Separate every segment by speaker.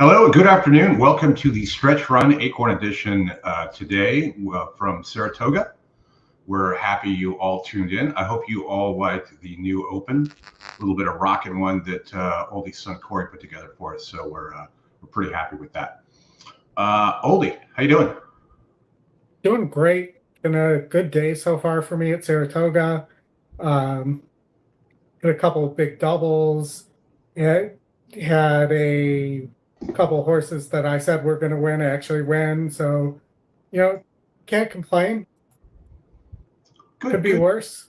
Speaker 1: Hello, good afternoon. Welcome to the Stretch Run Acorn edition today from Saratoga. We're happy you all tuned in. I hope you all liked the new Open, a little bit of rockin' one that Oldie's son Corey put together for us. So we're pretty happy with that. Oldie, how you doing?
Speaker 2: Doing great. Been a good day so far for me at Saratoga. Had a couple of big doubles. Had a couple of horses that I said were going to win actually win. So, can't complain. Could be worse.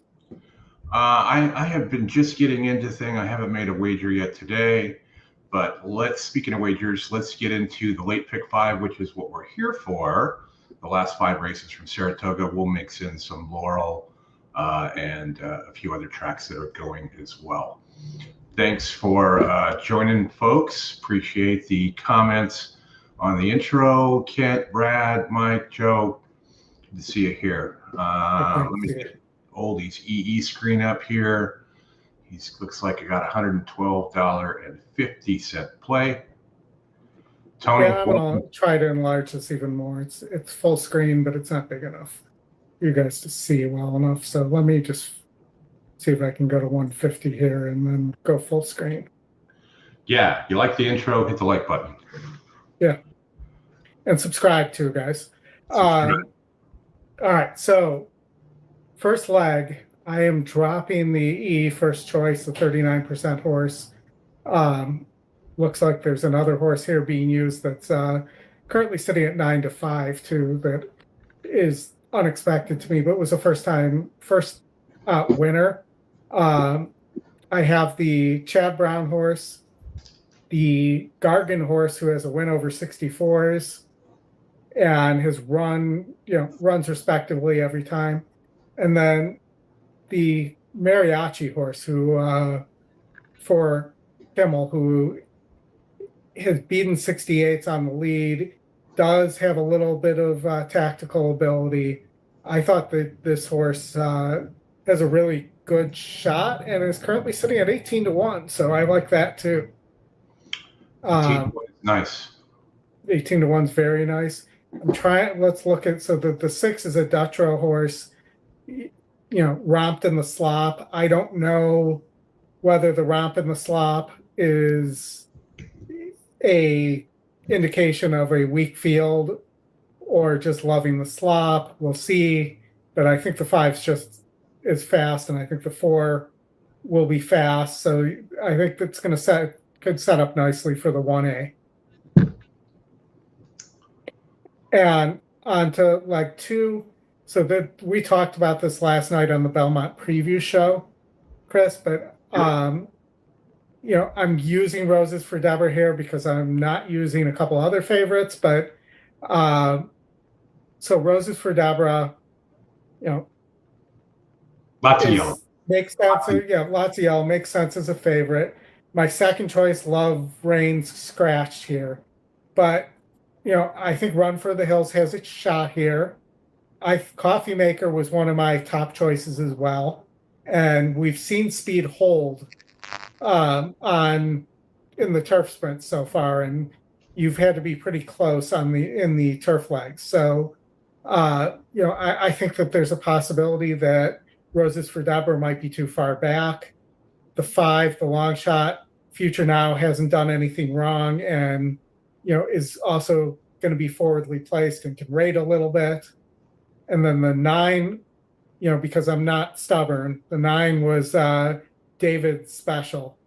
Speaker 1: I have been just getting into thing. I haven't made a wager yet today, but speaking of wagers, let's get into the late pick five, which is what we're here for. The last 5 races from Saratoga. We'll mix in some Laurel and a few other tracks that are going as well. Thanks for joining, folks. Appreciate the comments on the intro. Kent, Brad, Mike, Joe, good to see you here. Let me get Oldie's EE screen up here. He looks like I got $112.50 play. Tony,
Speaker 2: yeah, I'm gonna try to enlarge this even more. It's full screen, but it's not big enough for you guys to see well enough. So let me just see if I can go to 150 here and then go full screen.
Speaker 1: Yeah, you like the intro, hit the like button.
Speaker 2: Yeah. And subscribe too, guys. All right, so first leg, I am dropping the E first choice, the 39% horse. Looks like there's another horse here being used that's currently sitting at 9-5 too. That is unexpected to me, but was a first winner. I have the Chad Brown horse, the Gargan horse who has a win over 64s and has runs respectively every time, and then the Mariachi horse who for Kimmel, who has beaten 68s on the lead, does have a little bit of tactical ability. I thought that this horse has a really good shot and is currently sitting at 18-1, so I like that too.
Speaker 1: 18 nice.
Speaker 2: 18-1 is very nice. Let's look at, so the 6 is a Dutrow horse, romped in the slop. I don't know whether the romp in the slop is a indication of a weak field or just loving the slop. We'll see, but I think the 5's just is fast, and I think the 4 will be fast. So I think that's going to could set up nicely for the 1A. And on to leg 2. So that we talked about this last night on the Belmont preview show, Chris, but I'm using Roses for Deborah here because I'm not using a couple other favorites, but so Roses for Deborah,
Speaker 1: lots of yellow.
Speaker 2: Makes sense. Lots of yellow makes sense as a favorite. My second choice, Love Reigns, scratched here, but I think Run for the Hills has a shot here. Coffee Maker was one of my top choices as well, and we've seen speed hold in the turf sprint so far, and you've had to be pretty close in the turf legs. So I think that there's a possibility that Roses for Deborah might be too far back. The 5, the long shot, Future Now, hasn't done anything wrong, and is also going to be forwardly placed and can rate a little bit. And then the 9, because I'm not stubborn, the 9 was David's special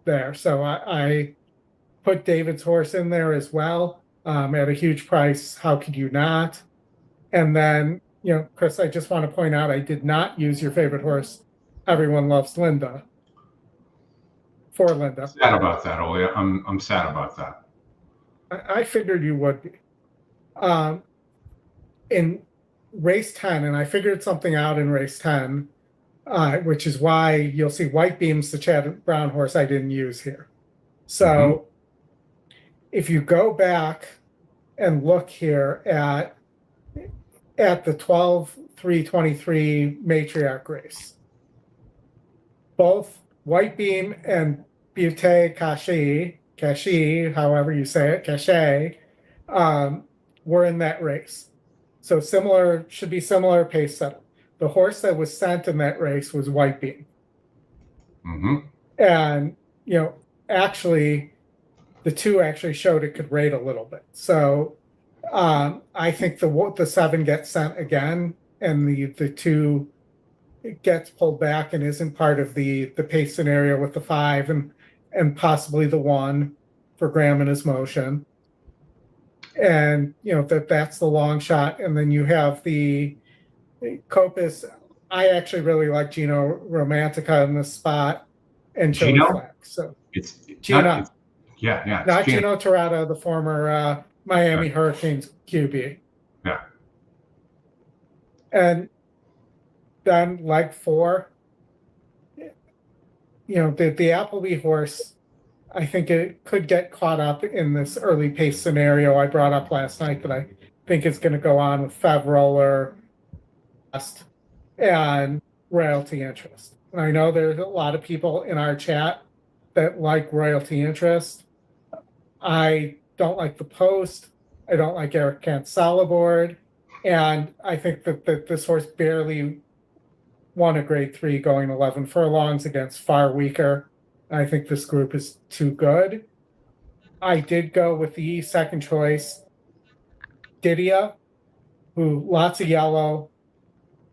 Speaker 2: there. So I put David's horse in there as well at a huge price. How could you not? And then, Chris, I just want to point out I did not use your favorite horse, Everyone Loves Linda, for Linda.
Speaker 1: I'm sad about that, Oldie. I'm sad about that.
Speaker 2: I figured you would be. In race 10, and I figured something out in race 10, which is why you'll see White Beam's the Chad Brown horse I didn't use here. So if you go back and look here at the 12-3-23 matriarch race, both White Beam and Butte Kashi Cachet, however you say it, Cachet, were in that race. So should be similar pace setup. The horse that was sent in that race was White Beam.
Speaker 1: Mm-hmm.
Speaker 2: And, actually, the two actually showed it could rate a little bit. So I think the 7 gets sent again, and the 2 gets pulled back and isn't part of the pace scenario with the 5 and possibly the 1 for Graham and his motion. And that's the long shot. And then you have the Copus. I actually really like Gino Romantica in this spot, and Chili
Speaker 1: Gino?
Speaker 2: Flax. So
Speaker 1: It's
Speaker 2: Gino,
Speaker 1: not, yeah.
Speaker 2: not Gino Torretta, the former Miami Hurricanes QB.
Speaker 1: Yeah.
Speaker 2: And then leg 4, the Appleby horse, I think it could get caught up in this early pace scenario I brought up last night that I think is going to go on with Fev Roller and Royalty Interest. And I know there's a lot of people in our chat that like Royalty Interest. I don't like the post. I don't like Eric Kent's Salabord. And I think that this horse barely won a grade 3 going 11 furlongs against far weaker. I think this group is too good. I did go with the second choice, Didia, who lots of yellow.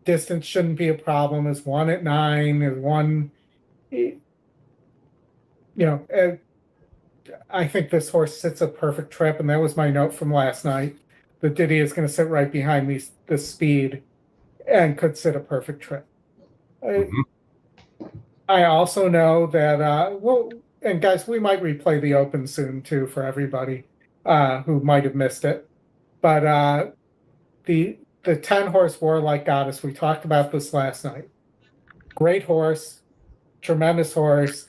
Speaker 2: Distance shouldn't be a problem. Is 1 at 9. Is 1, I think this horse sits a perfect trip, and that was my note from last night. The Didia is going to sit right behind the speed and could sit a perfect trip. I also know that, and guys, we might replay the Open soon too for everybody who might have missed it. But the 10-horse Warlike Goddess, we talked about this last night. Great horse, tremendous horse,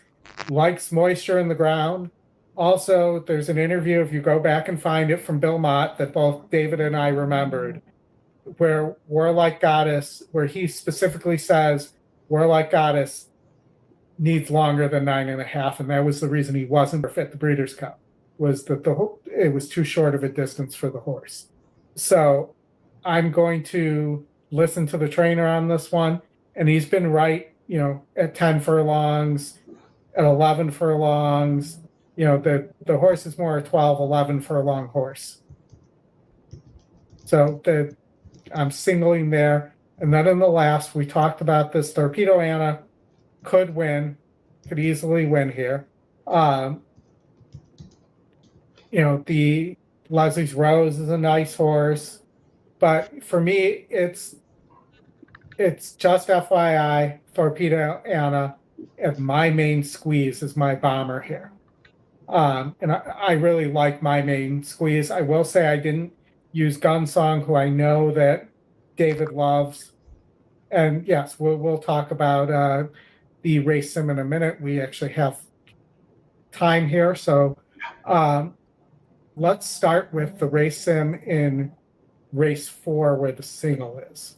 Speaker 2: likes moisture in the ground. Also, there's an interview, if you go back and find it, from Bill Mott that both David and I remembered, where Warlike Goddess, where he specifically says Warlike Goddess needs longer than 9.5, and that was the reason he wasn't at the Breeders' Cup, was that it was too short of a distance for the horse. So I'm going to listen to the trainer on this one, and he's been right, at 10 furlongs, at 11 furlongs. The horse is more a 12, 11 furlong horse. So I'm singling there. And then in the last, we talked about this. Torpedo Anna could easily win here. The Leslie's Rose is a nice horse. But for me, it's just FYI, Torpedo Anna, and my main squeeze is my bomber here. And I really like my main squeeze. I will say I didn't use Gunsong, who I know that David loves. And yes, we'll talk about the race sim in a minute. We actually have time here. So let's start with the race sim in race 4, where the single is.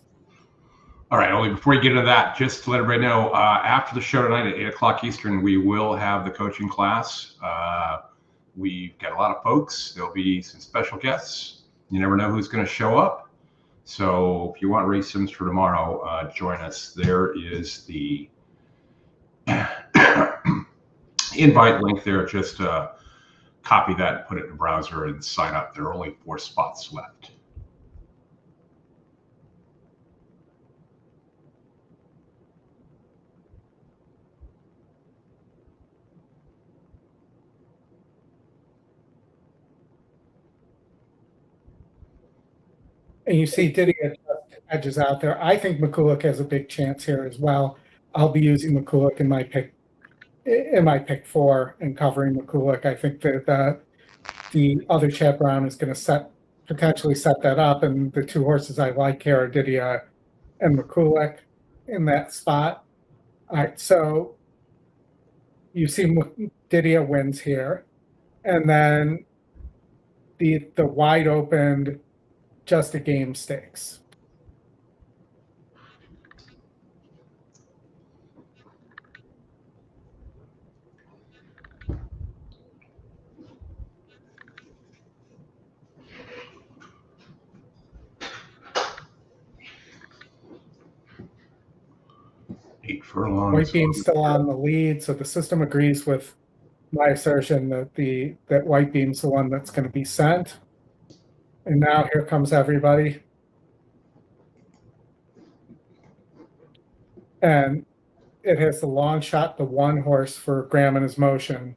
Speaker 1: All right, Oli, before you get into that, just to let everybody know, after the show tonight at 8 o'clock Eastern, we will have the coaching class. We've got a lot of folks. There'll be some special guests. You never know who's going to show up. So if you want race sims for tomorrow, join us. There is the invite link there. Just copy that and put it in the browser and sign up. There are only 4 spots left.
Speaker 2: And you see Didia edges out there. I think McCulloch has a big chance here as well. I'll be using McCulloch in my pick 4 and covering McCulloch. I think that the other Chad Brown is going to potentially set that up, and the 2 horses I like here are Didia and McCulloch in that spot. All right, so you see Didia wins here, and then the wide open Just a Game Stakes.
Speaker 1: 8 furlongs.
Speaker 2: White Beam's still on the lead, so the system agrees with my assertion that that White Beam's the one that's going to be sent. And now here comes everybody. And it has the long shot, the one horse for Graham and his motion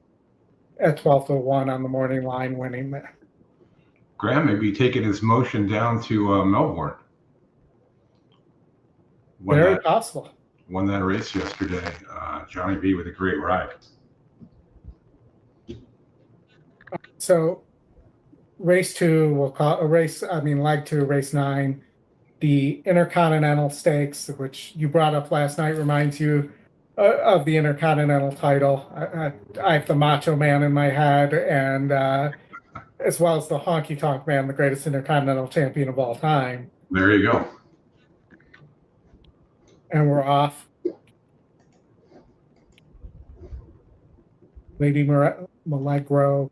Speaker 2: at 12-1 on the morning line, winning there.
Speaker 1: Graham may be taking his motion down to Melbourne.
Speaker 2: Very possible.
Speaker 1: Won that race yesterday. Johnny B with a great ride.
Speaker 2: So race 2, we'll call leg 2, race 9, the Intercontinental Stakes, which you brought up last night, reminds you of the Intercontinental title. I have the Macho Man in my head, and as well as the Honky Tonk Man, the greatest Intercontinental champion of all time.
Speaker 1: There you go.
Speaker 2: And we're off. Lady Milagro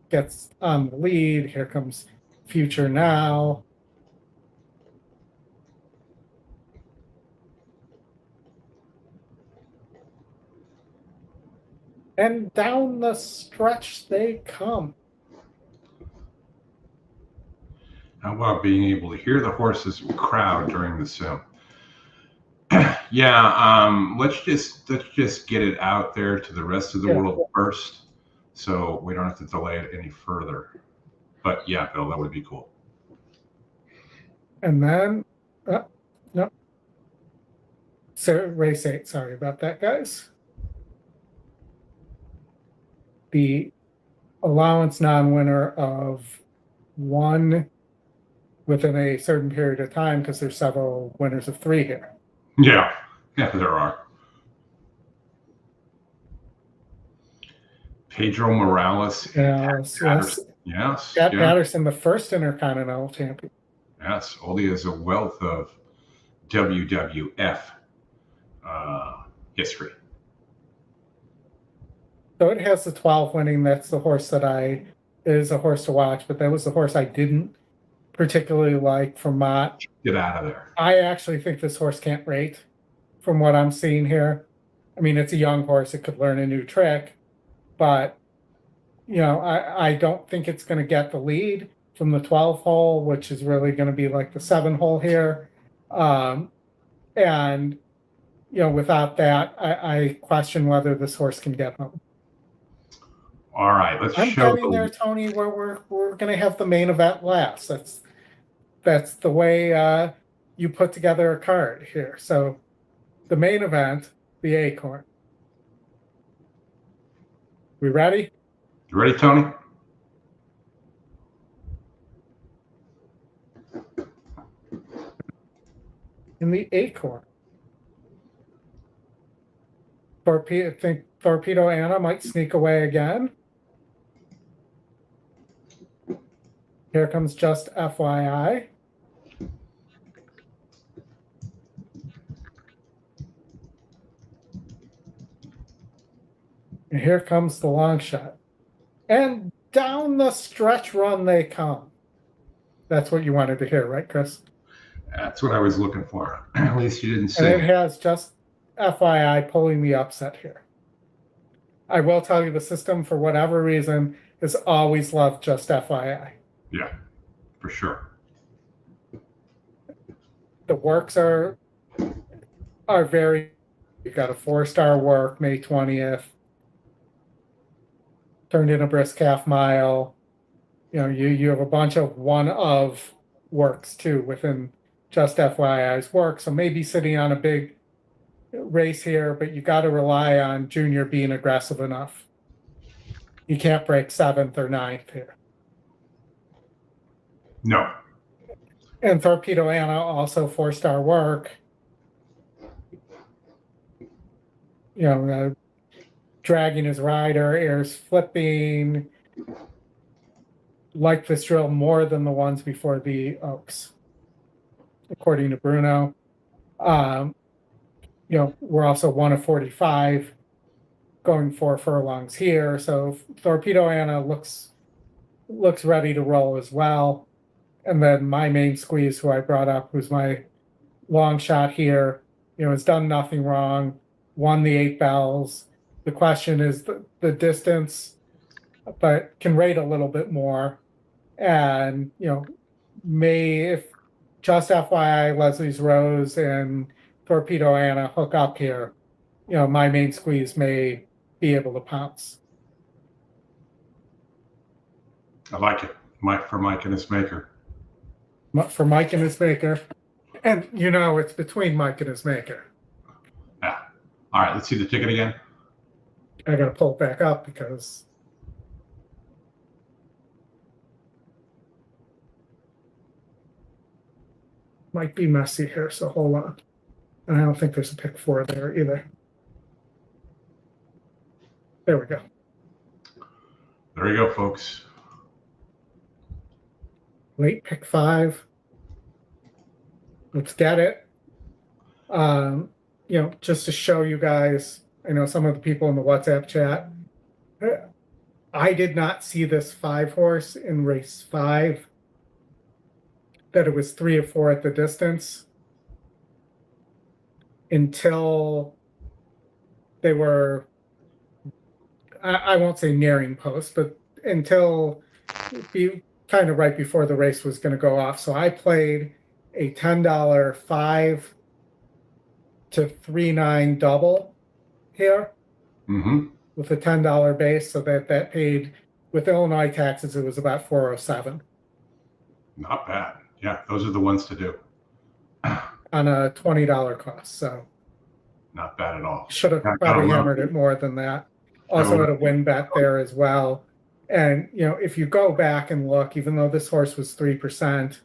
Speaker 2: gets on the lead. Here comes Future Now. And down the stretch they come.
Speaker 1: How about being able to hear the horses crowd during the sim? Yeah, let's just get it out there to the rest of the world first, so we don't have to delay it any further. But yeah, Bill, that would be cool.
Speaker 2: And then, no, so race 8. Sorry about that, guys. The allowance non-winner of 1 within a certain period of time, because there's several winners of 3 here.
Speaker 1: Yeah, there are. Pedro Morales.
Speaker 2: Yes.
Speaker 1: Yes.
Speaker 2: Patterson, the first Intercontinental champion.
Speaker 1: Yes, Oldie has a wealth of WWF history.
Speaker 2: So it has the 12 winning. That's the horse that is a horse to watch, but that was the horse I didn't particularly like from Mott.
Speaker 1: Get out of there.
Speaker 2: I actually think this horse can't rate from what I'm seeing here. I mean, it's a young horse. It could learn a new trick, but I don't think it's going to get the lead from the 12 hole, which is really going to be like the 7 hole here. And without that, I question whether this horse can get home.
Speaker 1: All right, let's
Speaker 2: I'm
Speaker 1: show
Speaker 2: getting there, Tony, where we're going to have the main event last. That's the way you put together a card here. So the main event, the Acorn. We ready?
Speaker 1: You ready, Tony?
Speaker 2: In the Acorn. Torpedo Anna might sneak away again. Here comes Just FYI. And here comes the long shot. And down the stretch run they come. That's what you wanted to hear, right, Chris?
Speaker 1: That's what I was looking for. At least you didn't say.
Speaker 2: And it has Just FYI pulling the upset here. I will tell you the system, for whatever reason, has always loved Just FYI.
Speaker 1: Yeah, for sure.
Speaker 2: The works are very. You've got a 4-star work, May 20th. Turned in a brisk half mile. You have a bunch of one of works too within Just FYI's work. So maybe sitting on a big race here, but you got to rely on Junior being aggressive enough. You can't break 7th or 9th here.
Speaker 1: No.
Speaker 2: And Torpedo Anna, also 4-star work. Dragging his rider, airs flipping. Like this drill more than the ones before the Oaks, according to Bruno. We're also 1 of 45, going 4 furlongs here. So Torpedo Anna looks ready to roll as well. And then my main squeeze, who I brought up, who's my long shot here, has done nothing wrong. won the 8 bells. The question is the distance, but can rate a little bit more. And, if just FYI, Leslie's Rose and Torpedo Anna hook up here, my main squeeze may be able to pounce.
Speaker 1: I like it. For Mike and his maker.
Speaker 2: For Mike and his maker. And it's between Mike and his maker.
Speaker 1: Yeah. All right, let's see the ticket again.
Speaker 2: I got to pull it back up because might be messy here, so hold on. And I don't think there's a pick 4 there either. There we go.
Speaker 1: There you go, folks.
Speaker 2: Late pick 5. Let's get it. Just to show you guys, I know some of the people in the WhatsApp chat, I did not see this 5 horse in race 5, that it was 3 or 4 at the distance until they were, I won't say nearing post, but until kind of right before the race was going to go off. So I played a $10 5 to 3-9 double here with a $10 base. So that paid, with Illinois taxes, it was about $407.
Speaker 1: Not bad. Yeah, those are the ones to do.
Speaker 2: On a $20 cost. So
Speaker 1: not bad at all.
Speaker 2: Should have probably hammered it more than that. Also had a win bet there as well. And, if you go back and look, even though this horse was 3%,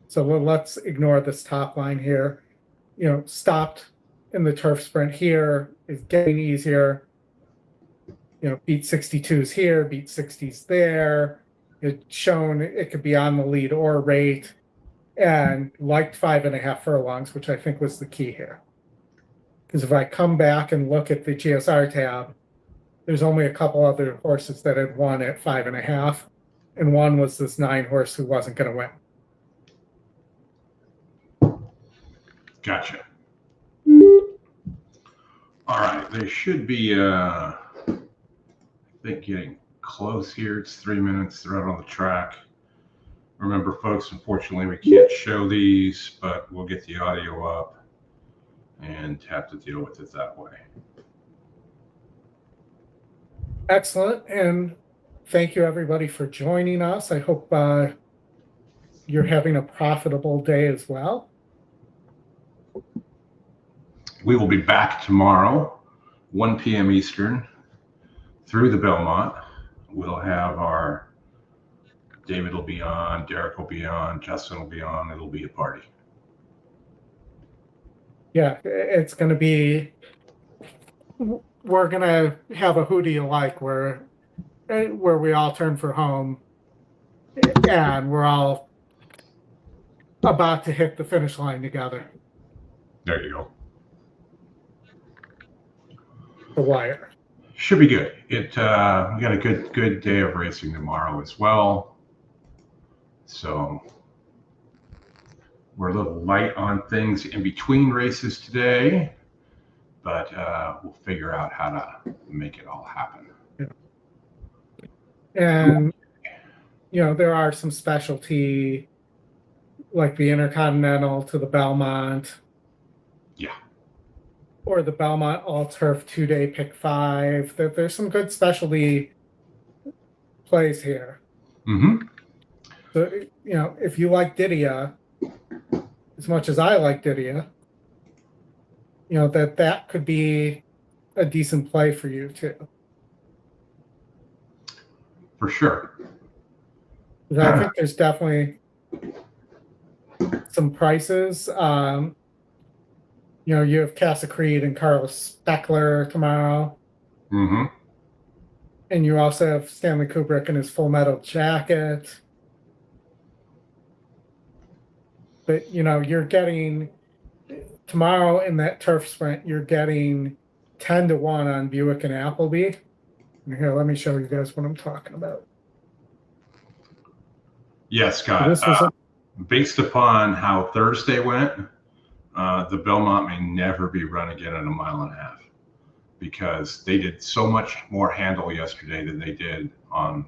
Speaker 2: so let's ignore this top line here, stopped in the turf sprint here, is getting easier, beat 62s here, beat 60s there. It's shown it could be on the lead or rate, and liked 5.5 furlongs, which I think was the key here. Because if I come back and look at the GSR tab, there's only a couple other horses that had won at 5.5, and one was this 9 horse who wasn't going to win.
Speaker 1: Gotcha. All right, they should be, I think, getting close here. It's 3 minutes. They're out on the track. Remember, folks, unfortunately, we can't show these, but we'll get the audio up and have to deal with it that way.
Speaker 2: Excellent. And thank you, everybody, for joining us. I hope you're having a profitable day as well.
Speaker 1: We will be back tomorrow, 1 p.m. Eastern, through the Belmont. We'll have David will be on, Derek will be on, Justin will be on. It'll be a party.
Speaker 2: Yeah, it's going to be, we're going to have a who do you like where we all turn for home and we're all about to hit the finish line together.
Speaker 1: There you go.
Speaker 2: The wire.
Speaker 1: Should be good. We got a good day of racing tomorrow as well. So we're a little light on things in between races today, but we'll figure out how to make it all happen.
Speaker 2: Yeah. And there are some specialty, like the Intercontinental to the Belmont.
Speaker 1: Yeah.
Speaker 2: Or the Belmont All-Turf 2-day pick 5. There's some good specialty plays here. So, if you like Didia as much as I like Didia, that could be a decent play for you too.
Speaker 1: For sure.
Speaker 2: I think there's definitely some prices. You have Casa Creed and Carlos Speckler tomorrow. And you also have Stanley Kubrick in his Full Metal Jacket. But, you're getting, tomorrow in that turf sprint, you're getting 10-1 on Buick and Appleby. And here, let me show you guys what I'm talking about.
Speaker 1: Yes, Scott. So based upon how Thursday went, the Belmont may never be run again at 1.5 miles. because they did so much more handle yesterday than they did on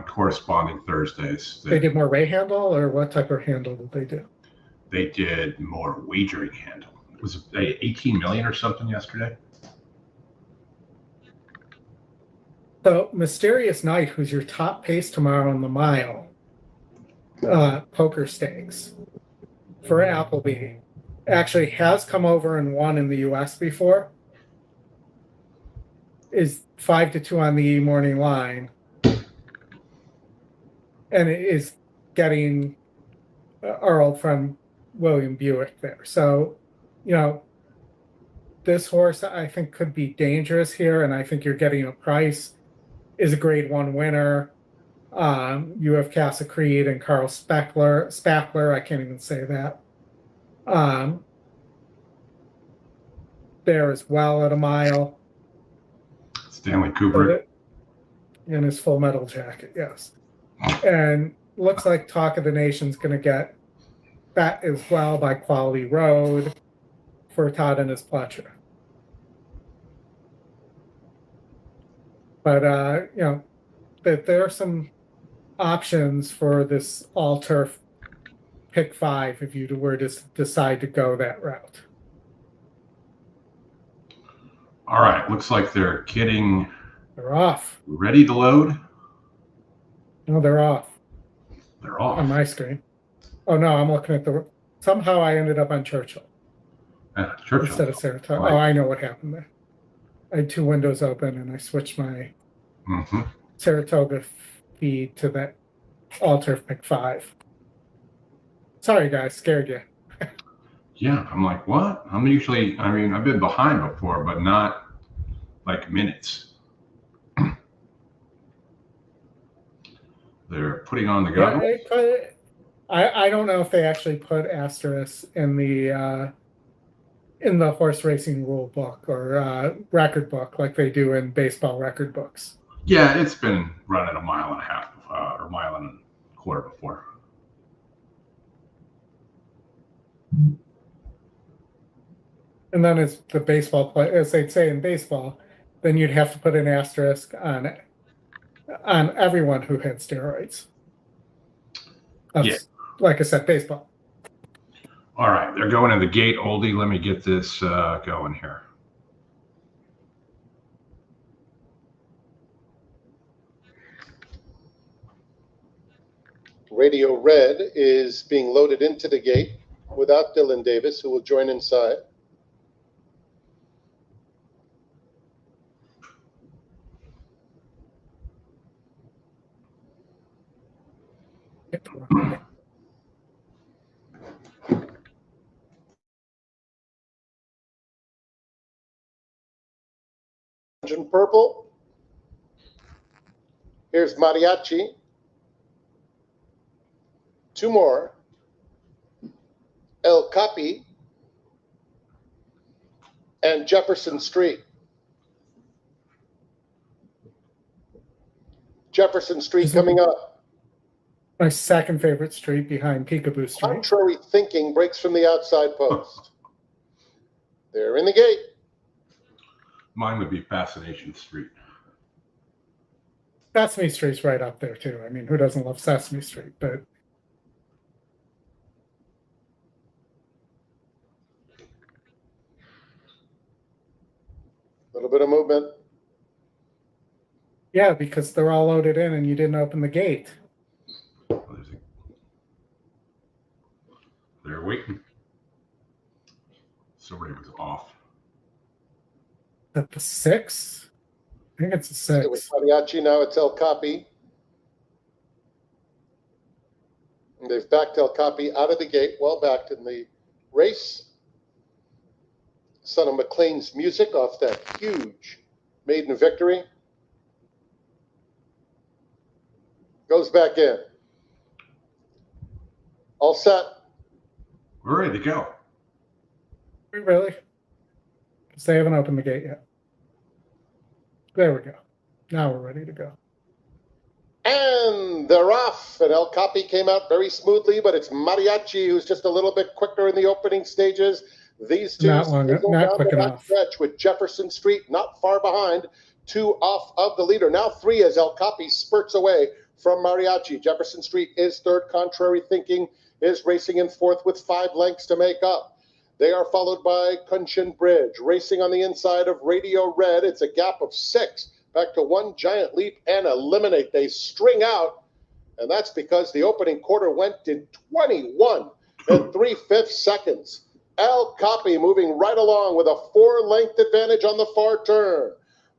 Speaker 1: corresponding Thursdays.
Speaker 2: They did more Ray handle, or what type of handle did they do?
Speaker 1: They did more wagering handle. It was 18 million or something yesterday.
Speaker 2: So Mysterious Knight, who's your top pace tomorrow in the mile, poker stakes for Appleby, actually has come over and won in the US before. Is 5-2 on the morning line, and it is getting our old friend William Buick there. So, you know, this horse I think could be dangerous here, and I think you're getting a price. Is a grade 1 winner. You have Casa Creed and Carl Spackler. I can't even say that. There as well at a mile.
Speaker 1: Stanley Kubrick.
Speaker 2: In his Full Metal Jacket, yes. And looks like Talk of the Nation's going to get that as well by Quality Road for Todd and his Pletcher. But, you know, that there are some options for this all-turf pick 5 if you were to decide to go that route.
Speaker 1: All right, looks like they're getting
Speaker 2: off.
Speaker 1: Ready to load?
Speaker 2: No, they're off.
Speaker 1: They're off.
Speaker 2: On my screen. Oh, no, I'm looking at the... Somehow I ended up on Churchill.
Speaker 1: Churchill.
Speaker 2: Instead of Saratoga.
Speaker 1: Right.
Speaker 2: Oh, I know what happened there. I had 2 windows open, and I switched my Saratoga feed to that all-turf pick 5. Sorry, guys, scared you.
Speaker 1: Yeah, I'm like, what? I've been behind before, but not like minutes. They're putting on the gun.
Speaker 2: Yeah, I don't know if they actually put asterisks in the horse racing rule book or record book like they do in baseball record books.
Speaker 1: Yeah, it's been running a mile and a half or a mile and a quarter before.
Speaker 2: And then as the baseball play, as they'd say in baseball, then you'd have to put an asterisk on everyone who had steroids.
Speaker 1: Yeah.
Speaker 2: Like I said, baseball.
Speaker 1: All right, they're going in the gate oldie. Let me get this going here.
Speaker 3: Radio Red is being loaded into the gate without Dylan Davis, who will join inside. In purple, here's Mariachi. 2 more. El Capi and Jefferson Street. Jefferson Street coming up.
Speaker 2: My second favorite street behind Peekaboo Street.
Speaker 3: Contrary thinking breaks from the outside post. They're in the gate.
Speaker 1: Mine would be Fascination Street.
Speaker 2: Sesame Street's right up there too. I mean, who doesn't love Sesame Street? But
Speaker 3: a little bit of movement.
Speaker 2: yeah, because they're all loaded in and you didn't open the gate.
Speaker 1: They're waiting. Somebody was off.
Speaker 2: At the 6? I think it's a 6.
Speaker 3: It was Mariachi, now it's El Capi. And they've backed El Capi out of the gate, well backed in the race. Son of McLean's Music off that huge maiden victory. Goes back in. All set.
Speaker 1: We're ready to go.
Speaker 2: Really? Because they haven't opened the gate yet. There we go. Now we're ready to go.
Speaker 3: And they're off. And El Capi came out very smoothly, but it's Mariachi who's just a little bit quicker in the opening stages. These two
Speaker 2: Not long,
Speaker 3: single
Speaker 2: not
Speaker 3: down
Speaker 2: quick
Speaker 3: the
Speaker 2: enough.
Speaker 3: stretch with Jefferson Street not far behind, 2 off of the leader. Now 3 as El Capi spurts away from Mariachi. Jefferson Street is third. Contrary Thinking is racing in fourth with 5 lengths to make up. They are followed by Cuncheon Bridge. Racing on the inside of Radio Red, it's a gap of 6. Back to 1 giant leap and eliminate. They string out, and that's because the opening quarter went in 21 and 3/5 seconds. El Capi moving right along with a 4-length advantage on the far turn.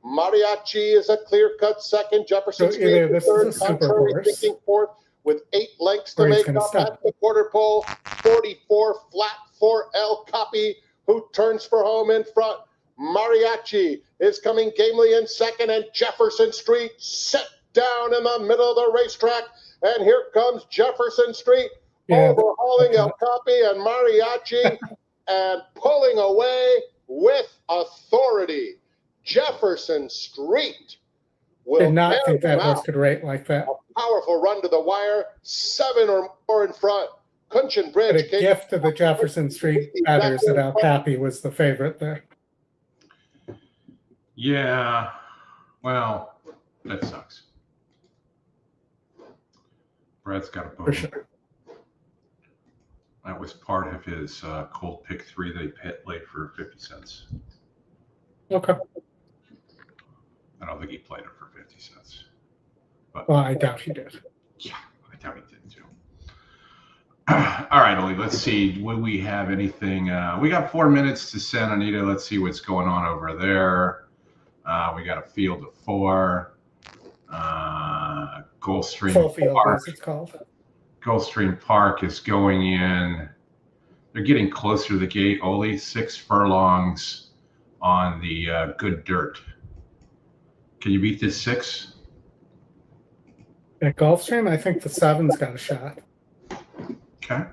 Speaker 3: Mariachi is a clear-cut second. Jefferson
Speaker 2: So
Speaker 3: Street
Speaker 2: either
Speaker 3: is
Speaker 2: this is
Speaker 3: third.
Speaker 2: a super
Speaker 3: Contrary
Speaker 2: horse,
Speaker 3: Thinking fourth with 8 lengths to
Speaker 2: or he's
Speaker 3: make
Speaker 2: gonna
Speaker 3: up
Speaker 2: stop.
Speaker 3: at the quarter pole. 44 flat for El Capi, who turns for home in front. Mariachi is coming gamely in second, and Jefferson Street set down in the middle of the racetrack. And here comes Jefferson Street, overhauling El Capi and Mariachi and pulling away with authority. Jefferson Street will
Speaker 2: Did not
Speaker 3: tear
Speaker 2: think that
Speaker 3: them
Speaker 2: horse
Speaker 3: out.
Speaker 2: could rate like that.
Speaker 3: A powerful run to the wire, 7 or more in front. Cuncheon
Speaker 2: But
Speaker 3: Bridge
Speaker 2: a
Speaker 3: came
Speaker 2: gift to the Jefferson Street bettors that El Capi was the favorite there.
Speaker 1: Yeah, well, that sucks. Brad's got a bone.
Speaker 2: For sure.
Speaker 1: That was part of his cold pick 3 that he played for 50 cents.
Speaker 2: Okay.
Speaker 1: I don't think he played it for 50 cents. But
Speaker 2: Well, I doubt he did.
Speaker 1: yeah, I doubt he did too. All right, Oli, let's see. Would we have anything? We got 4 minutes to Santa Anita. Let's see what's going on over there. We got a field of 4. Gulfstream
Speaker 2: Full field,
Speaker 1: Park.
Speaker 2: as it's called.
Speaker 1: Gulfstream Park is going in. They're getting closer to the gate. Only 6 furlongs on the good dirt. Can you beat this 6?
Speaker 2: At Gulfstream, I think the 7's got a shot.
Speaker 1: Okay.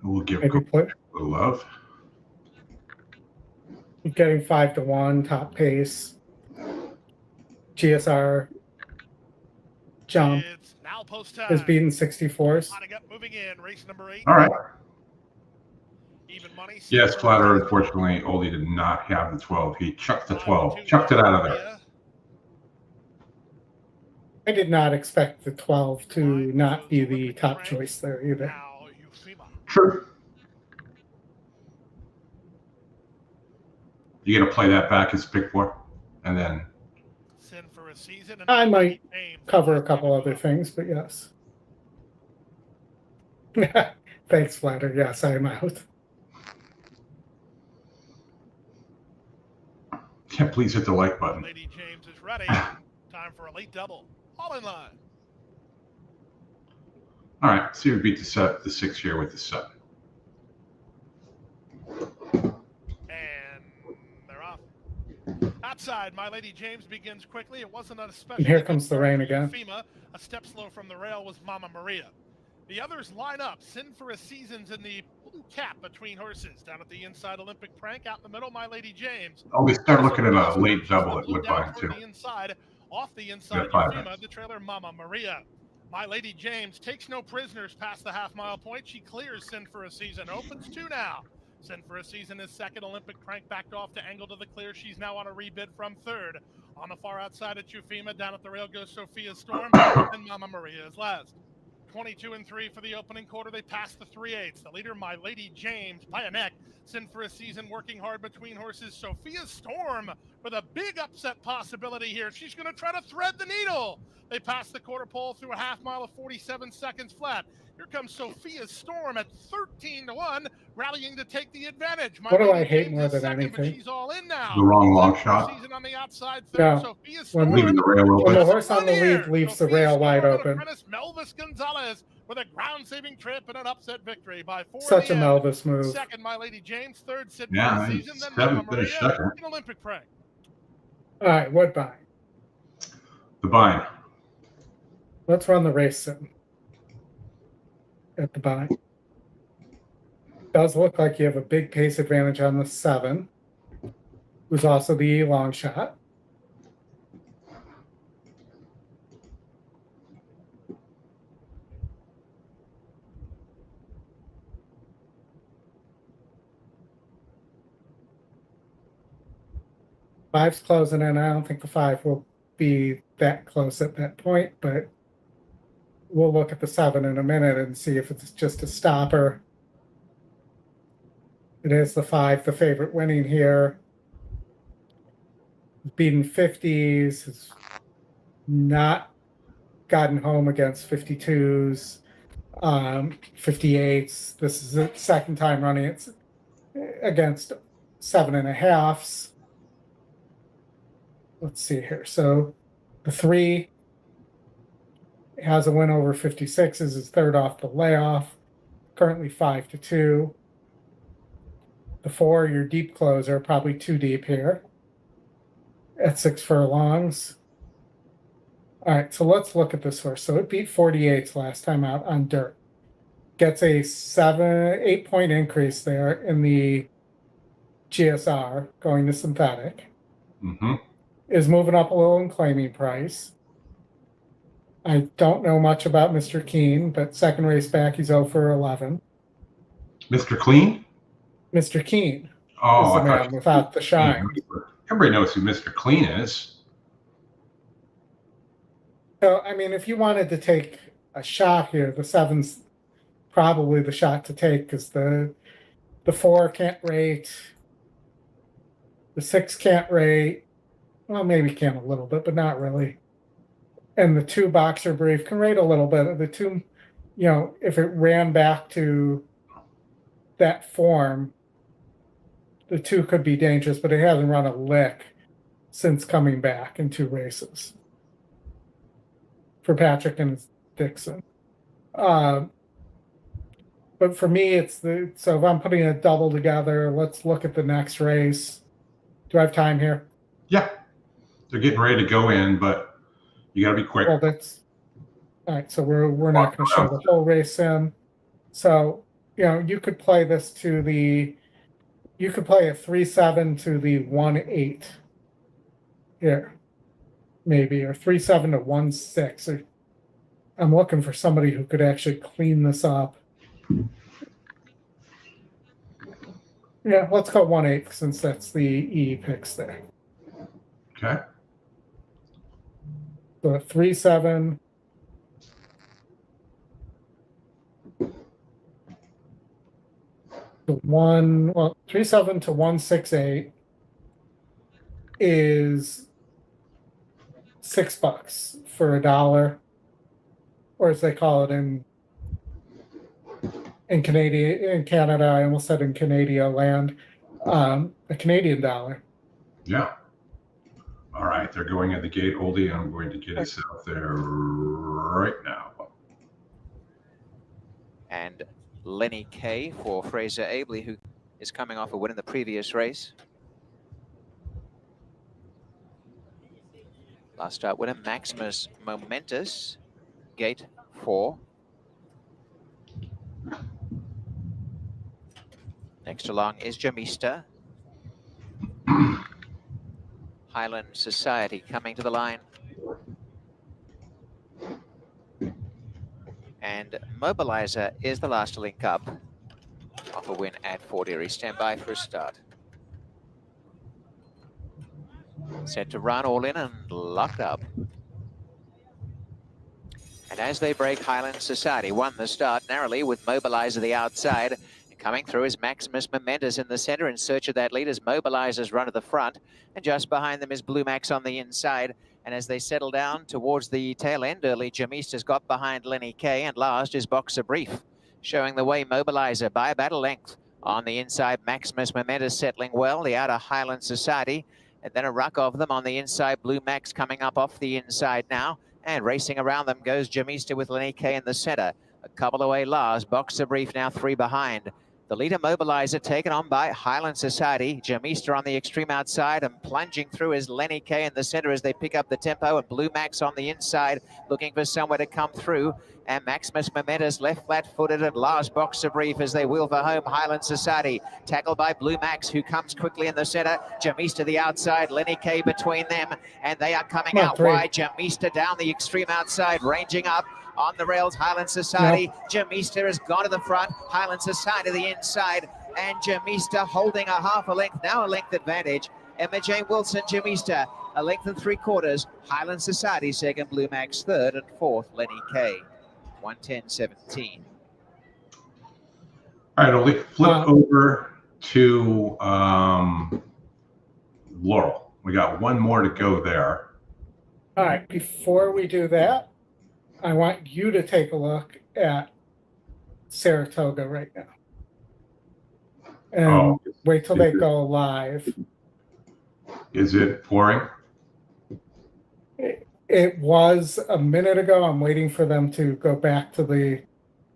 Speaker 1: We'll give
Speaker 2: Maybe
Speaker 1: Gulfstream a little love.
Speaker 2: Getting 5-1, top pace. GSR jump
Speaker 4: It's now post time.
Speaker 2: is beating 64s.
Speaker 4: Lining up, moving in, race number 8.
Speaker 1: All right.
Speaker 4: Even money.
Speaker 1: Yes, Flatter, unfortunately, Oldie did not have the 12. He chucked the 12. Chucked it out of there.
Speaker 2: I did not expect the 12 to not be the top choice there either.
Speaker 4: Now, Euphema.
Speaker 1: True. You gonna play that back as pick 4, and then
Speaker 4: Send for a season.
Speaker 2: I might
Speaker 4: James.
Speaker 2: cover a couple other things, but yes. Thanks, Flatter. Yes, I am out.
Speaker 1: yeah, please hit the like button.
Speaker 4: Lady James is ready. Time for a late double. All in line.
Speaker 1: All right, see if we beat the 6 here with the 7.
Speaker 4: And they're off. Outside, My Lady James begins quickly. It wasn't a special.
Speaker 2: And here comes the rain again.
Speaker 4: Euphema, a step slow from the rail was Mama Maria. The others line up. Sin for a Season's in the blue cap between horses. Down at the inside, Olympic Prank. Out in the middle, My Lady James.
Speaker 1: Oh, we start looking at a late double at Woodbine too.
Speaker 4: The inside, off the inside,
Speaker 1: Yeah, 5
Speaker 4: Euphema,
Speaker 1: minutes.
Speaker 4: the trailer, Mama Maria. My Lady James takes no prisoners past the half-mile point. She clears Sin for a Season. Opens 2 now. Sin for a Season is second. Olympic Prank backed off to angle to the clear. She's now on a rebid from third. On the far outside at Euphema. Down at the rail goes Sophia Storm. And Mama Maria is last. 22 and 3 for the opening quarter. They pass the 3/8. The leader, My Lady James, by a neck. Sin for a Season, working hard between horses. Sophia Storm with a big upset possibility here. She's going to try to thread the needle. They pass the quarter pole through a half mile of 47 seconds flat. Here comes Sophia Storm at 13-1, rallying to take the advantage.
Speaker 2: What do I hate more than
Speaker 4: second,
Speaker 2: anything?
Speaker 4: But she's all in now.
Speaker 1: The wrong long shot.
Speaker 4: Season on the outside
Speaker 2: Yeah.
Speaker 4: third. Sophia Storm.
Speaker 1: Leaving the rail
Speaker 2: When the
Speaker 1: open.
Speaker 2: horse on the lead leaves the rail wide open.
Speaker 4: Melvis Gonzalez with a ground-saving trip and an upset victory by 4.
Speaker 2: Such a
Speaker 4: in the end.
Speaker 2: Melvis move.
Speaker 4: Second, My Lady James. Third, Sid
Speaker 1: Yeah,
Speaker 4: for the
Speaker 1: he's
Speaker 4: season. Then
Speaker 1: 7th,
Speaker 4: Mama
Speaker 1: finished
Speaker 4: Maria
Speaker 1: second.
Speaker 4: in Olympic Prank.
Speaker 2: All right, Woodbine.
Speaker 1: The bind.
Speaker 2: Let's run the race sim at the bind. Does look like you have a big pace advantage on the 7, who's also the long shot. 5's closing in. I don't think the 5 will be that close at that point, but we'll look at the 7 in a minute and see if it's just a stopper. It is the 5, the favorite winning here. Beaten 50s, has not gotten home against 52s, 58s. This is the second time running it against 7.5s. Let's see here. So the 3 has a win over 56s, is third off the layoff, currently 5-2. The 4, your deep closer, probably too deep here at 6 furlongs. All right, so let's look at this horse. So it beat 48s last time out on dirt. Gets a 8 point increase there in the GSR going to synthetic.
Speaker 1: Mm-hmm.
Speaker 2: Is moving up a little in claiming price. I don't know much about Mr. Keen, but second race back, he's 0 for 11.
Speaker 1: Mr. Clean?
Speaker 2: Mr. Keen
Speaker 1: Oh,
Speaker 2: is the
Speaker 1: I
Speaker 2: man
Speaker 1: thought
Speaker 2: without the shine.
Speaker 1: everybody knows who Mr. Clean is.
Speaker 2: So, I mean, if you wanted to take a shot here, the 7's probably the shot to take because the 4 can't rate, the 6 can't rate, well, maybe can a little bit, but not really. And the 2 boxer brief can rate a little bit. The 2, you know, if it ran back to that form, the 2 could be dangerous, but it hasn't run a lick since coming back in 2 races for Patrick and Dixon. But for me, it's so if I'm putting a double together, let's look at the next race. Do I have time here?
Speaker 1: Yeah. They're getting ready to go in, but you got to be quick.
Speaker 2: Well, that's all right. So we're not going to show the whole race in. So, you know, you could play this to you could play a 3-7 to the 1-8 here, maybe, or 3-7 to 1-6. I'm looking for somebody who could actually clean this up. Yeah, let's go 1-8 since that's the E picks there.
Speaker 1: Okay.
Speaker 2: So 3-7. To 3-7 to 1-6-8 is $6 for $1, or as they call it in Canada. I almost said in Canadian land, a Canadian dollar.
Speaker 1: Yeah. All right, they're going at the gate, Oldie. I'm going to get us out there right now.
Speaker 5: And Lenny Kay for Fraser Abley, who is coming off a win in the previous race. Last start winner, Maximus Momentous, gate 4. Next along is Jamista. Highland Society coming to the line. And Mobilizer is the last to link up. Off a win at Fort Erie. Stand by for a start. Set to run all in and locked up. And as they break, Highland Society won the start narrowly with Mobilizer the outside. And coming through is Maximus Momentous in the center in search of that lead as Mobilizer's run to the front. And just behind them is Blue Max on the inside. And as they settle down towards the tail end early, Jamista's got behind Lenny Kay, and last is Boxer Brief, showing the way Mobilizer by about a length. On the inside, Maximus Momentous settling well, the outer Highland Society, and then a ruck of them on the inside, Blue Max coming up off the inside now, and racing around them goes Jamista with Lenny Kay in the center. A couple away last, Boxer Brief now 3 behind. The leader Mobilizer taken on by Highland Society. Jamista on the extreme outside and plunging through is Lenny Kay in the center as they pick up the tempo, and Blue Max on the inside looking for somewhere to come through. And Maximus Momentous left flat-footed and last Boxer Brief as they wheel for home. Highland Society tackled by Blue Max, who comes quickly in the center. Jamista the outside, Lenny Kay between them, and they are coming out wide. Jamista down the extreme outside, ranging up. On the rails, Highland Society. Jamista has gone to the front. Highland Society the inside. And Jamista holding a half a length, now a length advantage. Emma Jane Wilson, Jim Easter, a length and 3/4. Highland Society second, Blue Max third, and fourth, Lenny Kay, 110.17.
Speaker 1: All right, Oli, flip over to Laurel. We got one more to go there.
Speaker 2: All right, before we do that, I want you to take a look at Saratoga right now. And wait till they go live.
Speaker 1: Is it pouring?
Speaker 2: It was a minute ago. I'm waiting for them to go back to the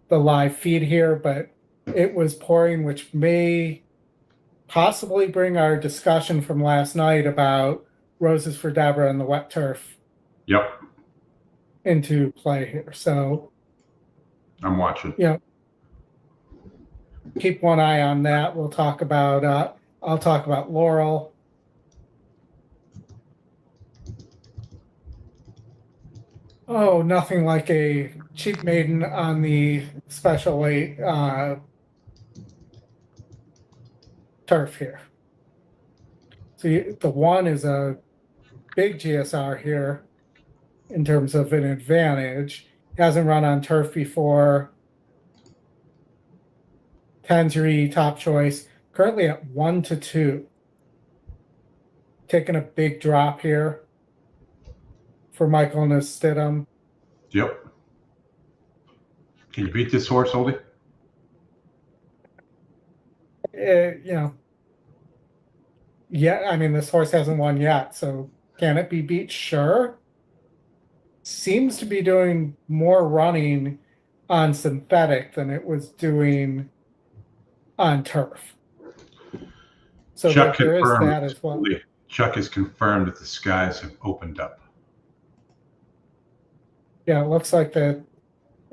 Speaker 2: live feed here, but it was pouring, which may possibly bring our discussion from last night about Roses for Deborah and the wet turf into play here. So
Speaker 1: I'm watching.
Speaker 2: Keep one eye on that. We'll talk about I'll talk about Laurel. Oh, nothing like a cheap maiden on the special weight turf here. See, the one is a big GSR here in terms of an advantage. Hasn't run on turf before. 10-3 top choice. Currently at 1-2. Taking a big drop here for Michael and Stidham.
Speaker 1: Yep. Can you beat this horse, Oldie?
Speaker 2: Yeah, I mean, this horse hasn't won yet, so can it be beat? Sure. Seems to be doing more running on synthetic than it was doing on turf. So
Speaker 1: Chuck
Speaker 2: there is
Speaker 1: confirmed,
Speaker 2: that as well.
Speaker 1: Chuck has confirmed that the skies have opened up.
Speaker 2: Yeah, it looks like that.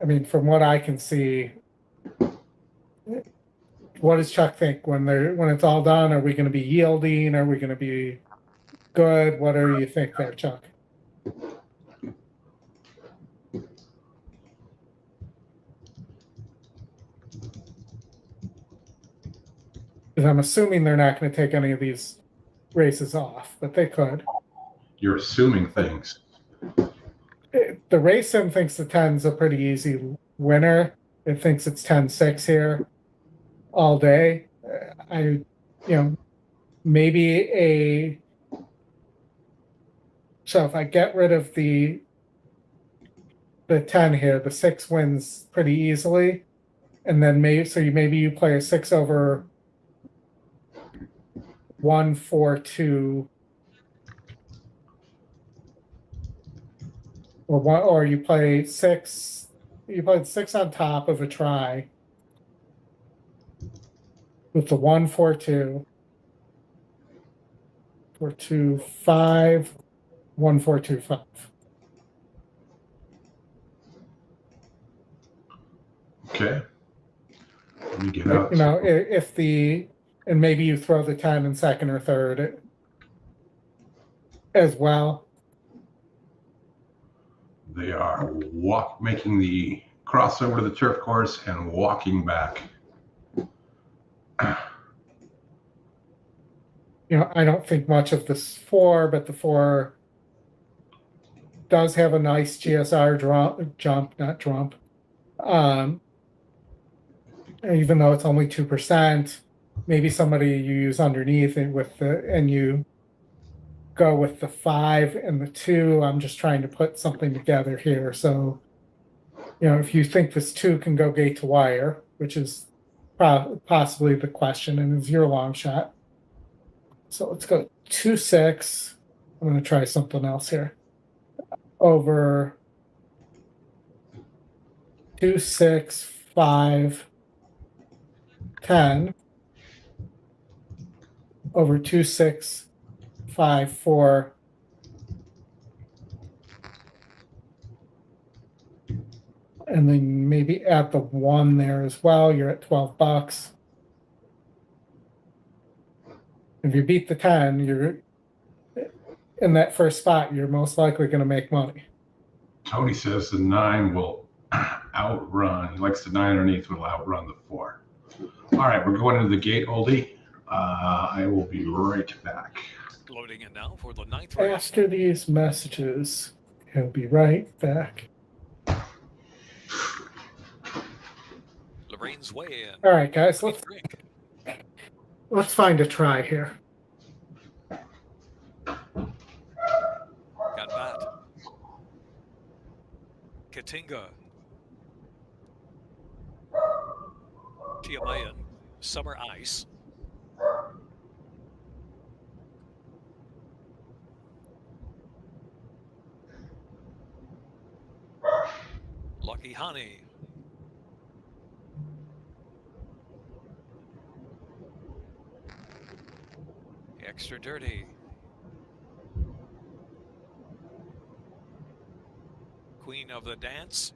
Speaker 2: I mean, from what I can see, what does Chuck think when it's all done? Are we going to be yielding? Are we going to be good? What do you think there, Chuck? Because I'm assuming they're not going to take any of these races off, but they could.
Speaker 1: You're assuming things.
Speaker 2: The race sim thinks the 10's a pretty easy winner. It thinks it's 10-6 here all day. Maybe so if I get rid of the 10 here, the 6 wins pretty easily. And then maybe you play a 6 over 1, 4, 2. Or you play 6. You play 6 on top of a try with the 1, 4, 2, 4, 2, 5, 1, 4, 2, 5.
Speaker 1: Okay. Let me get out.
Speaker 2: And maybe you throw the 10 in second or third as well.
Speaker 1: They are making the crossover to the turf course and walking back.
Speaker 2: I don't think much of this 4, but the 4 does have a nice GSR jump. Even though it's only 2%, maybe somebody you use underneath it and you go with the 5 and the 2. I'm just trying to put something together here. So, if you think this 2 can go gate to wire, which is possibly the question and is your long shot. So let's go 2-6. I'm going to try something else here. Over 2, 6, 5, 10. Over 2, 6, 5, 4. And then maybe add the 1 there as well. You're at $12. If you beat the 10, you're in that first spot, you're most likely going to make money.
Speaker 1: Tony says the 9 will outrun. He likes the 9 underneath will outrun the 4. All right, we're going into the gate, Oldie. I will be right back.
Speaker 6: Loading in now for the 9th race.
Speaker 2: After these messages, he'll be right back.
Speaker 6: Lorraine's way in.
Speaker 2: All right, guys,
Speaker 6: Drink.
Speaker 2: let's find a try here.
Speaker 6: Got that. Katinga. Tiamayan. Summer Ice. Lucky Honey. Extra Dirty. Queen of the Dance.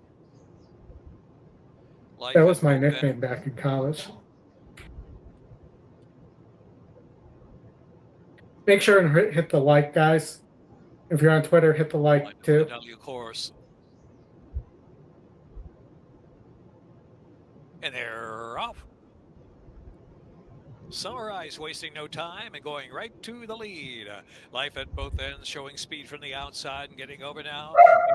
Speaker 6: Life
Speaker 2: That was
Speaker 6: at
Speaker 2: my
Speaker 6: Both
Speaker 2: nickname
Speaker 6: Ends.
Speaker 2: back in college. Make sure and hit the like, guys. If you're on Twitter, hit the like too.
Speaker 6: W course. And they're off. Summer Ice wasting no time and going right to the lead. Life at Both Ends showing speed from the outside and getting over now.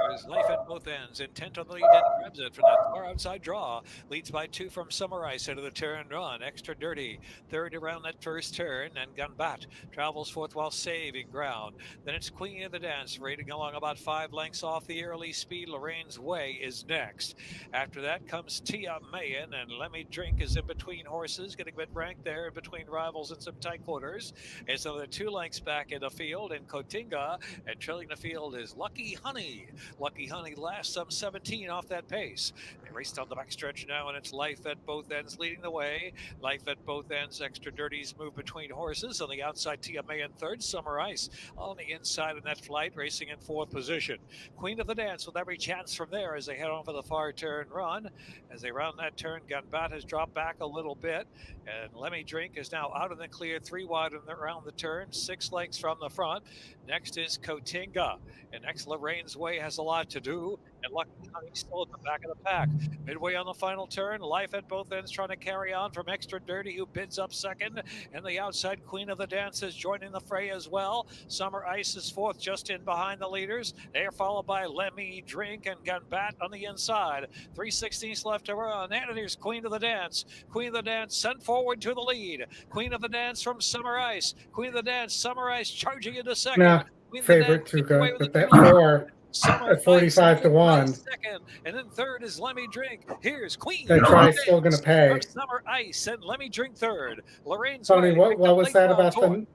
Speaker 6: There's Life at Both Ends, intent on the lead and grabs it from that far outside draw. Leads by 2 from Summer Ice into the turn run. Extra Dirty, third around that first turn, and Gunbat travels fourth while saving ground. Then it's Queen of the Dance, rating along about 5 lengths off the early speed. Lorraine's Way is next. After that comes Tia Mayan, and Let Me Drink is in between horses, getting a bit ranked there in between rivals in some tight quarters. It's another 2 lengths back in the field in Kotinga, and trailing the field is Lucky Honey. Lucky Honey last some 17 off that pace. They raced on the backstretch now, and it's Life at Both Ends leading the way. Life at Both Ends, Extra Dirties move between horses. On the outside, Tia May in third, Summer Ice on the inside in that flight, racing in fourth position. Queen of the Dance with every chance from there as they head on for the far turn run. As they round that turn, Gunbat has dropped back a little bit, and Let Me Drink is now out in the clear, 3 wide around the turn, 6 lengths from the front. Next is Kotinga, and next Lorraine's Way has a lot to do, and Lucky Honey still at the back of the pack. Midway on the final turn, Life at Both Ends trying to carry on from Extra Dirty, who bids up second, and the outside Queen of the Dance is joining the fray as well. Summer Ice is fourth, just in behind the leaders. They are followed by Let Me Drink and Gunbat on the inside. 3/16 left to run, and here's Queen of the Dance. Queen of the Dance sent forward to the lead. Queen of the Dance from Summer Ice. Queen of the Dance, Summer Ice charging into second.
Speaker 2: Nah,
Speaker 6: Queen of the
Speaker 2: favorite
Speaker 6: Dance
Speaker 2: too
Speaker 6: gets away
Speaker 2: good,
Speaker 6: with
Speaker 2: but
Speaker 6: a
Speaker 2: that
Speaker 6: good
Speaker 2: 4
Speaker 6: Summer
Speaker 2: at 45 to 1.
Speaker 6: Second, and then third is Let Me Drink. Here's Queen.
Speaker 2: That
Speaker 6: of
Speaker 2: try's
Speaker 6: the
Speaker 2: still going to
Speaker 6: Dance
Speaker 2: pay.
Speaker 6: from Summer Ice, and Let Me Drink third. Lorraine's
Speaker 2: Tony,
Speaker 6: Way picked
Speaker 2: what
Speaker 6: up
Speaker 2: was
Speaker 6: late
Speaker 2: that
Speaker 6: round
Speaker 2: about
Speaker 6: fourth.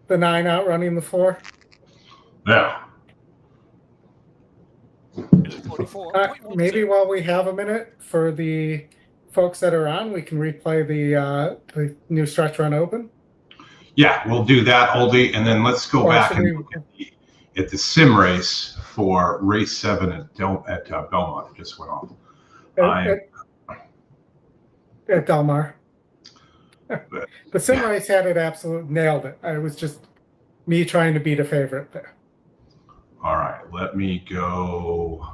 Speaker 2: the 9 outrunning the 4?
Speaker 1: Yeah.
Speaker 6: It is 44.1.
Speaker 2: Maybe while we have a minute for the folks that are on, we can replay the new Stretch Run Open.
Speaker 1: Yeah, we'll do that, Oldie, and then let's go
Speaker 2: Or
Speaker 1: back
Speaker 2: should
Speaker 1: and
Speaker 2: we-
Speaker 1: look at the sim race for race 7 at Belmont. It just went off.
Speaker 2: At Del Mar. The sim race had it absolutely nailed it. It was just me trying to beat a favorite there.
Speaker 1: All right, let me go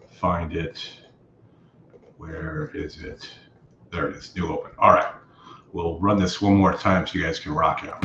Speaker 1: find it. Where is it? There it is, new open. All right, we'll run this one more time so you guys can rock out.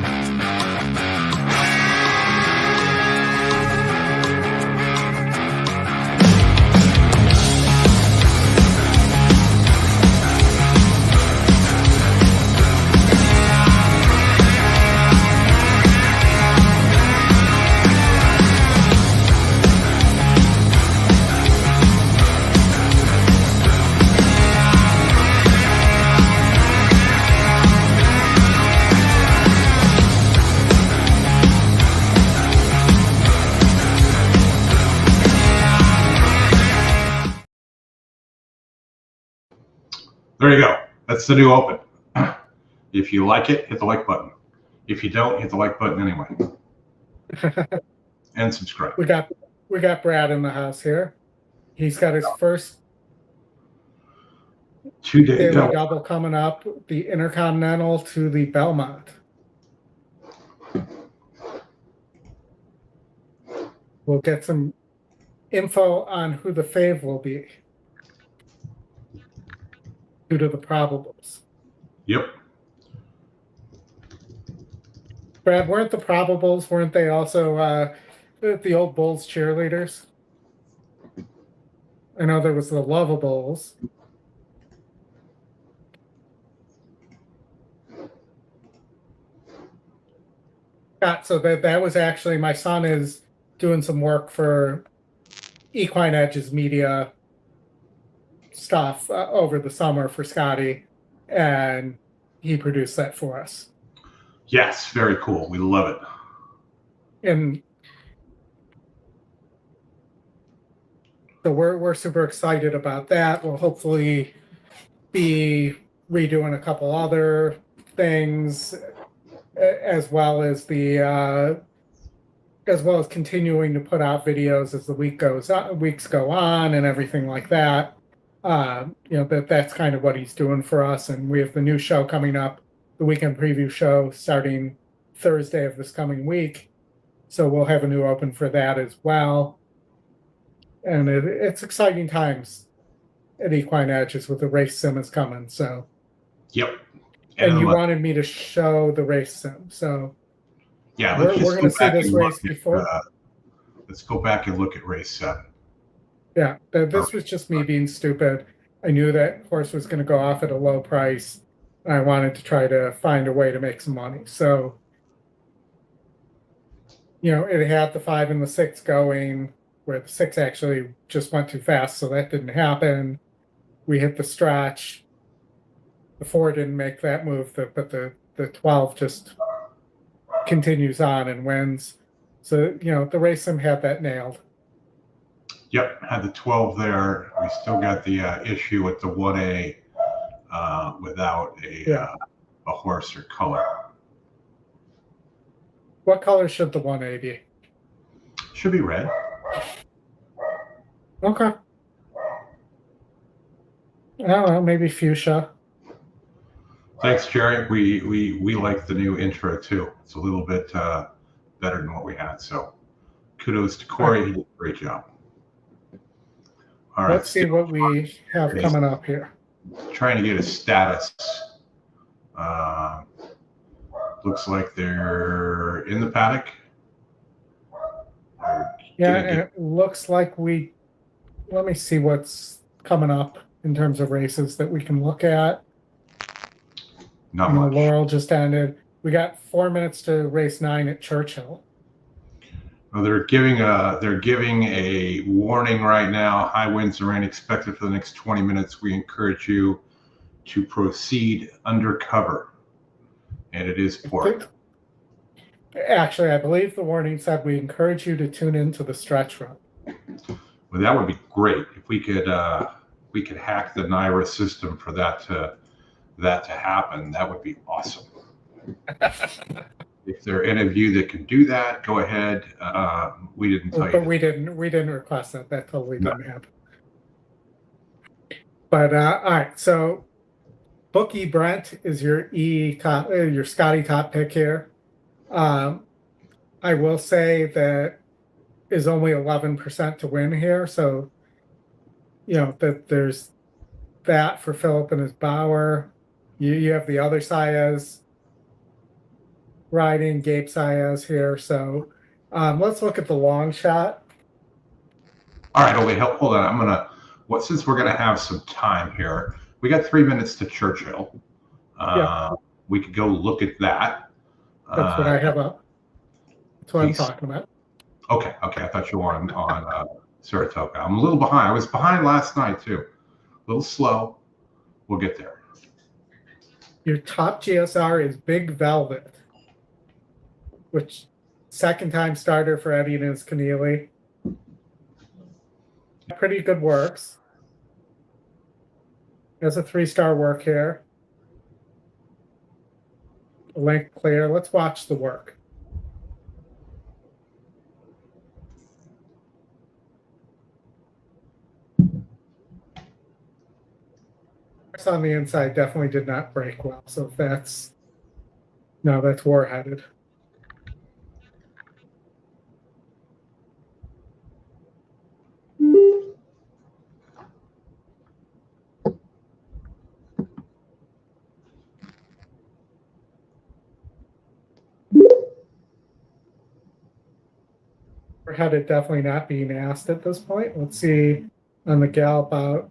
Speaker 1: There you go. That's the new open. If you like it, hit the like button. If you don't, hit the like button anyway. And subscribe.
Speaker 2: We got Brad in the house here. He's got his first
Speaker 1: 2-day
Speaker 2: daily
Speaker 1: double.
Speaker 2: double coming up, the Intercontinental to the Belmont. We'll get some info on who the fave will be due to the probables.
Speaker 1: Yep.
Speaker 2: Brad, weren't the probables, weren't they also the old Bulls cheerleaders? I know there was the Lovables. Yeah, so that was actually, my son is doing some work for EquinEdge's media stuff over the summer for Scotty, and he produced that for us.
Speaker 1: Yes, very cool. We love it.
Speaker 2: And so we're super excited about that. We'll hopefully be redoing a couple other things, as well as continuing to put out videos as the weeks go on and everything like that. That's kind of what he's doing for us. And we have the new show coming up, the weekend preview show, starting Thursday of this coming week. So we'll have a new open for that as well. And it's exciting times at EquinEdge with the race sim is coming. So,
Speaker 1: yep.
Speaker 2: And you wanted me to show the race sim. So,
Speaker 1: yeah,
Speaker 2: we're going to see this race before.
Speaker 1: Let's go back and look at race 7.
Speaker 2: Yeah, this was just me being stupid. I knew that horse was going to go off at a low price. And I wanted to try to find a way to make some money. So, it had the 5 and the 6 going, where the 6 actually just went too fast, so that didn't happen. We hit the stretch. The 4 didn't make that move, but the 12 just continues on and wins. So, the race sim had that nailed.
Speaker 1: Yep, had the 12 there. We still got the issue with the 1A without a horse or color.
Speaker 2: What color should the 1A be?
Speaker 1: Should be red.
Speaker 2: Okay. I don't know, maybe fuchsia.
Speaker 1: Thanks, Jerry. We like the new intro too. It's a little bit better than what we had. So kudos to Corey. He did a great job. All right.
Speaker 2: Let's see what we have coming up here.
Speaker 1: Trying to get a status. Looks like they're in the paddock.
Speaker 2: Yeah, and it looks like let me see what's coming up in terms of races that we can look at.
Speaker 1: Not much.
Speaker 2: Laurel just ended. We got 4 minutes to race 9 at Churchill.
Speaker 1: Well, they're giving a warning right now. High winds and rain expected for the next 20 minutes. We encourage you to proceed under cover. And it is pouring.
Speaker 2: Actually, I believe the warning said we encourage you to tune into the stretch run.
Speaker 1: Well, that would be great if we could hack the NYRA system for that to happen. That would be awesome. If there are any of you that can do that, go ahead. We didn't tell you.
Speaker 2: But we didn't request that. That totally didn't happen. But all right, so Bookie Brent is your your Scotty top pick here. I will say that is only 11% to win here. So, that there's that for Philip and his Bauer. You have the other Saez riding, Gabe Saez here. So let's look at the long shot.
Speaker 1: All right, wait, hold on. Since we're gonna have some time here, we got 3 minutes to Churchill. We could go look at that.
Speaker 2: That's what I have up. That's what I'm talking about.
Speaker 1: Okay. I thought you were on Saratoga. I'm a little behind. I was behind last night too. A little slow. We'll get there.
Speaker 2: Your top GSR is Big Velvet, which second-time starter for Eddie and his Keneally. Pretty good works. Has a 3-star work here. Length clear. Let's watch the work. On the inside definitely did not break well. So that's war-headed. short-headed, definitely not being asked at this point. Let's see on the gallop out.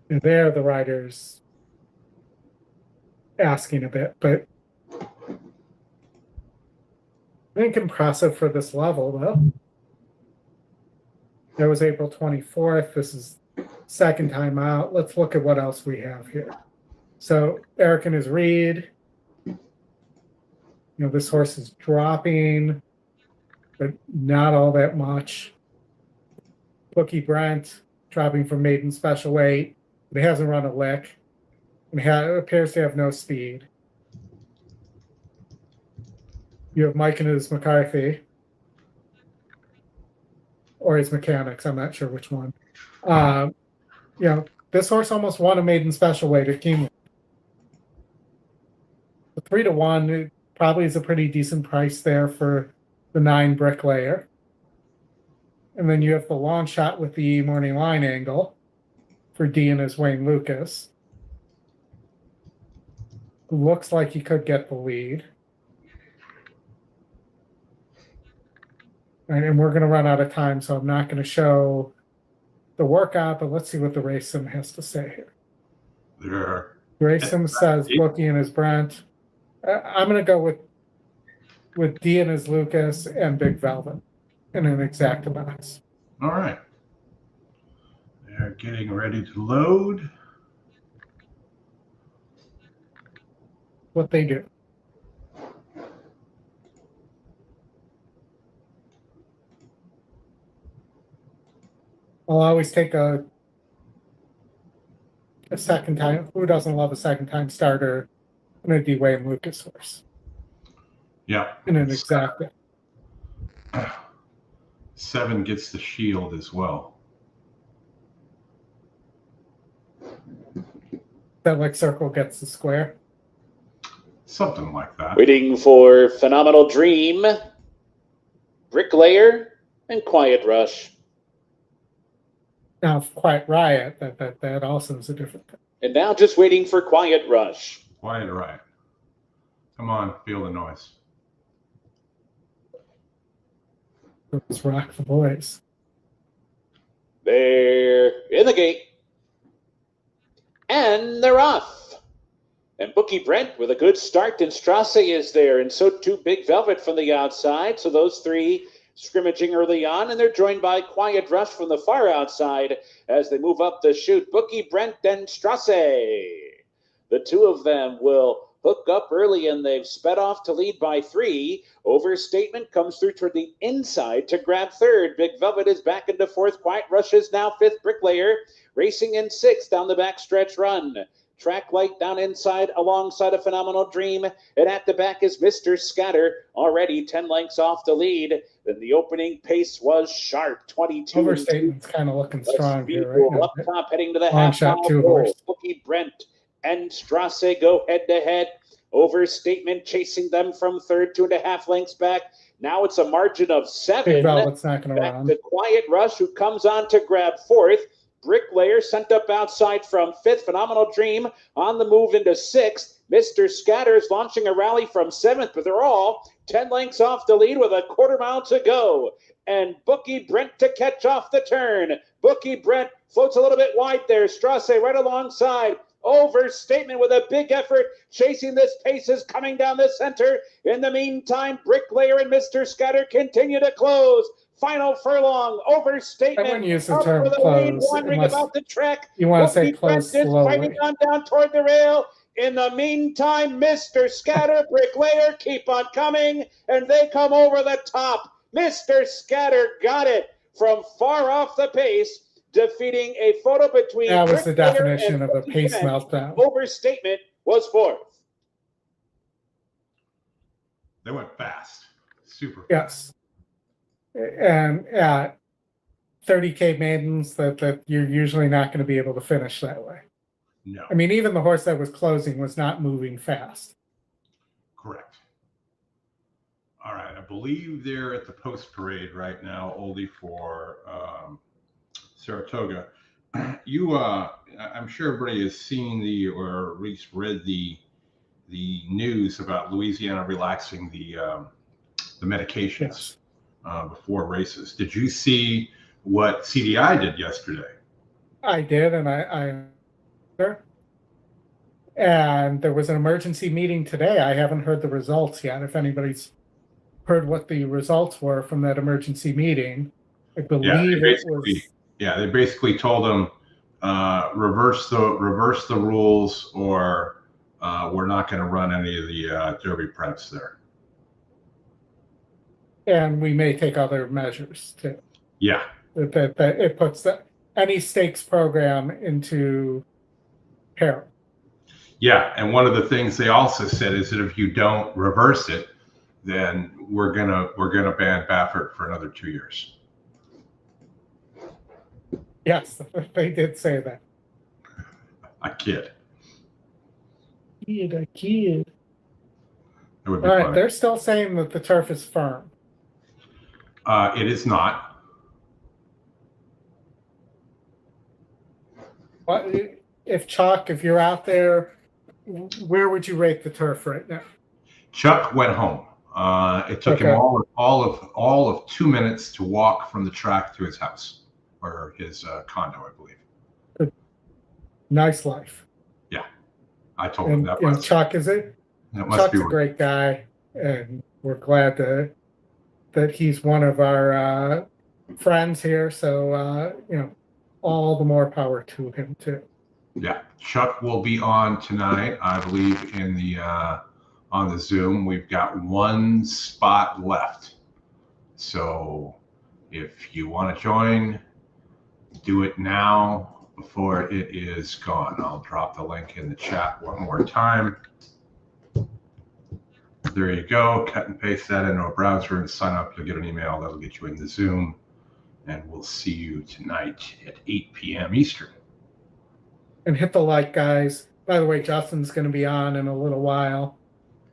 Speaker 2: And there, the rider's asking a bit, but I think impressive for this level, though. That was April 24th. This is second time out. Let's look at what else we have here. So Eric and his read. You know, this horse is dropping, but not all that much. Bookie Brent dropping from maiden special weight, but he hasn't run a lick. And appears to have no speed. You have Mike and his McCarthy. Or his mechanics, I'm not sure which one. You know, this horse almost won a maiden special weight at Keeneland. The 3-1 it probably is a pretty decent price there for the 9 Bricklayer. And then you have the long shot with the morning line angle for D and his Wayne Lucas. Looks like he could get the lead. And we're going to run out of time, so I'm not going to show the workout, but let's see what the race sim has to say here.
Speaker 1: There.
Speaker 2: Race sim says Bookie and his Brent. I'm going to go with D and his Lucas and Big Velvet in an exacta box.
Speaker 1: All right. They're getting ready to load.
Speaker 2: What they do. I'll always take a second time. Who doesn't love a second time starter in a D Wayne Lucas horse?
Speaker 1: Yeah.
Speaker 2: In an exacta.
Speaker 1: 7 gets the shield as well.
Speaker 2: That like circle gets the square.
Speaker 1: Something like that.
Speaker 7: Waiting for Phenomenal Dream, Bricklayer, and Quiet Rush.
Speaker 2: Now, Quiet Riot, that also is a different thing.
Speaker 7: And now just waiting for Quiet Rush.
Speaker 1: Quiet Riot. Come on, feel the noise.
Speaker 2: Let's rock the boys.
Speaker 7: They're in the gate. And they're off. And Bookie Brent with a good start, and Strasse is there, and so too Big Velvet from the outside. So those 3 scrimmaging early on, and they're joined by Quiet Rush from the far outside as they move up the chute. Bookie Brent and Strasse. The 2 of them will hook up early, and they've sped off to lead by 3. Overstatement comes through toward the inside to grab 3rd. Big Velvet is back into 4th. Quiet Rush is now 5th. Bricklayer racing in 6th down the backstretch run. Track light down inside alongside a Phenomenal Dream. And at the back is Mr. Scatter, already 10 lengths off the lead. Then the opening pace was sharp, 22.
Speaker 2: Overstatement's kind of looking strong here right now.
Speaker 7: Up top heading to the
Speaker 2: Long
Speaker 7: half
Speaker 2: shot,
Speaker 7: mile
Speaker 2: 2
Speaker 7: goal.
Speaker 2: horse.
Speaker 7: Bookie Brent and Strasse go head to head. Overstatement chasing them from 3rd, 2.5 lengths back. Now it's a margin of 7.
Speaker 2: Big Velvet's not going to
Speaker 7: Back
Speaker 2: run.
Speaker 7: to Quiet Rush, who comes on to grab 4th. Bricklayer sent up outside from 5th. Phenomenal Dream on the move into 6th. Mr. Scatters launching a rally from 7th, but they're all 10 lengths off the lead with a quarter mile to go. And Bookie Brent to catch off the turn. Bookie Brent floats a little bit wide there. Strasse right alongside. Overstatement with a big effort. Chasing this pace is coming down the center. In the meantime, Bricklayer and Mr. Scatter continue to close. Final furlong, Overstatement.
Speaker 2: I wouldn't use the term close.
Speaker 7: Wondering
Speaker 2: Unless
Speaker 7: about the track.
Speaker 2: you want to say
Speaker 7: Bookie Brent
Speaker 2: close
Speaker 7: is fighting
Speaker 2: slowly.
Speaker 7: on down toward the rail. In the meantime, Mr. Scatter, Bricklayer keep on coming, and they come over the top. Mr. Scatter got it from far off the pace, defeating a photo between
Speaker 2: That was the
Speaker 7: Bricklayer
Speaker 2: definition
Speaker 7: and
Speaker 2: of a
Speaker 7: Bookie
Speaker 2: pace
Speaker 7: Brent.
Speaker 2: meltdown.
Speaker 7: Overstatement was 4th.
Speaker 1: They went fast. Super.
Speaker 2: Yes. And at 30K maidens, that you're usually not going to be able to finish that way.
Speaker 1: No.
Speaker 2: I mean, even the horse that was closing was not moving fast.
Speaker 1: Correct. All right. I believe they're at the post parade right now, Oldie, for Saratoga. I'm sure everybody has seen or at least read the news about Louisiana relaxing the medications before races. Did you see what CDI did yesterday?
Speaker 2: I did, and there was an emergency meeting today. I haven't heard the results yet. If anybody's heard what the results were from that emergency meeting, I believe
Speaker 1: they basically told them reverse the rules, or we're not going to run any of the Derby preps there.
Speaker 2: And we may take other measures too.
Speaker 1: Yeah.
Speaker 2: That it puts any stakes program into peril.
Speaker 1: Yeah, and one of the things they also said is that if you don't reverse it, then we're gonna ban Baffert for another 2 years.
Speaker 2: Yes, they did say that.
Speaker 1: I kid.
Speaker 2: I kid.
Speaker 1: It would be
Speaker 2: All right,
Speaker 1: funny.
Speaker 2: they're still saying that the turf is firm.
Speaker 1: It is not.
Speaker 2: What if you're out there, where would you rate the turf right now?
Speaker 1: Chuck went home. It took him all of 2 minutes to walk from the track to his house or his condo, I believe.
Speaker 2: Nice life.
Speaker 1: Yeah, I told him that.
Speaker 2: And Chuck is it? Chuck's a great guy, and we're glad that he's one of our friends here. So all the more power to him too.
Speaker 1: Yeah, Chuck will be on tonight, I believe, in the on the Zoom. We've got one spot left, so if you want to join, do it now before it is gone. I'll drop the link in the chat one more time. There you go. Cut and paste that into a browser and sign up. You'll get an email that'll get you in the Zoom, and we'll see you tonight at 8 p.m. Eastern.
Speaker 2: And hit the like, guys. By the way, Justin's going to be on in a little while.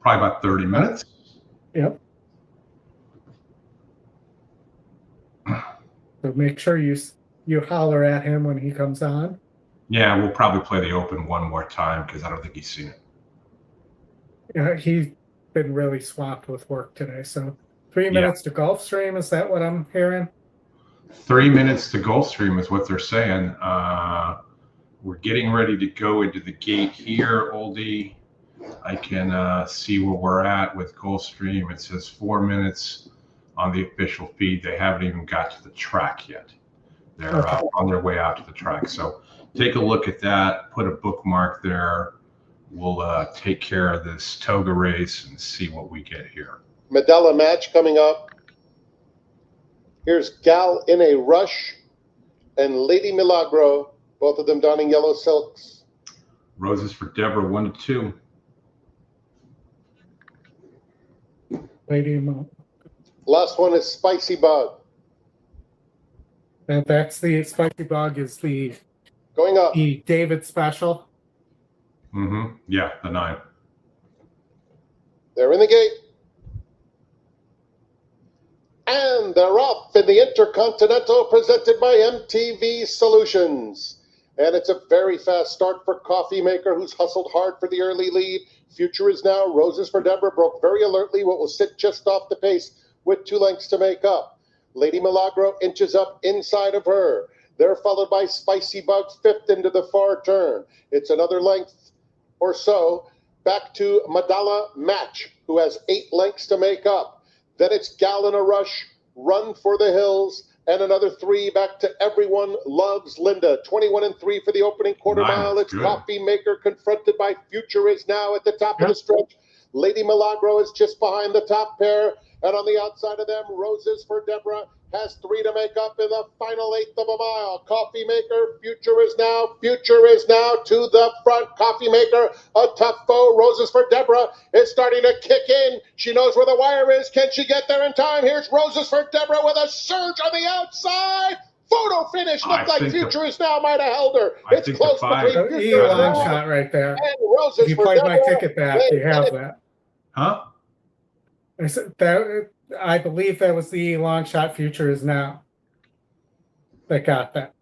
Speaker 1: Probably about 30 minutes.
Speaker 2: Yep. So make sure you holler at him when he comes on.
Speaker 1: Yeah, we'll probably play the Open one more time because I don't think he's seen it.
Speaker 2: Yeah, he's been really swamped with work today. So 3 minutes to Gulfstream. Is that what I'm hearing?
Speaker 1: 3 minutes to Gulfstream is what they're saying. We're getting ready to go into the gate here, Oldie. I can see where we're at with Gulfstream. It says 4 minutes on the official feed. They haven't even got to the track yet. They're on their way out to the track. So take a look at that. Put a bookmark there. We'll take care of this Toga race and see what we get here.
Speaker 3: Medalla match coming up. Here's Gal in a Rush and Lady Milagro, both of them donning yellow silks.
Speaker 1: Roses for Deborah, 1-2.
Speaker 2: Lady Mo.
Speaker 3: Last one is Spicy Bug.
Speaker 2: And that's the Spicy Bug is the
Speaker 3: going up.
Speaker 2: The David special.
Speaker 1: Mm-hmm. Yeah, the 9.
Speaker 3: They're in the gate. And they're off in the Intercontinental presented by MTV Solutions. And it's a very fast start for Coffee Maker, who's hustled hard for the early lead. Future is now. Roses for Deborah broke very alertly what will sit just off the pace with 2 lengths to make up. Lady Milagro inches up inside of her. They're followed by Spicy Bug, 5th into the far turn. It's another length or so back to Medalla Match, who has 8 lengths to make up. Then it's Gal in a Rush, Run for the Hills, and another 3 back to Everyone Loves Linda. 21-3 for the opening quarter mile. It's good. Coffee Maker confronted by Future is now at the top of the stretch. Lady Milagro is just behind the top pair. And on the outside of them, Roses for Deborah has 3 to make up in the final 1/8 of a mile. Coffee Maker, Future is now to the front. Coffee Maker, a tough foe. Roses for Deborah is starting to kick in. She knows where the wire is. Can she get there in time? Here's Roses for Deborah with a surge on the outside. Photo finish. Looked like Future is now might have held her. It's close between Future
Speaker 2: long shot right there.
Speaker 3: and Roses.
Speaker 2: If you
Speaker 3: for
Speaker 2: played
Speaker 3: Deborah,
Speaker 2: my ticket back, you have that.
Speaker 1: Huh?
Speaker 2: I said that. I believe that was the long shot. Future is now. That got that.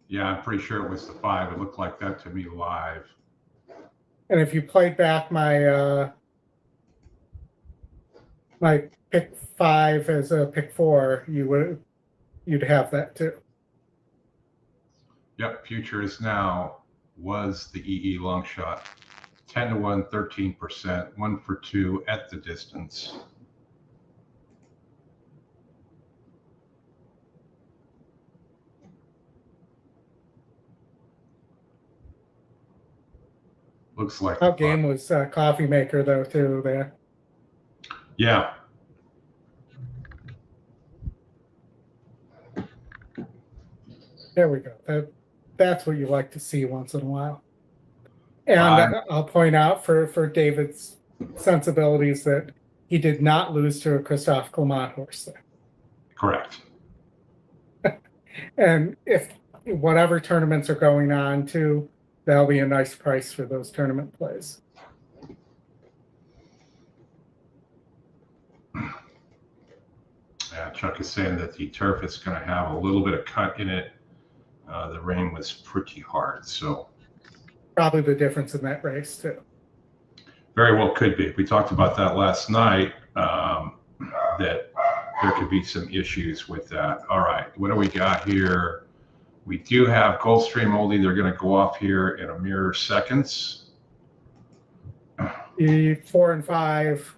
Speaker 1: Yeah, I'm pretty sure it was the 5. It looked like that to me live.
Speaker 2: And if you played back my my pick 5 as a pick 4, you'd have that too.
Speaker 1: Yep, Future is Now was the EE long shot. 10-1, 13%, 1 for 2 at the distance. Looks like
Speaker 2: That game was coffee maker though too there.
Speaker 1: Yeah.
Speaker 2: There we go. That's what you like to see once in a while. And I'll point out for David's sensibilities that he did not lose to a Christophe Clement horse there.
Speaker 1: Correct.
Speaker 2: And if whatever tournaments are going on too, that'll be a nice price for those tournament plays.
Speaker 1: Yeah, Chuck is saying that the turf is going to have a little bit of cut in it. The rain was pretty hard, so
Speaker 2: probably the difference in that race too.
Speaker 1: Very well could be. We talked about that last night, that there could be some issues with that. All right, what do we got here? We do have Gulfstream Oldie. They're going to go off here in a mere seconds.
Speaker 2: The 4 and 5,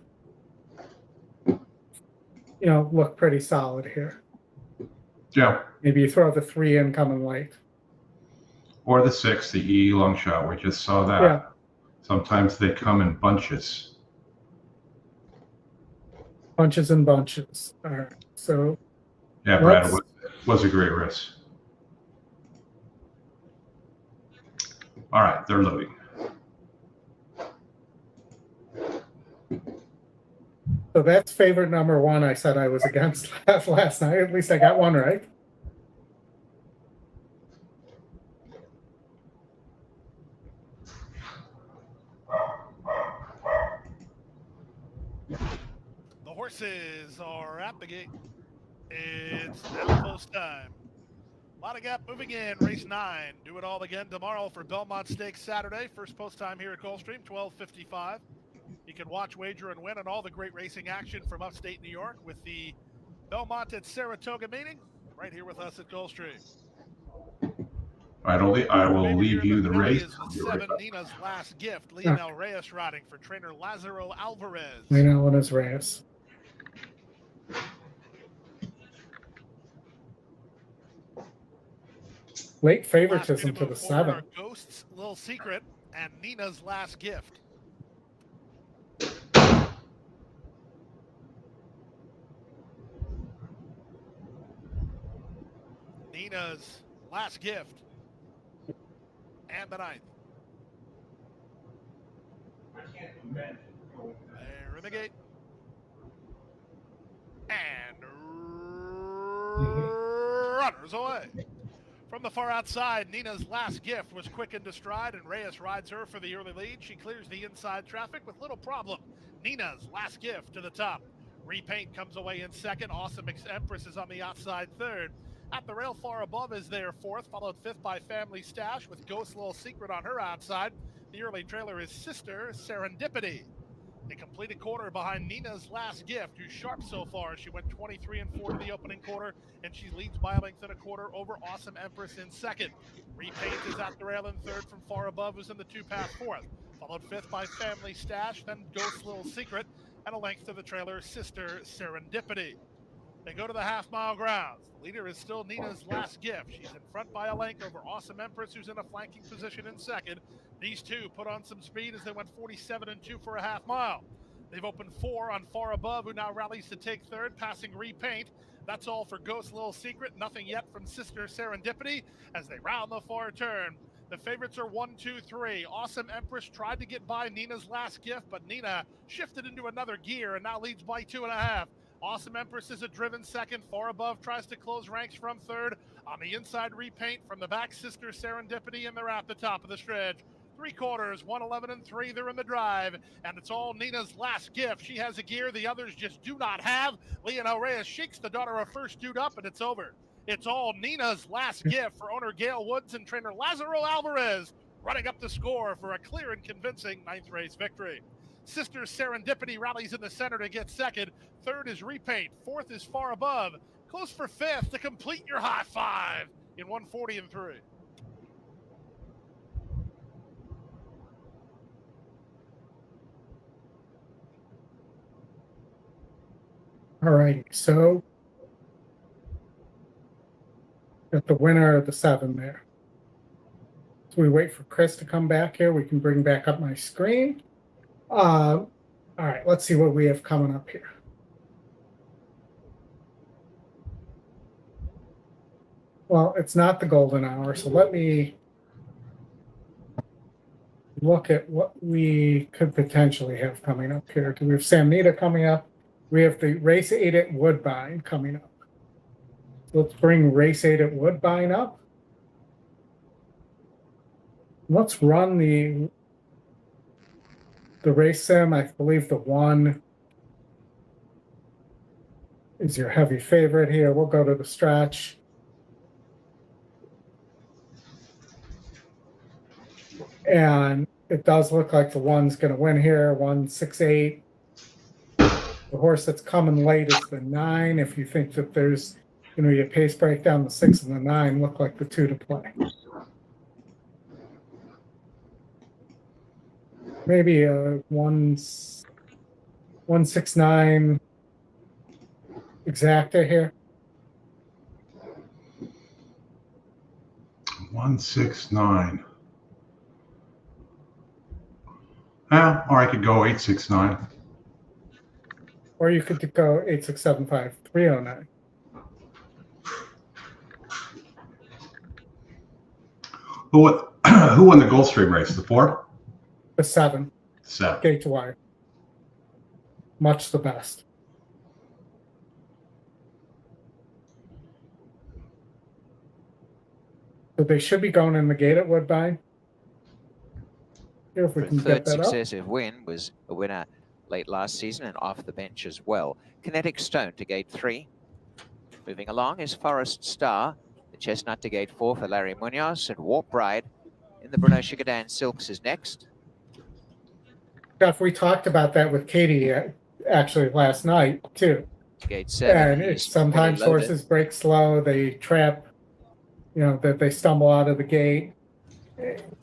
Speaker 2: look pretty solid here.
Speaker 1: Yeah.
Speaker 2: Maybe you throw the 3 in coming late.
Speaker 1: Or the 6, the E long shot. We just saw that.
Speaker 2: Yeah.
Speaker 1: Sometimes they come in bunches.
Speaker 2: Bunches and bunches. All right. So.
Speaker 1: Yeah, Brad, it was a great risk. All right, they're loading.
Speaker 2: So that's favorite number 1 I said I was against last night. At least I got one right.
Speaker 4: The horses are at the gate. It's now post time. A lot of gap moving in, race 9. Do it all again tomorrow for Belmont Stakes Saturday. First post time here at Gulfstream, 12:55. You can watch, wager, and win on all the great racing action from upstate New York with the Belmont at Saratoga meeting right here with us at Gulfstream.
Speaker 1: All right, Oldie, I will leave you the race.
Speaker 4: Is the 7, Nina's Last Gift. Lionel Reyes riding for trainer Lazaro Alvarez.
Speaker 2: Lionel and his Reyes. Late favoritism to the 7.
Speaker 4: Ghost's Little Secret and Nina's Last Gift. Nina's Last Gift and the 9th. There in the gate. And runners away. From the far outside, Nina's Last Gift was quick into stride, and Reyes rides her for the early lead. She clears the inside traffic with little problem. Nina's Last Gift to the top. Repaint comes away in second. Awesome Empress is on the outside third. At the rail far above is their 4th, followed 5th by Family Stash with Ghost Little Secret on her outside. The early trailer is Sister Serendipity. A completed quarter behind Nina's Last Gift, who's sharp so far. She went 23 and 4 to the opening quarter, and she leads by a length and a quarter over Awesome Empress in second. Repaint is at the rail in third from far above, who's in the 2-path 4th. Followed 5th by Family Stash, then Ghost Little Secret, and a length to the trailer, Sister Serendipity. They go to the half-mile grounds. The leader is still Nina's Last Gift. She's in front by a length over Awesome Empress, who's in a flanking position in second. These two put on some speed as they went 47 and 2 for a half mile. They've opened 4 on far above, who now rallies to take third, passing Repaint. That's all for Ghost Little Secret. Nothing yet from Sister Serendipity as they round the far turn. The favorites are 1, 2, 3. Awesome Empress tried to get by Nina's Last Gift, but Nina shifted into another gear and now leads by 2.5. Awesome Empress is a driven second. Far above tries to close ranks from third. On the inside, Repaint. From the back, Sister Serendipity, and they're at the top of the stretch. 3 quarters, 1:11 and 3. They're in the drive, and it's all Nina's Last Gift. She has a gear the others just do not have. Lionel Reyes shakes the daughter of first dude up, and it's over. It's all Nina's last gift for owner Gail Woods and trainer Lazaro Alvarez, running up the score for a clear and convincing 9th race victory. Sisters Serendipity rallies in the center to get second. Third is Repaint. Fourth is Far Above. Close for fifth to complete your high five in 140 and 3.
Speaker 2: All right, so got the winner of the 7 there. So we wait for Chris to come back here. We can bring back up my screen. All right, let's see what we have coming up here. Well, it's not the golden hour, so let me look at what we could potentially have coming up here. We have Samnita coming up. We have the race 8 at Woodbine coming up. Let's bring race 8 at Woodbine up. Let's run the race sim. I believe the 1 is your heavy favorite here. We'll go to the stretch. And it does look like the 1's going to win here. 168. The horse that's coming late is the 9. If you think that there's, your pace breakdown, the 6 and the 9 look like the 2 to play. Maybe a 169 exacta here.
Speaker 1: 169. Yeah, or I could go 869.
Speaker 2: Or you could go 8675 309.
Speaker 1: Who won the Gulfstream race? The 4?
Speaker 2: The 7.
Speaker 1: 7.
Speaker 2: Gate to wire. Much the best. So they should be going in the gate at Woodbine. Here, if we
Speaker 5: The
Speaker 2: can
Speaker 5: third
Speaker 2: get that up.
Speaker 5: successive win was a winner late last season and off the bench as well. Kinetic Stone to gate 3. Moving along is Forest Star. The Chestnut to gate 4 for Larry Munoz, and Warp Ride in the Bruno Sugardan Silks is next.
Speaker 2: Jeff, we talked about that with Katie actually last night too.
Speaker 5: Gate 7.
Speaker 2: And it's sometimes horses break slow, they trip, that they stumble out of the gate.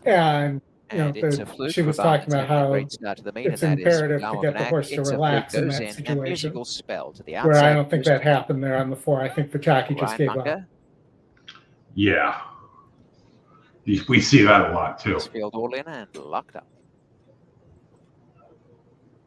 Speaker 2: And
Speaker 5: it's a fluke.
Speaker 2: she was talking about how
Speaker 5: it's
Speaker 2: imperative to get the horse to relax in that situation.
Speaker 5: Musical spell to the outside.
Speaker 2: Where I don't think that happened there on the 4. I think the jockey just gave up.
Speaker 1: Yeah. We see that a lot too.
Speaker 5: Field all in and locked up.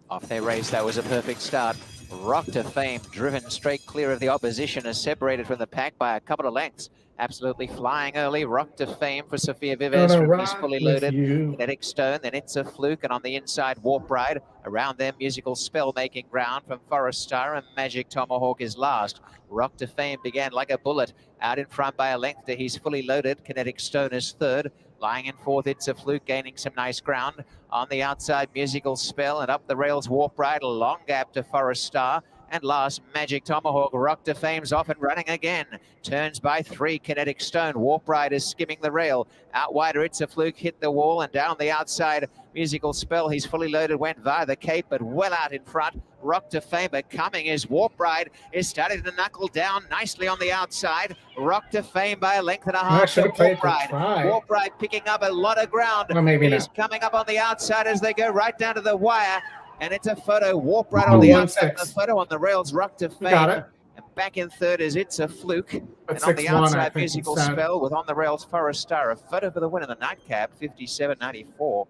Speaker 5: Off their race, that was a perfect start. Rock to Fame, driven straight clear of the opposition, is separated from the pack by a couple of lengths. Absolutely flying early. Rock to Fame for Sophia Vives. Is fully loaded. Kinetic Stone, then It's a Fluke, and on the inside, Warp Ride. Around them, Musical Spell making ground from Forest Star, and Magic Tomahawk is last. Rock to Fame began like a bullet. Out in front by a length to He's Fully Loaded. Kinetic Stone is third. Lying in fourth, It's a Fluke, gaining some nice ground. On the outside, Musical Spell, and up the rails, Warp Ride. A long gap to Forest Star. And last, Magic Tomahawk. Rock to Fame's off and running again. Turns by 3, Kinetic Stone. Warp Ride is skimming the rail. Out wider, It's a Fluke, hit the wall, and down the outside, Musical Spell. He's Fully Loaded, went via the Cape, but well out in front. Rock to Fame, but coming is Warp Ride, is starting to knuckle down nicely on the outside. Rock to Fame by a length and a half to Warp Ride. Warp Ride picking up a lot of ground.
Speaker 2: Well, maybe
Speaker 5: He's coming up on the outside as they go right down to the wire. And it's a photo. Warp Ride on the outside. The photo on the rails. Rock to Fame.
Speaker 2: Got it.
Speaker 5: And back in third is It's a Fluke.
Speaker 2: That's
Speaker 5: And on the
Speaker 2: 6-1,
Speaker 5: outside, Musical Spell with on the rails Forest Star. A photo for the win in the nightcap, 57.94.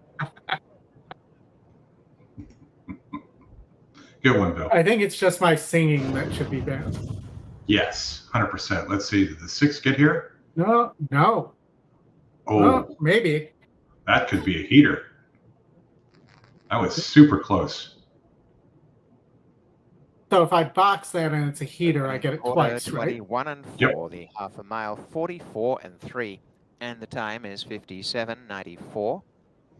Speaker 1: Good one, Bill.
Speaker 2: I think it's just my singing that should be banned.
Speaker 1: Yes, 100%. Let's see. Did the 6 get here?
Speaker 2: No.
Speaker 1: Oh,
Speaker 2: Well, maybe.
Speaker 1: that could be a heater. That was super close.
Speaker 2: So if I box that and it's a heater, I get it twice, right?
Speaker 5: 21 and 4,
Speaker 1: Yep.
Speaker 5: the half a mile, 44 and 3. And the time is 57.94.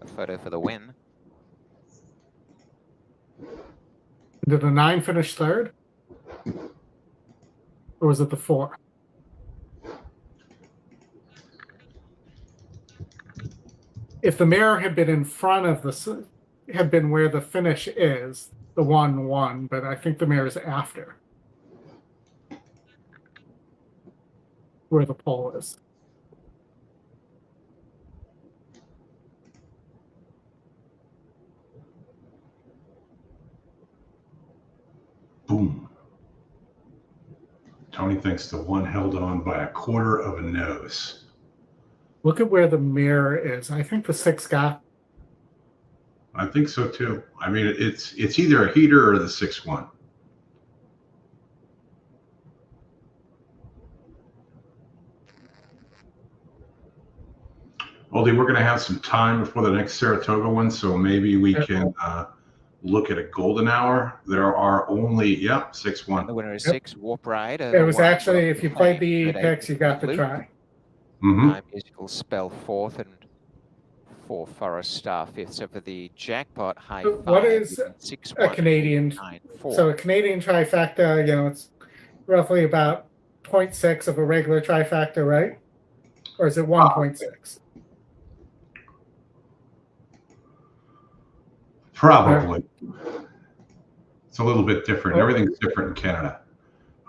Speaker 5: A photo for the win.
Speaker 2: Did the 9 finish third? Or was it the 4? if the mare had been in front of had been where the finish is, the 1-1, but I think the mare is after where the pole is.
Speaker 1: Boom. Tony thinks the one held on by a quarter of a nose.
Speaker 2: Look at where the mare is. I think the 6 got.
Speaker 1: I think so too. I mean, it's either a heater or the 6-1. Oldie, we're going to have some time before the next Saratoga one, so maybe we can look at a golden hour. There are only 6-1.
Speaker 5: The winner is 6 Warp Ride.
Speaker 2: It was actually, if you played the picks, you got the try.
Speaker 5: Musical Spell 4th and 4 Forest Star 5th. So for the jackpot high
Speaker 2: So
Speaker 5: five,
Speaker 2: what is
Speaker 5: 6,
Speaker 2: a Canadian?
Speaker 5: 9, 4.
Speaker 2: So a Canadian trifecta, it's roughly about 0.6 of a regular trifecta, right? Or is it 1.6?
Speaker 1: Probably. It's a little bit different. Everything's different in Canada.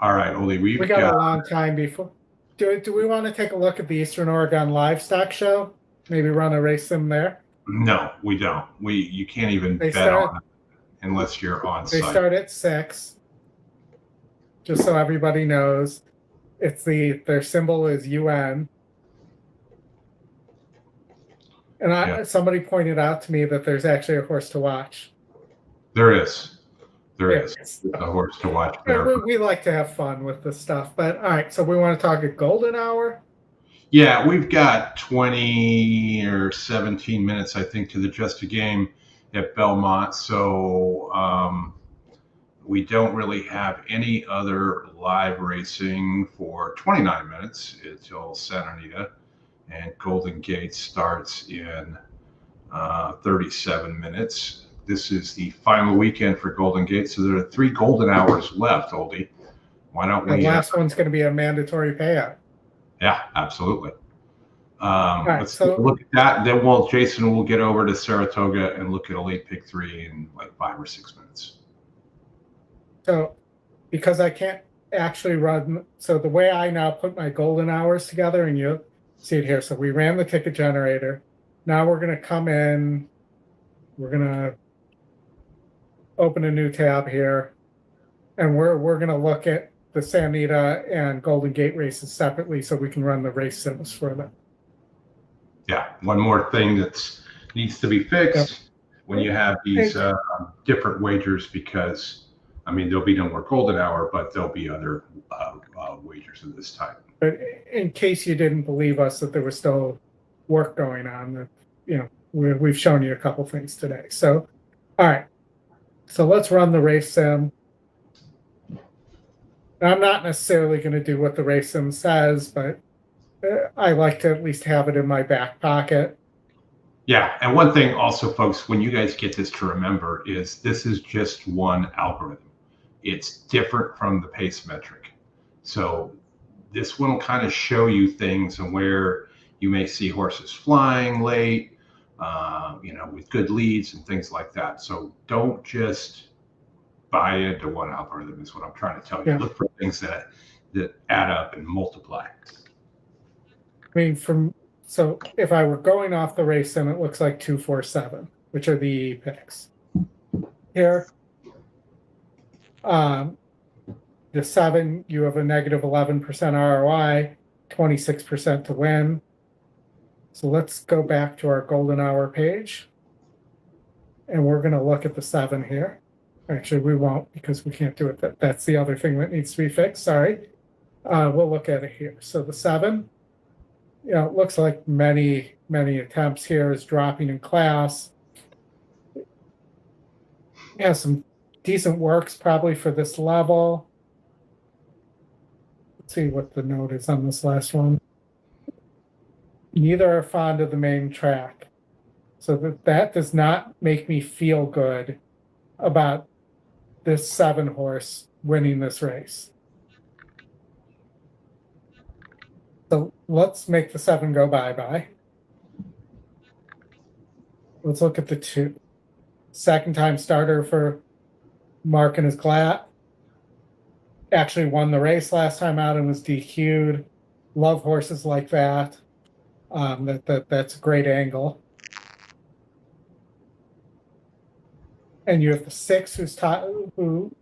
Speaker 1: All right, Oldie, we
Speaker 2: got a long time before. Do we want to take a look at the Eastern Oregon Livestock Show? Maybe run a race sim there?
Speaker 1: No, we don't. You can't even bet on it unless you're on site.
Speaker 2: They start at 6. Just so everybody knows, their symbol is UN. And somebody pointed out to me that there's actually a horse to watch.
Speaker 1: There is. There is a horse to watch there.
Speaker 2: We like to have fun with this stuff. But all right, so we want to talk a golden hour?
Speaker 1: Yeah, we've got 20 or 17 minutes, I think, to the Just a Game at Belmont. So we don't really have any other live racing for 29 minutes until Santa Anita. And Golden Gate starts in 37 minutes. This is the final weekend for Golden Gate, so there are 3 golden hours left, Oldie. Why don't we?
Speaker 2: The last one's going to be a mandatory payout.
Speaker 1: Yeah, absolutely.
Speaker 2: Right,
Speaker 1: let's look at that. Then Jason will get over to Saratoga and look at a late pick 3 in like 5 or 6 minutes.
Speaker 2: So, because I can't actually run, so the way I now put my golden hours together, and you see it here. So we ran the ticket generator. Now we're going to come in. We're going to open a new tab here, and we're going to look at the Santa Anita and Golden Gate races separately, so we can run the race sims for them.
Speaker 1: Yeah, one more thing that needs to be fixed when you have these different wagers, because I mean there'll be no more golden hour, but there'll be other wagers of this type.
Speaker 2: But in case you didn't believe us that there was still work going on, we've shown you a couple things today. So, all right. So let's run the race sim. Now, I'm not necessarily going to do what the race sim says, but I like to at least have it in my back pocket.
Speaker 1: Yeah, and one thing also, folks, when you guys get this to remember is this is just one algorithm. It's different from the pace metric. So this one will kind of show you things and where you may see horses flying late, with good leads and things like that. So don't just buy into one algorithm is what I'm trying to tell you. Yeah. Look for things that add up and multiply.
Speaker 2: I mean, so if I were going off the race sim, it looks like 2, 4, 7, which are the picks. Here, the 7, you have a negative 11% ROI, 26% to win. So let's go back to our golden hour page. And we're going to look at the 7 here. Actually, we won't because we can't do it. That's the other thing that needs to be fixed. Sorry. We'll look at it here. So the 7, it looks like many attempts here is dropping in class. It has some decent works probably for this level. Let's see what the note is on this last one. Neither are fond of the main track. So that does not make me feel good about this 7 horse winning this race. So let's make the 7 go bye-bye. Let's look at the 2. Second time starter for Mark and his Glatt. Actually won the race last time out and was DQ'd. Love horses like that. That's a great angle. And you have the 6 who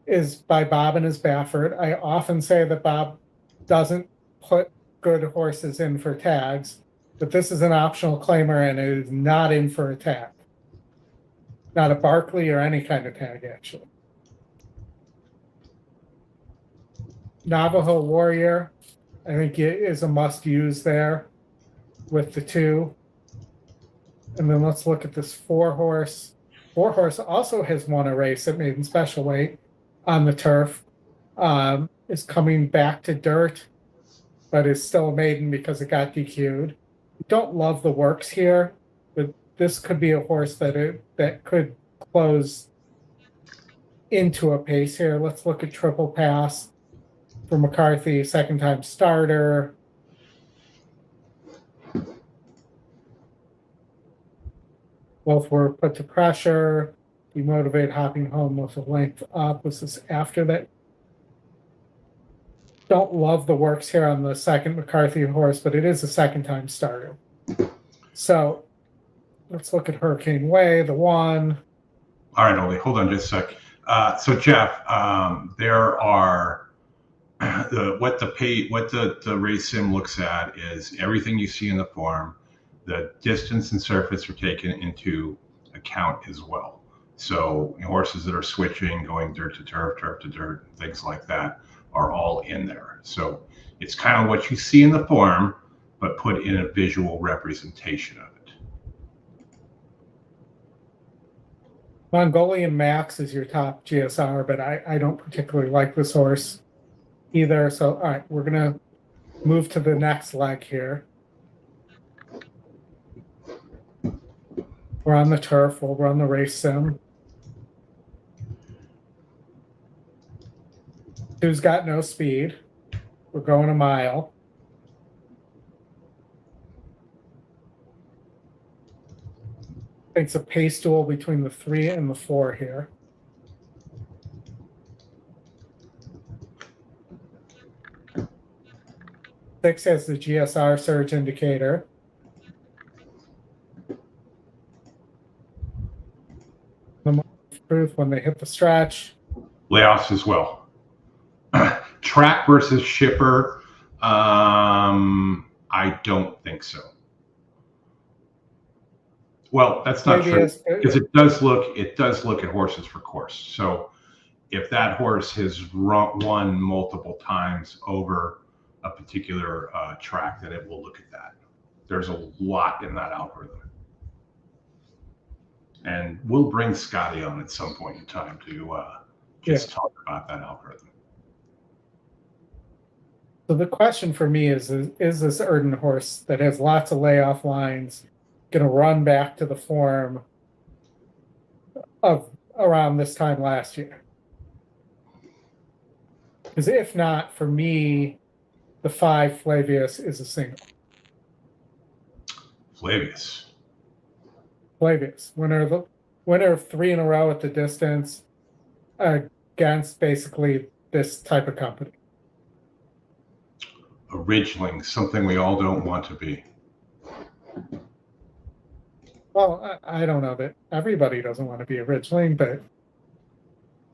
Speaker 2: is by Bob and his Baffert. I often say that Bob doesn't put good horses in for tags, but this is an optional claimer and it is not in for a tag. Not a Barkley or any kind of tag, actually. Navajo Warrior, I think it is a must-use there with the 2. And then let's look at this 4-horse. 4-horse also has won a race at maiden special weight on the turf. Is coming back to dirt, but is still a maiden because it got DQ'd. Don't love the works here, but this could be a horse that could close into a pace here. Let's look at Triple Pass for McCarthy, second time starter. Both were put to pressure. Demotivate hopping home with a length up. Was this after that? Don't love the works here on the second McCarthy horse, but it is a second time starter. So let's look at Hurricane Way, the 1.
Speaker 1: All right, Oli, hold on just a sec. So Jeff, there are what the race sim looks at is everything you see in the form. The distance and surface are taken into account as well. So horses that are switching, going dirt to turf, turf to dirt, things like that are all in there. So it's kind of what you see in the form, but put in a visual representation of it.
Speaker 2: Mongolian Max is your top GSR, but I don't particularly like this horse either. So, all right, we're going to move to the next leg here. We're on the turf. We'll run the race sim. 2's got no speed. We're going a mile. I think it's a pace duel between the 3 and the 4 here. Six has the GSR surge indicator. The moment of truth when they hit the stretch.
Speaker 1: Layoffs as well. Track versus shipper. I don't think so. Well, that's not true because it does look at horses for course. So if that horse has won multiple times over a particular track, then it will look at that. There's a lot in that algorithm. And we'll bring Scotty on at some point in time to just talk about that algorithm.
Speaker 2: So the question for me is this Erden horse that has lots of layoff lines going to run back to the form of around this time last year? Because if not, for me, the 5 Flavius is a single.
Speaker 1: Flavius,
Speaker 2: winner of 3 in a row at the distance against basically this type of company.
Speaker 1: A ridgeling, something we all don't want to be.
Speaker 2: Well, I don't know that everybody doesn't want to be a ridgeling, but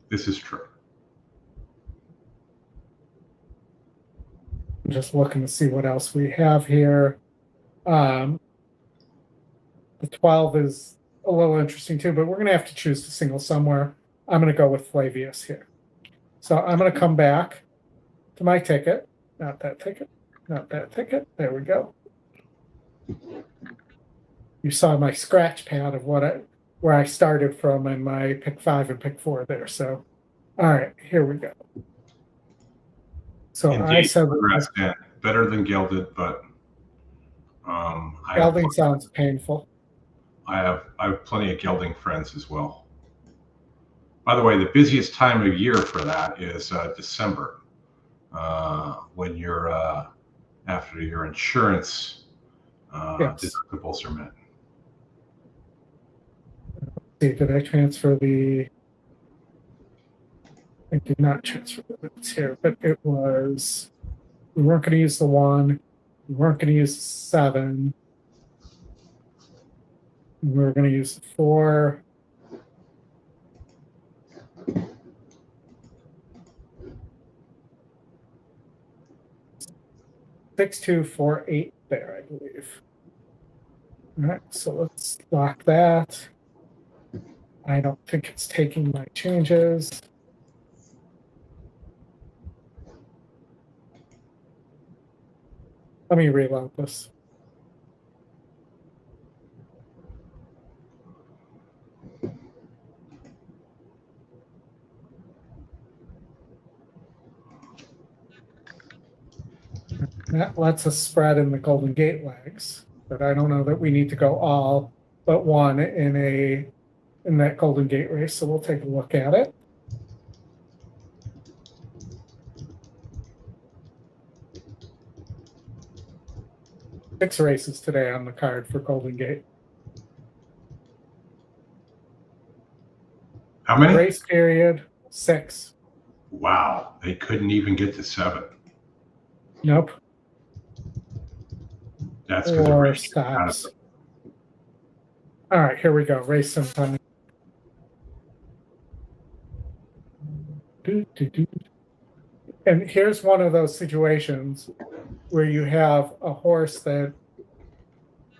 Speaker 1: this is true.
Speaker 2: I'm just looking to see what else we have here. The 12 is a little interesting too, but we're going to have to choose the single somewhere. I'm going to go with Flavius here. So I'm going to come back to my ticket. Not that ticket. Not that ticket. There we go. You saw my scratch pad of where I started from in my pick 5 and pick 4 there. So, all right, here we go. So
Speaker 1: Indeed,
Speaker 2: I said
Speaker 1: better than gelded, but
Speaker 2: gelding sounds painful.
Speaker 1: I have plenty of gelding friends as well. By the way, the busiest time of year for that is December, when you're after your insurance deductibles are met.
Speaker 2: See, did I transfer the? I did not transfer the bits here, but it was. We weren't going to use the 1. We weren't going to use the 7. We were going to use the 4. Six, 2, 4, 8 there, I believe. All right, so let's lock that. I don't think it's taking my changes. Let me reload this. That lets us spread in the Golden Gate legs, but I don't know that we need to go all but one in that Golden Gate race. So we'll take a look at it. Six races today on the card for Golden Gate.
Speaker 1: How many?
Speaker 2: Race period 6.
Speaker 1: Wow, they couldn't even get to 7.
Speaker 2: Nope.
Speaker 1: That's because
Speaker 2: Or stops. All right, here we go. Race sometime. And here's one of those situations where you have a horse that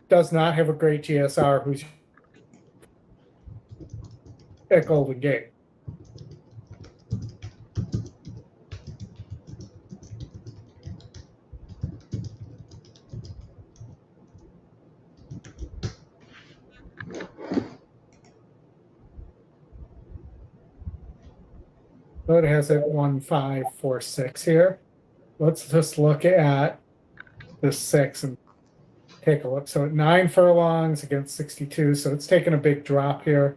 Speaker 2: does not have a great GSR who's at Golden Gate. So it has it 1, 5, 4, 6 here. Let's just look at the 6 and take a look. So at 9 furlongs against 62, so it's taken a big drop here.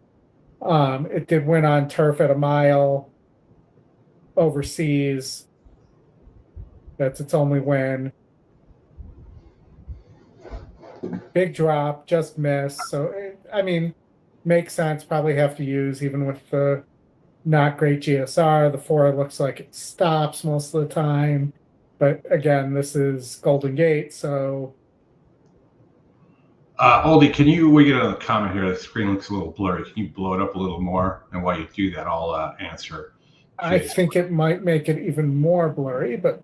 Speaker 2: It did win on turf at a mile overseas. That's its only win. Big drop, just missed. So, I mean, makes sense. Probably have to use even with the not great GSR. The 4 looks like it stops most of the time. But again, this is Golden Gate, so.
Speaker 1: Oldie, we get a comment here. The screen looks a little blurry. Can you blow it up a little more? And while you do that, I'll answer.
Speaker 2: I think it might make it even more blurry, but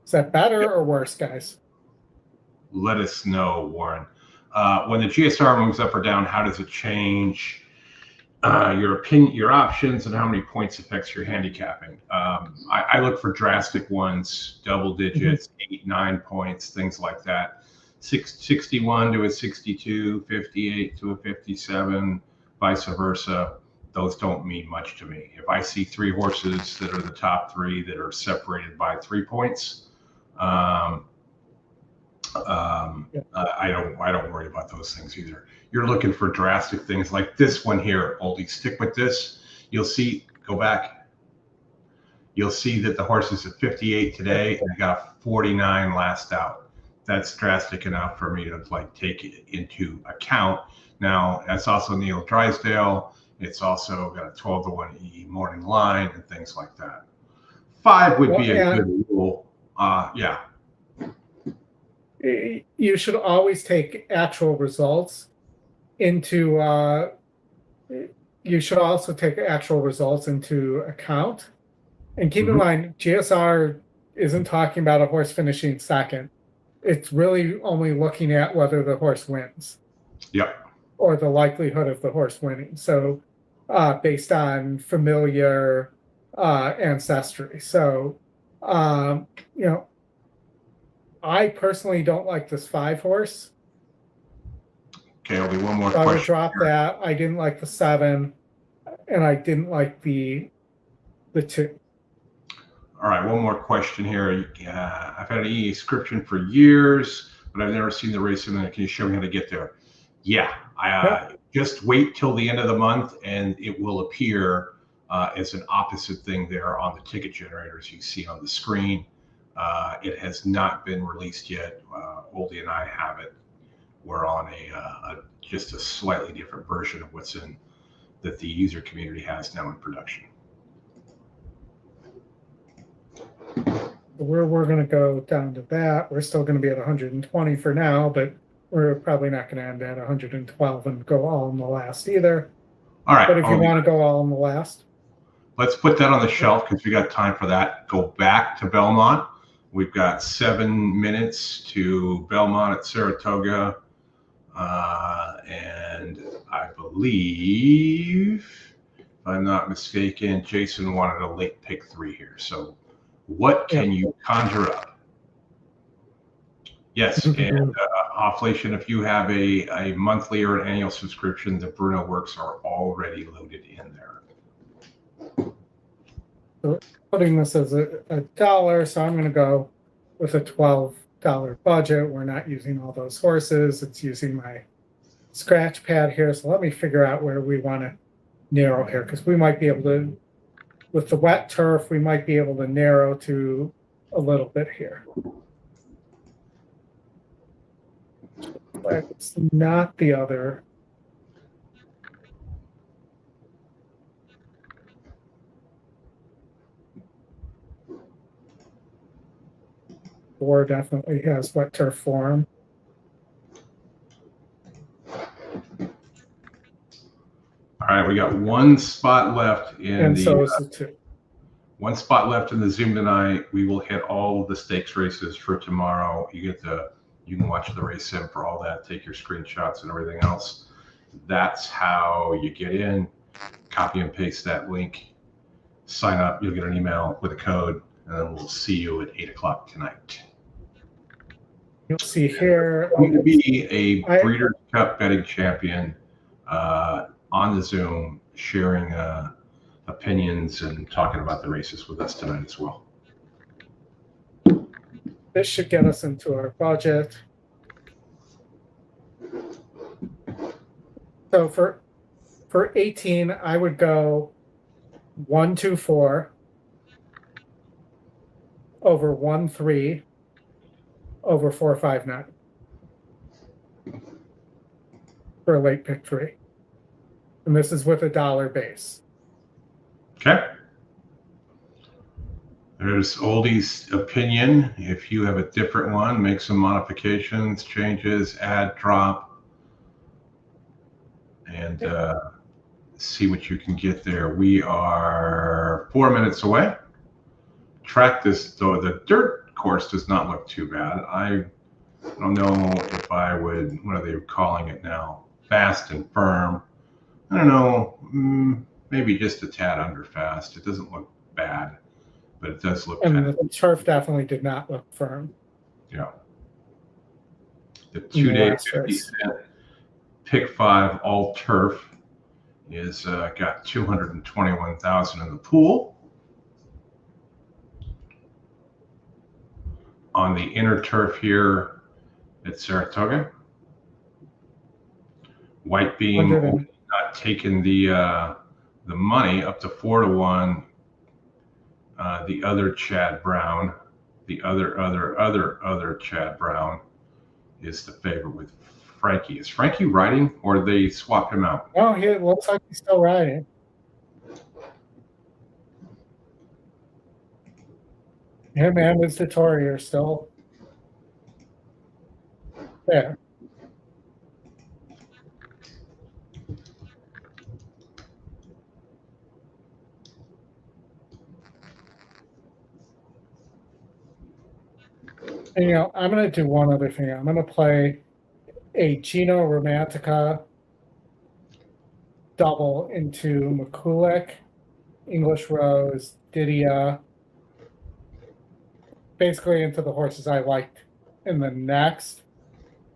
Speaker 2: is that better or worse, guys?
Speaker 1: Let us know, Warren. When the GSR moves up or down, how does it change your opinion, your options, and how many points affects your handicapping? I look for drastic ones, double digits, 8, 9 points, things like that. 61 to a 62, 58 to a 57, vice versa. Those don't mean much to me. If I see 3 horses that are the top 3 that are separated by 3 points, I don't worry about those things either. You're looking for drastic things like this one here, Oldie. Stick with this. You'll see, go back. You'll see that the horse is at 58 today and got 49 last out. That's drastic enough for me to take it into account. Now, that's also Neil Drysdale. It's also got a 12-1 E morning line and things like that. 5 would be a good rule. Yeah.
Speaker 2: You should always take actual results into. You should also take actual results into account, and keep in mind GSR isn't talking about a horse finishing second. It's really only looking at whether the horse wins.
Speaker 1: Yep.
Speaker 2: Or the likelihood of the horse winning. So, based on familiar ancestry. So, I personally don't like this 5 horse.
Speaker 1: Okay, only one more
Speaker 2: so
Speaker 1: question.
Speaker 2: I would drop that. I didn't like the 7, and I didn't like the 2.
Speaker 1: All right, one more question here. I've had an e-inscription for years, but I've never seen the race. And then can you show me how to get there? Yeah, just wait till the end of the month, and it will appear as an opposite thing there on the ticket generators you see on the screen. It has not been released yet. Oldie and I have it. We're on just a slightly different version of what's in that the user community has now in production.
Speaker 2: We're going to go down to that. We're still going to be at 120 for now, but we're probably not going to end at 112 and go all in the last either.
Speaker 1: All right.
Speaker 2: But if you want to go all in the last,
Speaker 1: let's put that on the shelf because we got time for that. Go back to Belmont. We've got 7 minutes to Belmont at Saratoga. And I believe, if I'm not mistaken, Jason wanted a late pick 3 here. So what can you conjure up? Yes, and Offlation, if you have a monthly or an annual subscription, the Bruno Works are already loaded in there.
Speaker 2: So putting this as a dollar, so I'm going to go with a $12 budget. We're not using all those horses. It's using my scratch pad here. So let me figure out where we want to narrow here, because we might be able to, with the wet turf, we might be able to narrow to a little bit here. But it's not the other. Four definitely has wet turf form.
Speaker 1: All right, we got one spot left in
Speaker 2: And so is the 2.
Speaker 1: One spot left in the Zoom tonight. We will hit all of the stakes races for tomorrow. You can watch the race sim for all that, take your screenshots and everything else. That's how you get in. Copy and paste that link. Sign up. You'll get an email with a code, and then we'll see you at 8 o'clock tonight.
Speaker 2: You'll see here.
Speaker 1: Going to be a Breeders' Cup betting champion on the Zoom, sharing opinions and talking about the races with us tonight as well.
Speaker 2: This should get us into our budget. So for 18, I would go 1-2-4 over 1-3 over 4-5-9 for a late pick 3. And this is with a $1 base.
Speaker 1: Okay. There's Oldie's opinion. If you have a different one, make some modifications, changes, add, drop, and see what you can get there. We are 4 minutes away. Track this, though. The dirt course does not look too bad. I don't know if I would, what are they calling it now? Fast and firm. I don't know, maybe just a tad under fast. It doesn't look bad, but it does look
Speaker 2: And the turf definitely did not look firm.
Speaker 1: Yeah. The 2-day 50-cent pick 5 all turf is got 221,000 in the pool. On the inner turf here at Saratoga, White being not taking the money up to 4-1. The other Chad Brown, the other Chad Brown is the favorite with Frankie. Is Frankie riding, or did they swap him out?
Speaker 2: Oh, he looks like he's still riding. Him and his Vittori are still there. And, you know, I'm going to do one other thing. I'm going to play a Gino Romantica double into McCulloch, English Rose, Didia, basically into the horses I liked in the next.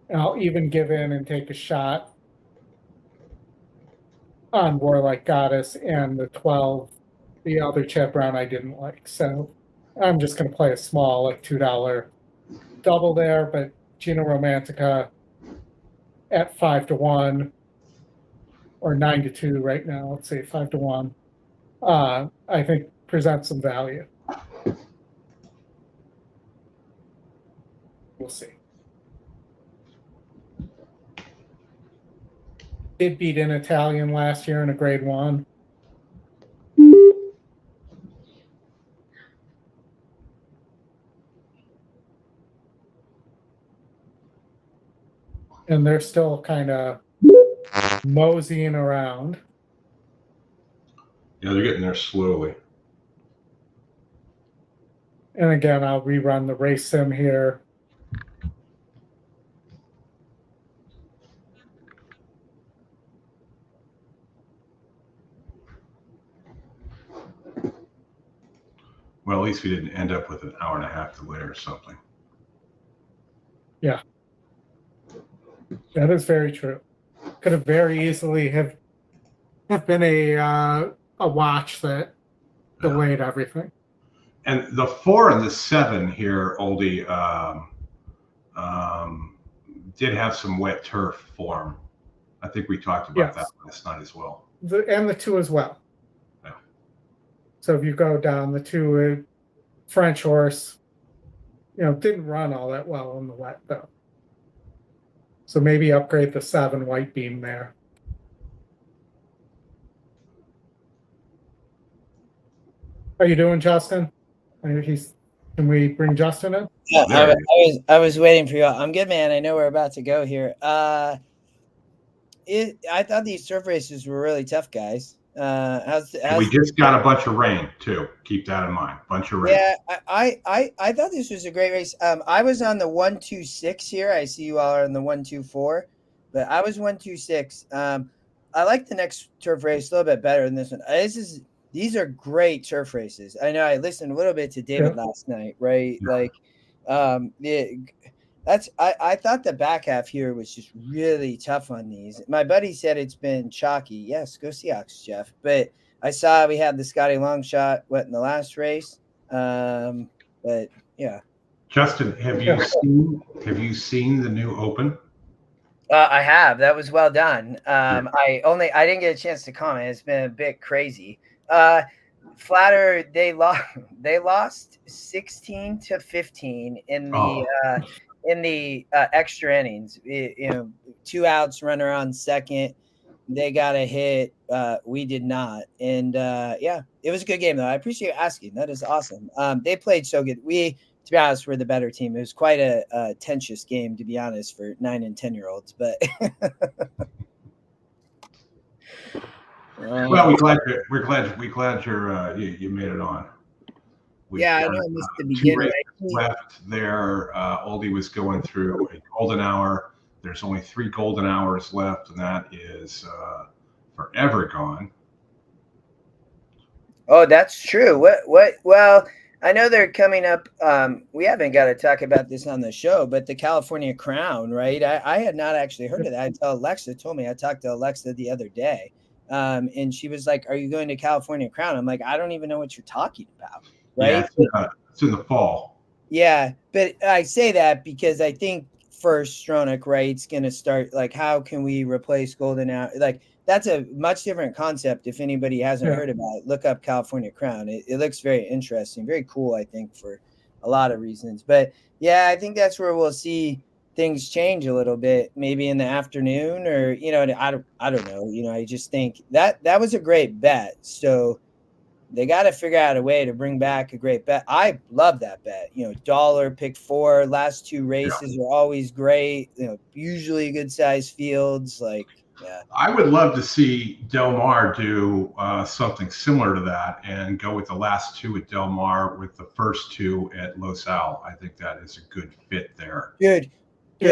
Speaker 2: And I'll even give in and take a shot on Warlike Goddess and the 12, the other Chad Brown I didn't like. So I'm just going to play a small, like $2 double there, but Gino Romantica at 5-1 or 9-2 right now. Let's say 5-1. I think presents some value. We'll see. did beat an Italian last year in a Grade 1. And they're still kind of moseying around.
Speaker 1: Yeah, they're getting there slowly.
Speaker 2: And again, I'll rerun the race sim here.
Speaker 1: Well, at least we didn't end up with an hour and a half delay or something.
Speaker 2: Yeah. That is very true. Could have very easily have been a watch that delayed everything.
Speaker 1: And the 4 and the 7 here, Oldie, did have some wet turf form. I think we talked about that last night as well.
Speaker 2: And the 2 as well.
Speaker 1: Yeah.
Speaker 2: So if you go down the 2, French horse, didn't run all that well in the wet though. So maybe upgrade the 7 white beam there. How you doing, Justin? Can we bring Justin in?
Speaker 8: Yeah, I was waiting for you. I'm good, man. I know we're about to go here. I thought these turf races were really tough, guys.
Speaker 1: We just got a bunch of rain too. Keep that in mind. Bunch of rain.
Speaker 8: Yeah, I thought this was a great race. I was on the 1-2-6 here. I see you all are on the 1-2-4, but I was 1-2-6. I like the next turf race a little bit better than this one. These are great turf races. I know I listened a little bit to David last night, right?
Speaker 1: Yeah.
Speaker 8: Like, I thought the back half here was just really tough on these. My buddy said it's been chalky. Yes, go Seahawks, Jeff. But I saw we had the Scotty Long shot in the last race. But yeah.
Speaker 1: Justin, have you seen the new Open?
Speaker 8: I have. That was well done. I didn't get a chance to comment. It's been a bit crazy. Flatter, they lost 16-15 in the extra innings. 2 outs, runner on second. They got a hit. We did not. And it was a good game though. I appreciate you asking. That is awesome. They played so good. We, to be honest, we're the better team. It was quite a tenuous game, to be honest, for 9 and 10-year-olds. But
Speaker 1: well, we're glad you made it on.
Speaker 8: I know I missed the
Speaker 1: 2
Speaker 8: beginning.
Speaker 1: races left there. Oldie was going through a golden hour. There's only 3 golden hours left, and that is forever gone.
Speaker 8: Oh, that's true. What? Well, I know they're coming up. We haven't got to talk about this on the show, but the California Crown, right? I had not actually heard of that until Alexa told me. I talked to Alexa the other day. And she was like, "Are you going to California Crown?" I'm like, "I don't even know what you're talking about." Right?
Speaker 1: Yeah, it's in the fall.
Speaker 8: Yeah, but I say that because I think first Stronach, right, it's going to start like, how can we replace golden hour? Like, that's a much different concept. If anybody hasn't heard about it, look up California Crown. It looks very interesting, very cool, I think, for a lot of reasons. But yeah, I think that's where we'll see things change a little bit, maybe in the afternoon, or I don't know. I just think that was a great bet. So they got to figure out a way to bring back a great bet. I love that bet. Dollar pick 4, last 2 races are always great. Usually good sized fields. Like, yeah,
Speaker 1: I would love to see Del Mar do something similar to that and go with the last 2 at Del Mar with the first 2 at Los Al. I think that is a good fit there.
Speaker 8: Good.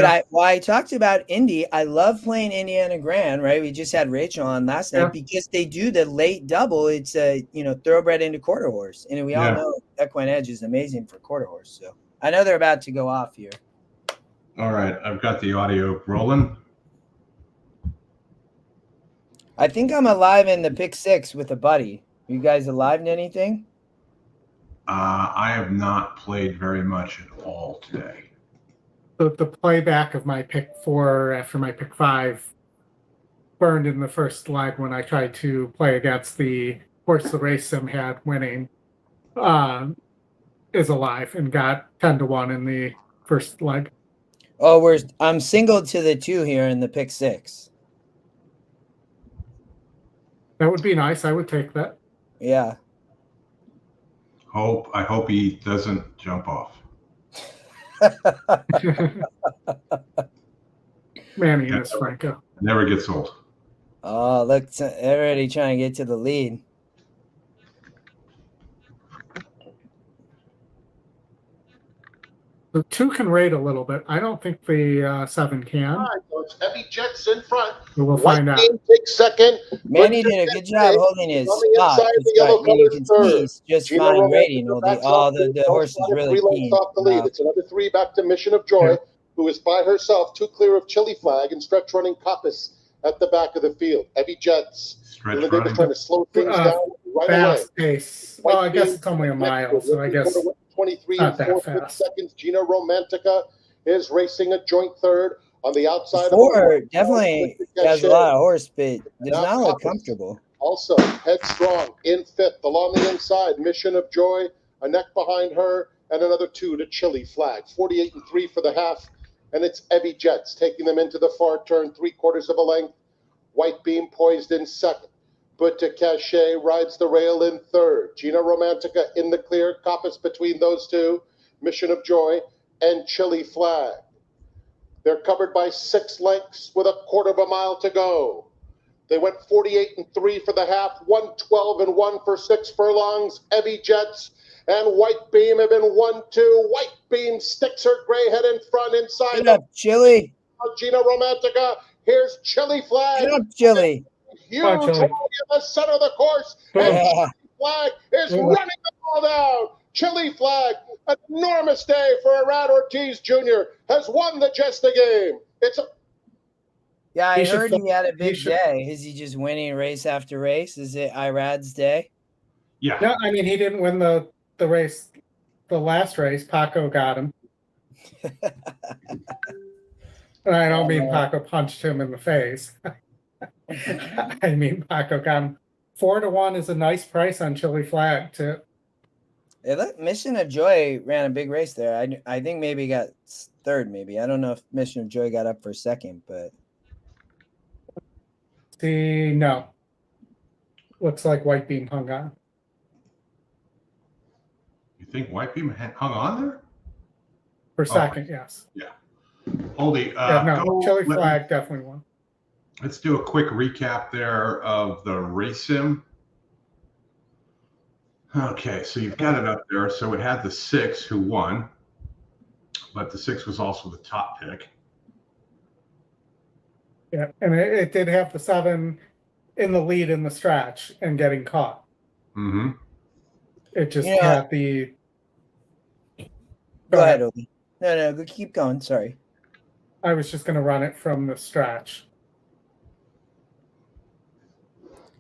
Speaker 8: I talked about Indy. I love playing Indiana Grand, right? We just had Rachel on last night because they do the late double. It's a thoroughbred into quarter horse, and we all know EquinEdge is amazing for quarter horse. So I know they're about to go off here.
Speaker 1: All right, I've got the audio rolling.
Speaker 8: I think I'm alive in the pick 6 with a buddy. Are you guys alive in anything?
Speaker 1: I have not played very much at all today.
Speaker 2: The playback of my pick 4 after my pick 5 burned in the first leg when I tried to play against the horse the race sim had winning is alive and got 10-1 in the first leg.
Speaker 8: Oh, I'm singled to the 2 here in the pick 6.
Speaker 2: That would be nice. I would take that.
Speaker 8: Yeah.
Speaker 1: I hope he doesn't jump off.
Speaker 2: Manniness, Franco.
Speaker 1: Never gets old.
Speaker 8: Oh, look, already trying to get to the lead.
Speaker 2: The 2 can rate a little bit. I don't think the 7 can.
Speaker 3: All right, so it's Heavy Jets in front.
Speaker 2: But we'll find out.
Speaker 3: Team takes second.
Speaker 8: Manny did a good job holding his
Speaker 3: On the
Speaker 8: spot.
Speaker 3: inside, the yellow
Speaker 8: You
Speaker 3: colors
Speaker 8: can
Speaker 3: third.
Speaker 8: see he's just
Speaker 3: Gino
Speaker 8: fine
Speaker 3: Romantica
Speaker 8: rating. All
Speaker 3: backs off
Speaker 8: the
Speaker 3: two,
Speaker 8: horse is
Speaker 3: started
Speaker 8: really
Speaker 3: 3 lengths
Speaker 8: keen.
Speaker 3: off the lead. It's another 3 back to Mission of Joy, who is by herself, 2 clear of Chili Flag and stretch running Coppice at the back of the field. Heavy Jets.
Speaker 1: Stretch
Speaker 3: They're
Speaker 1: running.
Speaker 3: trying to slow things down right away.
Speaker 2: Fast pace. Well, I guess it's only a mile, so I guess
Speaker 3: 23
Speaker 2: not
Speaker 3: and
Speaker 2: that
Speaker 3: 4
Speaker 2: fast.
Speaker 3: seconds. Gina Romantica is racing a joint third on the outside.
Speaker 8: Four definitely has a lot of horse, but does
Speaker 3: Now
Speaker 8: not look
Speaker 3: Coppice.
Speaker 8: comfortable.
Speaker 3: Also, Headstrong in 5th. Along the inside, Mission of Joy, a neck behind her, and another 2 to Chili Flag. 48 and 3 for the half, and it's Evie Jets taking them into the far turn, 3/4 of a length. White Beam poised in 2nd. Butta Cachet rides the rail in 3rd. Gina Romantica in the clear. Coppice between those 2. Mission of Joy and Chili Flag. They're covered by 6 lengths with 1/4 of a mile to go. They went 48 and 3 for the half, 112 and 1 for 6 furlongs. Evie Jets and White Beam have been 1-2. White Beam sticks her gray head in front inside.
Speaker 8: Get up, Chili.
Speaker 3: Gina Romantica. Here's Chili Flag.
Speaker 8: Get up, Chili.
Speaker 3: Huge
Speaker 2: Come on, Chili.
Speaker 3: rally in the center of the course. And
Speaker 8: Yeah.
Speaker 3: Chili Flag is
Speaker 2: Yeah.
Speaker 3: running the ball down. Chili Flag, an enormous day for Arad Ortiz Jr., has won the Jesta game. It's a
Speaker 8: Yeah, I
Speaker 2: He should
Speaker 8: heard
Speaker 2: fo-
Speaker 8: he had a
Speaker 2: he
Speaker 8: big
Speaker 2: should-
Speaker 8: day. Is he just winning race after race? Is it Irad's day?
Speaker 1: Yeah.
Speaker 2: No, I mean, he didn't win the race, the last race. Paco got him. And I don't mean Paco punched him in the face. I mean, Paco got him. 4-1 is a nice price on Chili Flag, too.
Speaker 8: Hey, look, Mission of Joy ran a big race there. I think maybe he got 3rd, maybe. I don't know if Mission of Joy got up for 2nd, but
Speaker 2: See, no. Looks like White Beam hung on.
Speaker 1: You think White Beam hung on there?
Speaker 2: For second, yes.
Speaker 1: Oldie,
Speaker 2: Yeah, no,
Speaker 1: go-
Speaker 2: Chili
Speaker 1: let-
Speaker 2: Flag definitely won.
Speaker 1: Let's do a quick recap there of the race sim. Okay, so you've got it up there. So it had the 6 who won, but the 6 was also the top pick.
Speaker 2: Yeah, and it did have the 7 in the lead in the stretch and getting caught.
Speaker 1: Mm-hmm.
Speaker 2: It just
Speaker 8: Yeah.
Speaker 2: had the.
Speaker 8: go ahead, Obi. No, go keep going. Sorry.
Speaker 2: I was just going to run it from the stretch.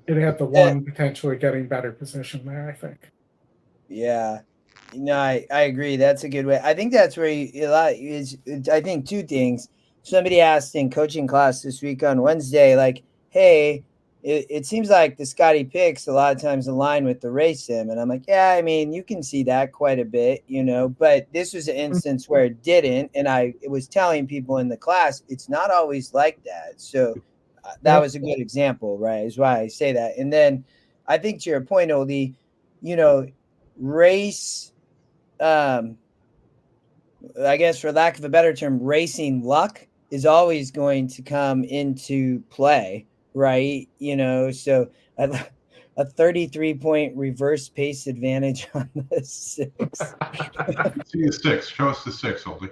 Speaker 2: It had the one potentially getting better position there, I think.
Speaker 8: Yeah. No, I agree. That's a good way. I think that's where I think 2 things. Somebody asked in coaching class this week on Wednesday, like, hey, it seems like the Scotty picks a lot of times align with the race sim. And I'm like, yeah, I mean, you can see that quite a bit, but this was an instance where it didn't. And I was telling people in the class, it's not always like that. So that was a good example, right? Is why I say that. And then I think to your point, Oldie, race, I guess for lack of a better term, racing luck is always going to come into play, right? So a 33-point reverse pace advantage on the 6.
Speaker 1: See the 6. Show us the 6, Oldie.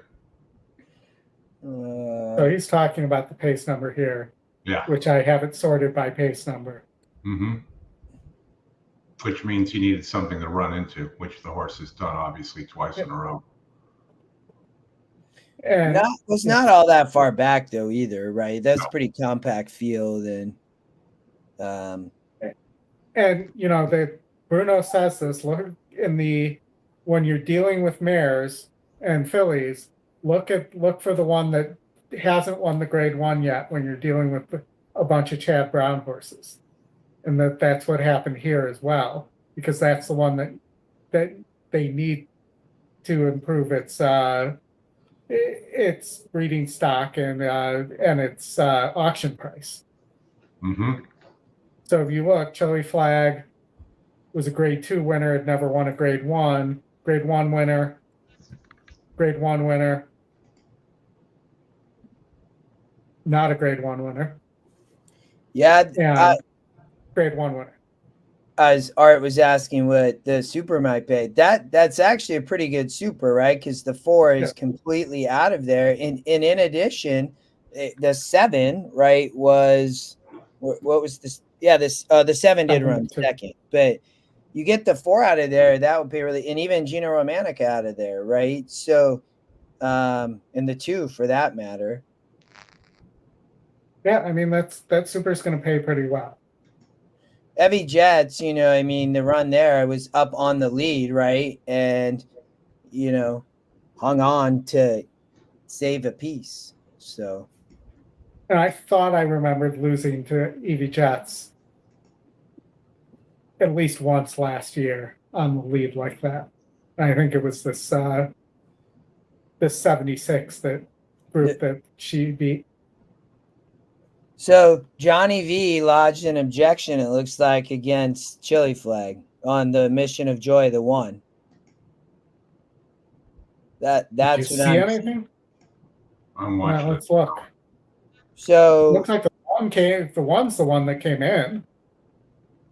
Speaker 2: So he's talking about the pace number here,
Speaker 1: Yeah.
Speaker 2: which I haven't sorted by pace number.
Speaker 1: Mm-hmm. Which means he needed something to run into, which the horse has done obviously twice in a row.
Speaker 2: And
Speaker 8: It's not all that far back though either, right? That's a pretty compact field, and
Speaker 2: that Bruno says this. Look when you're dealing with mares and fillies, look for the one that hasn't won the grade 1 yet when you're dealing with a bunch of Chad Brown horses. And that's what happened here as well, because that's the one that they need to improve its breeding stock and its auction price.
Speaker 1: Mm-hmm.
Speaker 2: So if you look, Chili Flag was a grade 2 winner, had never won a grade 1. Grade 1 winner, grade 1 winner, not a grade 1 winner,
Speaker 8: Yeah,
Speaker 2: and grade 1 winner.
Speaker 8: as Art was asking what the super might pay, that's actually a pretty good super, right? Because the 4 is completely out of there. And in addition, the 7, right, was what was this? Yeah, the 7 did run second, but you get the 4 out of there, that would be really, and even Gina Romanica out of there, right? So, and the 2 for that matter.
Speaker 2: Yeah, I mean that super is going to pay pretty well.
Speaker 8: Evie Jets, you know, I mean, the run there, I was up on the lead, right? And, you know, hung on to save a piece. So.
Speaker 2: And I thought I remembered losing to Evie Jets at least once last year on the lead like that. I think it was this 76 group that she beat.
Speaker 8: So Johnny V lodged an objection, it looks like, against Chili Flag on the Mission of Joy, the 1. That's
Speaker 2: Did you see anything?
Speaker 1: I'm watching.
Speaker 2: Let's look.
Speaker 8: So
Speaker 2: looks like the 1's the one that came in.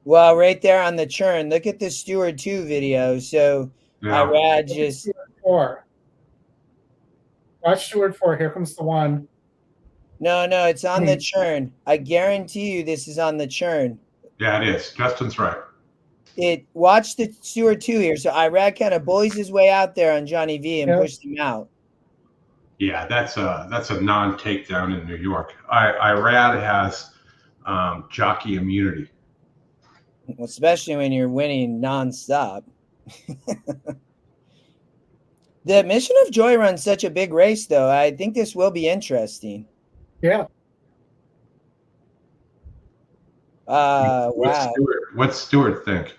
Speaker 8: Well, right there on the churn, look at the Steward 2 video. So Irad just
Speaker 2: Steward 4. Watch Steward 4. Here comes the 1.
Speaker 8: No, it's on the churn. I guarantee you this is on the churn.
Speaker 1: Yeah, it is. Justin's right.
Speaker 8: Watch the Steward 2 here. So Irad kind of bullies his way out there on Johnny V and pushed him out.
Speaker 1: Yeah, that's a non-takedown in New York. Irad has jockey immunity.
Speaker 8: Well, especially when you're winning nonstop. The Mission of Joy runs such a big race, though. I think this will be interesting.
Speaker 2: Yeah.
Speaker 8: Wow.
Speaker 1: What's Stewart think?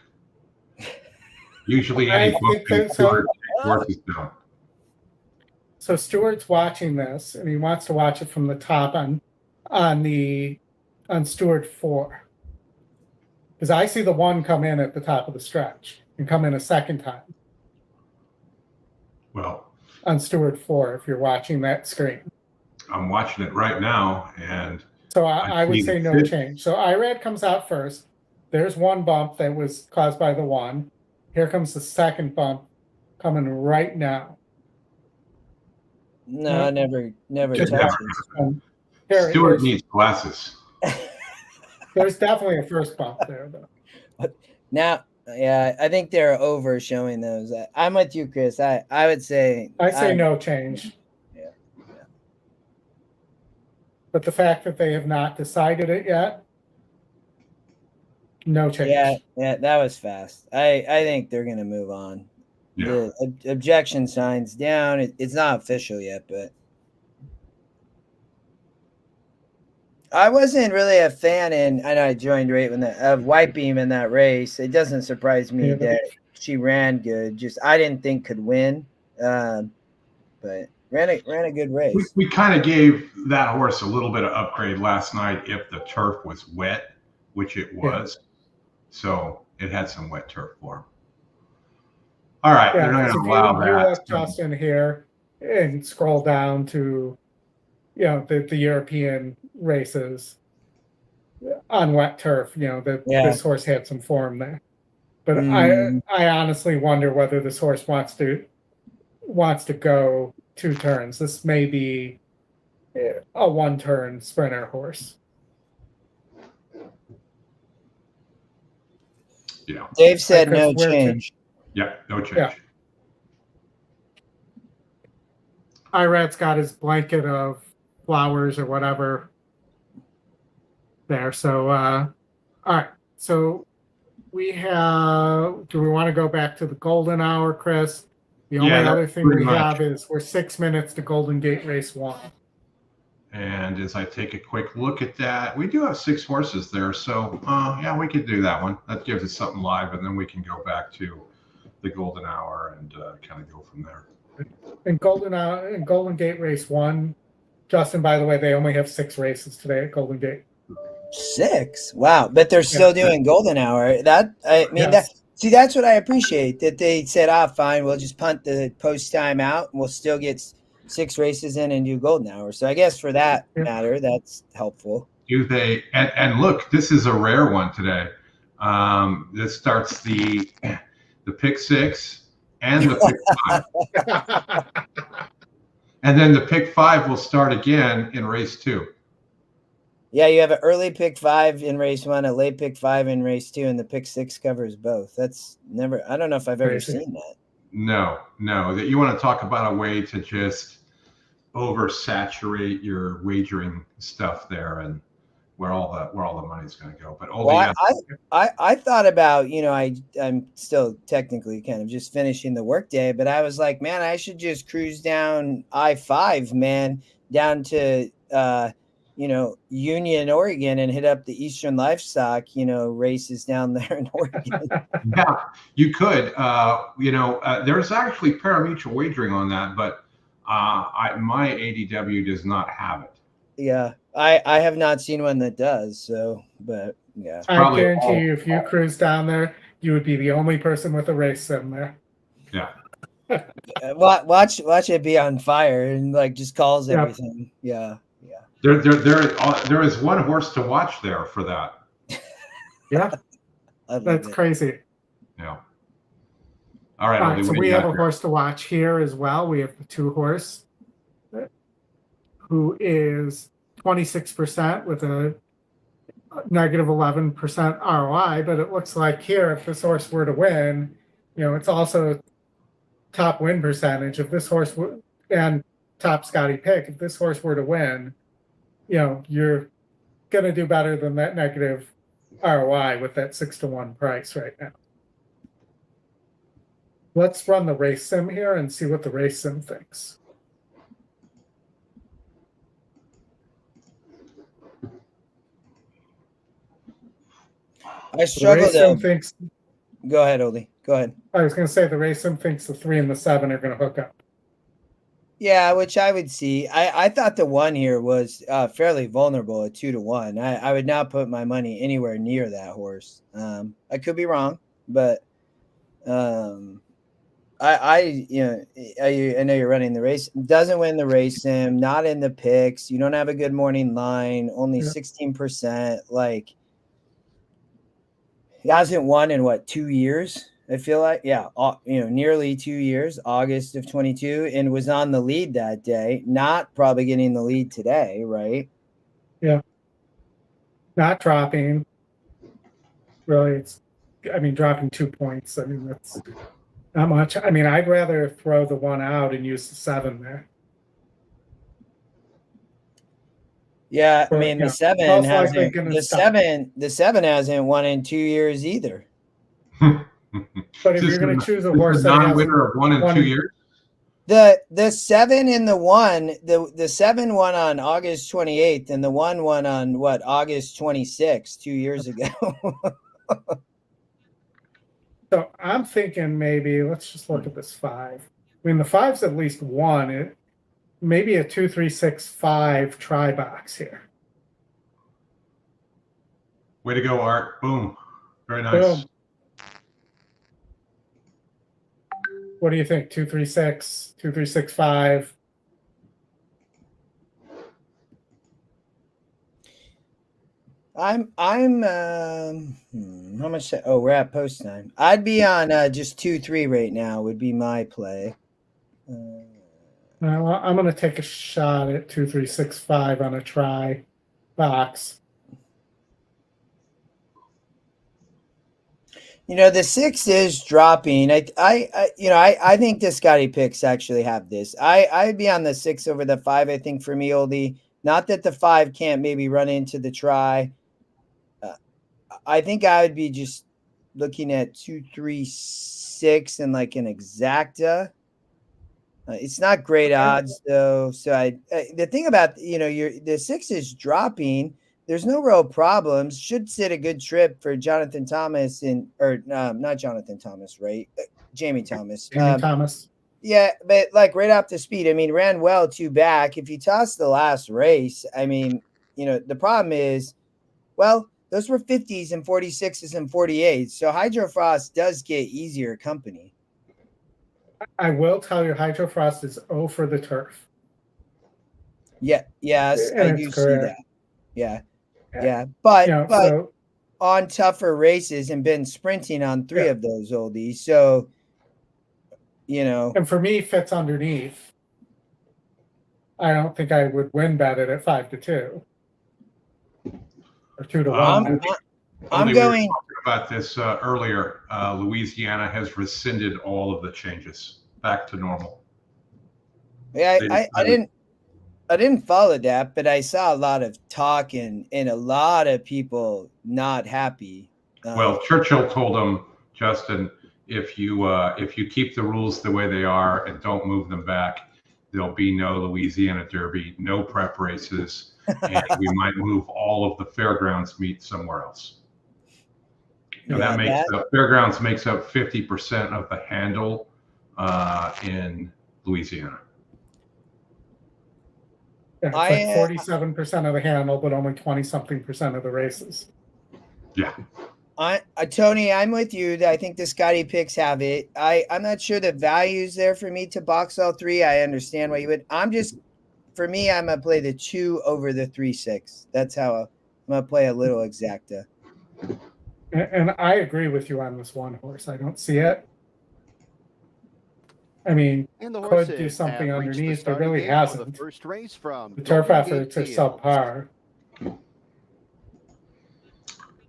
Speaker 1: Usually any book Stewart horses down.
Speaker 2: So Stewart's watching this, and he wants to watch it from the top on Stewart 4. Because I see the 1 come in at the top of the stretch and come in a second time.
Speaker 1: Well,
Speaker 2: on Stewart 4, if you're watching that screen.
Speaker 1: I'm watching it right now, and
Speaker 2: so I would say no change. So Irad comes out first. There's 1 bump that was caused by the 1. Here comes the second bump coming right now.
Speaker 8: No, never touched
Speaker 2: it.
Speaker 1: Stewart needs glasses.
Speaker 2: There's definitely a first bump there, though.
Speaker 8: Now, yeah, I think they're over showing those. I'm with you, Chris. I would say
Speaker 2: no change.
Speaker 8: Yeah.
Speaker 2: But the fact that they have not decided it yet, no change.
Speaker 8: Yeah, that was fast. I think they're gonna move on.
Speaker 1: Yeah.
Speaker 8: The objection sign's down. It's not official yet, but I wasn't really a fan, and I know I joined right when of White Beam in that race. It doesn't surprise me that she ran good. Just I didn't think could win, but ran a good race.
Speaker 1: We kind of gave that horse a little bit of upgrade last night if the turf was wet, which it was. So it had some wet turf for him. All right, they're not going to allow that.
Speaker 2: You look, Justin, here and scroll down to, the European races on wet turf. This horse had some form there, but I honestly wonder whether this horse wants to go 2 turns. This may be a 1-turn sprinter horse.
Speaker 1: Yeah.
Speaker 8: Dave said no change.
Speaker 1: Yeah, no change.
Speaker 2: Yeah. Irad's got his blanket of flowers or whatever there. So, all right. So we have, do we want to go back to the golden hour, Chris? The only other thing we have is we're 6 minutes to Golden Gate Race 1.
Speaker 1: And as I take a quick look at that, we do have 6 horses there. So, yeah, we could do that one. That gives us something live, and then we can go back to the golden hour and kind of go from there.
Speaker 2: In Golden Gate Race 1, Justin, by the way, they only have 6 races today at Golden Gate.
Speaker 8: 6. Wow. But they're still doing golden hour. That's what I appreciate, that they said, fine, we'll just punt the post time out and we'll still get 6 races in and do golden hour. So I guess for that matter, that's helpful.
Speaker 1: Do they? And look, this is a rare one today. This starts the pick 6 and the pick 5. And then the pick 5 will start again in race 2.
Speaker 8: Yeah, you have an early pick 5 in race 1, a late pick 5 in race 2, and the pick 6 covers both. That's never, I don't know if I've ever seen that.
Speaker 1: No. That you want to talk about a way to just oversaturate your wagering stuff there, and where all the money's going to go. But
Speaker 8: I thought about, I'm still technically kind of just finishing the workday, but I was like, man, I should just cruise down I-5, man, down to Union, Oregon, and hit up the Eastern Livestock, races down there in Oregon.
Speaker 1: Yeah, you could. There's actually pari-mutuel wagering on that, but my ADW does not have it.
Speaker 8: Yeah, I have not seen one that does. So, but yeah,
Speaker 2: I guarantee you, if you cruise down there, you would be the only person with a race sim there.
Speaker 1: Yeah.
Speaker 8: Watch it be on fire and just calls everything. Yeah.
Speaker 1: There is one horse to watch there for that.
Speaker 2: Yeah, that's crazy.
Speaker 1: Yeah. All right.
Speaker 2: So we have a horse to watch here as well. We have the 2 horse, who is 26% with a negative 11% ROI. But it looks like here, if this horse were to win, it's also top win percentage. If this horse and top Scotty pick, if this horse were to win, you're going to do better than that negative ROI with that 6-to-1 price right now. Let's run the race sim here and see what the race sim thinks.
Speaker 8: I struggle to. Go ahead, Oldie. Go ahead.
Speaker 2: I was going to say the race sim thinks the 3 and the 7 are going to hook up.
Speaker 8: Yeah, which I would see. I thought the 1 here was fairly vulnerable at 2-to-1. I would not put my money anywhere near that horse. I could be wrong, but I know you're running the race. Doesn't win the race sim. Not in the picks. You don't have a good morning line. Only 16%. He hasn't won in 2 years. I feel like, nearly 2 years, August of 22, and was on the lead that day. Not probably getting the lead today, right?
Speaker 2: Yeah. Not dropping. Really, dropping 2 points. That's not much. I'd rather throw the 1 out and use the 7 there.
Speaker 8: Yeah, the 7 hasn't. The 7 hasn't won in 2 years either.
Speaker 2: But if you're going to choose a horse that
Speaker 1: non-winner of 1 in 2 years,
Speaker 8: the 7 and the 1, the 7 won on August 28th, and the 1 won on August 26th, 2 years ago.
Speaker 2: So I'm thinking maybe let's just look at this 5. The 5's at least 1. Maybe a 2-3-6-5 try box here.
Speaker 1: Way to go, Art! Boom, very nice. Boom.
Speaker 2: What do you think? 2-3-6, 2-3-6-5.
Speaker 8: I'm how much? Oh, we're at post time. I'd be on just 2-3 right now. Would be my play.
Speaker 2: I'm going to take a shot at 2-3-6-5 on a try box.
Speaker 8: The 6 is dropping. I think the Scotty picks actually have this. I'd be on the 6 over the 5. I think for me, Oldie. Not that the 5 can't maybe run into the try. I think I would be just looking at 2-3-6 and an exacta. It's not great odds though. So the thing about the 6 is dropping. There's no real problems. Should sit a good trip for Jonathan Thomas not Jonathan Thomas, right? Jamie Thomas.
Speaker 2: Thomas.
Speaker 8: Yeah, but right off the speed. Ran well 2 back. If you toss the last race, the problem is Well, those were 50s and 46s and 48s. So Hydro Frost does get easier company.
Speaker 2: I will tell you, Hydro Frost is 0 for the turf.
Speaker 8: Yes,
Speaker 2: In
Speaker 8: I
Speaker 2: its
Speaker 8: do
Speaker 2: career.
Speaker 8: see that. Yeah. But
Speaker 2: So
Speaker 8: on tougher races and been sprinting on 3 of those oldies. So,
Speaker 2: and for me, fits underneath. I don't think I would win bet it at 5-2 or 2-1.
Speaker 8: I'm
Speaker 1: We
Speaker 8: going
Speaker 1: were talking about this earlier. Louisiana has rescinded all of the changes back to normal.
Speaker 8: Yeah, I didn't follow that, but I saw a lot of talk and a lot of people not happy.
Speaker 1: Well, Churchill told them, Justin, if you keep the rules the way they are and don't move them back, there'll be no Louisiana Derby, no prep races, and we might move all of the fairgrounds meet somewhere else. And fairgrounds makes up 50% of the handle in Louisiana.
Speaker 2: Yeah, it's like 47% of the handle, but only 20-something% of the races.
Speaker 1: Yeah.
Speaker 8: Tony, I'm with you. I think the Scotty picks have it. I'm not sure the value's there for me to box all 3. I understand why you would. For me, I'm going to play the 2 over the 3-6. That's how I'm going to play a little exacta.
Speaker 2: And I agree with you on this one horse. I don't see it. I mean, could do something underneath, but really hasn't.
Speaker 9: The first race from
Speaker 2: the turf efforts are subpar.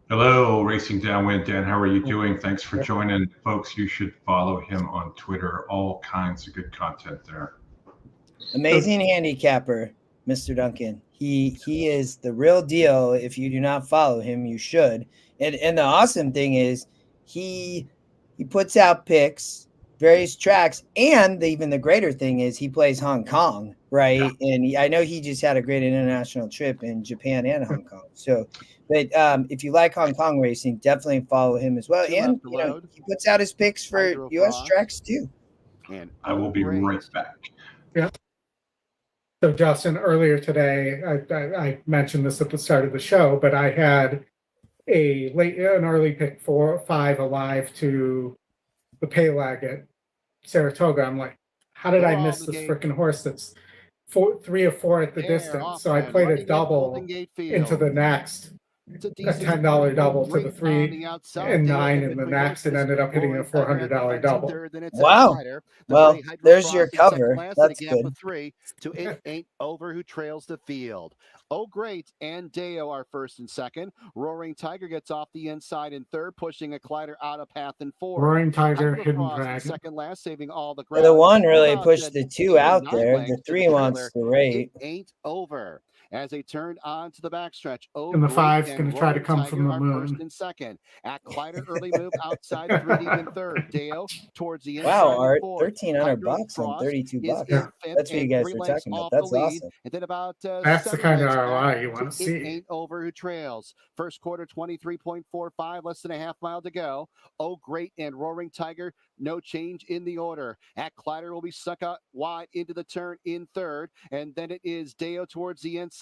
Speaker 1: Hello, Racing Downwind. Dan, how are you doing? Thanks for joining. Folks, you should follow him on Twitter. All kinds of good content there.
Speaker 8: Amazing handicapper, Mr. Duncan. He is the real deal. If you do not follow him, you should. And the awesome thing is he puts out picks, various tracks, and even the greater thing is he plays Hong Kong, right? Yeah. And I know he just had a great international trip in Japan and Hong Kong. So, but if you like Hong Kong racing, definitely follow him as well. And he puts out his picks for U.S. tracks too.
Speaker 1: And I will be right back.
Speaker 2: Yeah. So, Justin, earlier today, I mentioned this at the start of the show, but I had an early pick 4-5 alive to the pay lag at Saratoga. I'm like, how did I miss this freaking horse that's 3 or 4 at the distance? So I played a double into the next, a $10 double to the 3 and 9 in the next, and ended up hitting a $400 double.
Speaker 8: Wow. Well, there's your cover. That's good.
Speaker 9: 3 to it ain't over who trails the field. Oh, great. And Deo are first and second. Roaring Tiger gets off the inside in third, pushing a Collider out of path in fourth.
Speaker 2: Roaring Tiger, Hidden Dragon.
Speaker 9: Second last, saving all the ground.
Speaker 8: The 1 really pushed the 2 out there. The 3 wants the rate.
Speaker 9: It ain't over. As they turned on to the backstretch.
Speaker 2: And the 5's going to try to come from the moon.
Speaker 9: First and second. At Collider, early move outside, 3 deep in third. Deo towards the inside.
Speaker 8: Wow, Art, $1,300 on $32. Yeah. That's what you guys were talking about. That's awesome.
Speaker 9: And then about
Speaker 2: that's the kind of ROI you want to see.
Speaker 9: Ain't over who trails. First quarter, 23.45, less than a half mile to go. Oh, great, and Roaring Tiger, no change in the order. At Collider will be stuck out wide into the turn in third, and then it is Deo towards the inside.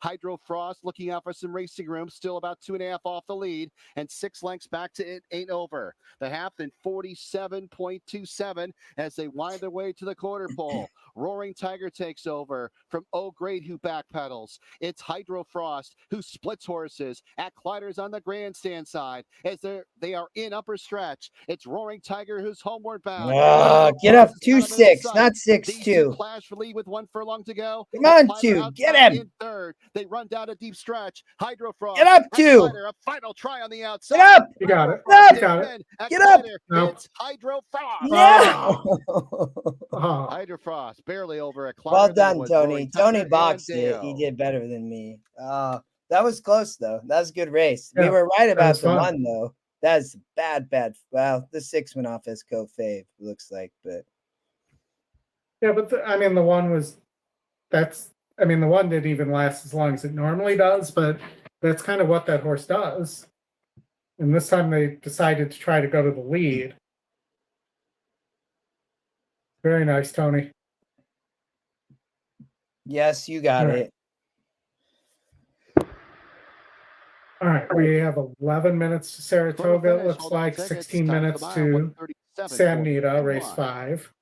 Speaker 9: Hydro Frost looking out for some racing room, still about 2.5 off the lead, and 6 lengths back to it ain't over. The half in 47.27 as they wind their way to the quarter pole. Roaring Tiger takes over from Oh Great, who backpedals. It's Hydro Frost who splits horses. At Collider's on the grandstand side as they are in upper stretch. It's Roaring Tiger who's homeward bound.
Speaker 8: Get up 2-6, not 6-2.
Speaker 9: Clash for lead with 1 furlong to go.
Speaker 8: Come on, 2. Get him.
Speaker 9: In third, they run down a deep stretch. Hydro Frost.
Speaker 8: Get up 2.
Speaker 9: A final try on the outside.
Speaker 8: Get up.
Speaker 2: You got it.
Speaker 8: Get
Speaker 2: up. Got it.
Speaker 8: Get up.
Speaker 2: No.
Speaker 9: It's Hydro Frost.
Speaker 8: No.
Speaker 9: Hydro Frost barely over a clock.
Speaker 8: Well done, Tony. Tony boxed it. He did better than me. That was close though. That was a good race. Yeah, we were right about the 1 though. That's bad. Well, the 6 went off as co-fave, looks like, but
Speaker 2: yeah, but the 1 was the 1 didn't even last as long as it normally does, but that's kind of what that horse does. And this time they decided to try to go to the lead. Very nice, Tony.
Speaker 8: Yes, you got it.
Speaker 2: All right, we have 11 minutes to Saratoga. It
Speaker 9: finish,
Speaker 2: looks
Speaker 9: hold on
Speaker 2: like
Speaker 9: tickets,
Speaker 2: 16
Speaker 9: top of the
Speaker 2: minutes
Speaker 9: mile,
Speaker 2: to
Speaker 9: 137.41.
Speaker 2: Santa Anita, race 5.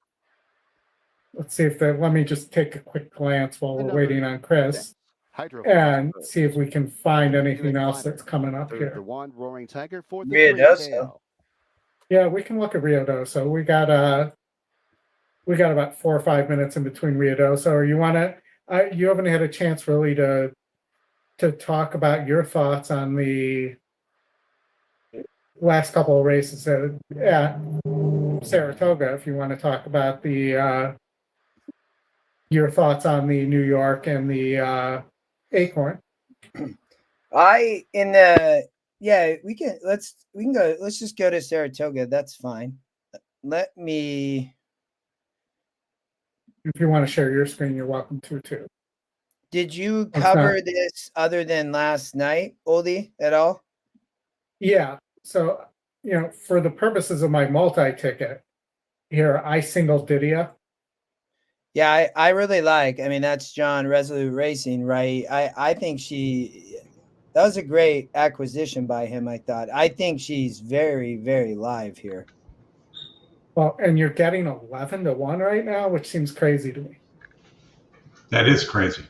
Speaker 2: Let's see if let me just take a quick glance while we're waiting on Chris and see if we can find anything else that's coming up here.
Speaker 9: The 1, Roaring Tiger, 4th, the 3,
Speaker 8: Ruidoso.
Speaker 9: KO.
Speaker 2: Yeah, we can look at Ruidoso. We got about 4 or 5 minutes in between Ruidoso. Or you want to? You haven't had a chance really to talk about your thoughts on the last couple of races at Saratoga. If you want to talk about the your thoughts on the New York and the Acorn.
Speaker 8: We can go. Let's just go to Saratoga. That's fine. Let me.
Speaker 2: If you want to share your screen, you're welcome to too.
Speaker 8: Did you cover this other than last night, Oldie, at all?
Speaker 2: Yeah. So, for the purposes of my multi-ticket here, I singled Didia.
Speaker 8: Yeah, I really like. I mean, that's John Resolute Racing, right? I think that was a great acquisition by him, I thought. I think she's very, very live here.
Speaker 2: Well, and you're getting 11-1 right now, which seems crazy to me.
Speaker 1: That is crazy.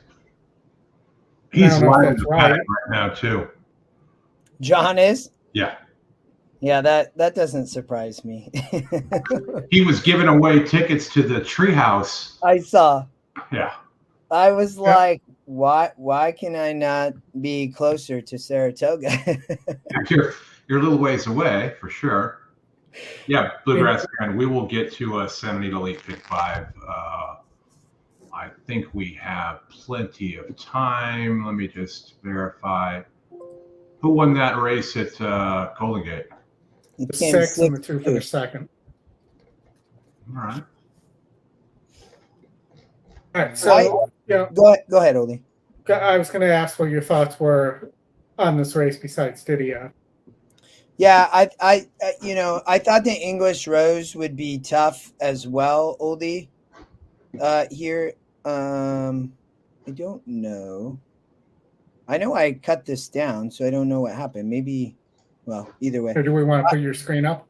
Speaker 1: He's live in the paddock right now too.
Speaker 8: John is?
Speaker 1: Yeah.
Speaker 8: Yeah, that doesn't surprise me.
Speaker 1: He was giving away tickets to the treehouse.
Speaker 8: I saw.
Speaker 1: Yeah.
Speaker 8: I was like, why can I not be closer to Saratoga?
Speaker 1: You're a little ways away for sure. Yeah, Bluegrass Grand. We will get to a 70 to late pick 5. I think we have plenty of time. Let me just verify. Who won that race at Golden Gate?
Speaker 2: The 6 and the 2 for the second.
Speaker 1: All right.
Speaker 2: All right. So,
Speaker 8: go ahead, Oldie.
Speaker 2: I was going to ask what your thoughts were on this race besides Didia.
Speaker 8: Yeah, I thought the English Rose would be tough as well, Oldie. Here, I don't know. I know I cut this down, so I don't know what happened. Maybe, well, either way.
Speaker 2: Or do we want to put your screen up?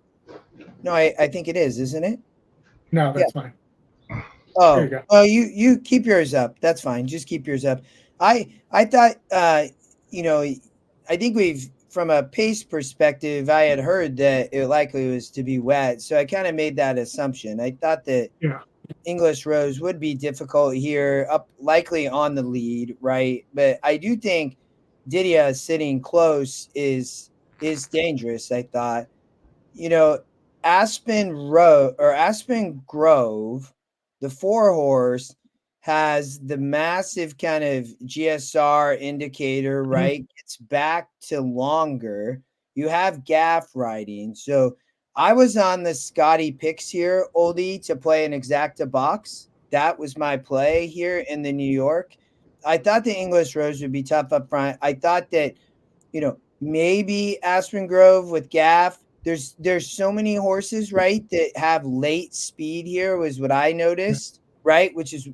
Speaker 8: No, I think it is, isn't it?
Speaker 2: No, that's fine.
Speaker 8: Oh,
Speaker 2: there you go.
Speaker 8: Well, you keep yours up. That's fine. Just keep yours up. I thought, I think from a pace perspective, I had heard that it likely was to be wet. So I kind of made that assumption. I thought that English Rose would be difficult here, up likely on the lead, right? But I do think Didia sitting close is dangerous, I thought. Aspen Grove, the 4-horse, has the massive kind of GSR indicator, right? Gets back to longer. You have gaff riding. So I was on the Scotty picks here, Oldie, to play an exacta box. That was my play here in the New York. I thought the English Rose would be tough up front. I thought that, maybe Aspen Grove with gaff. There's so many horses, right, that have late speed here was what I noticed. Right, which was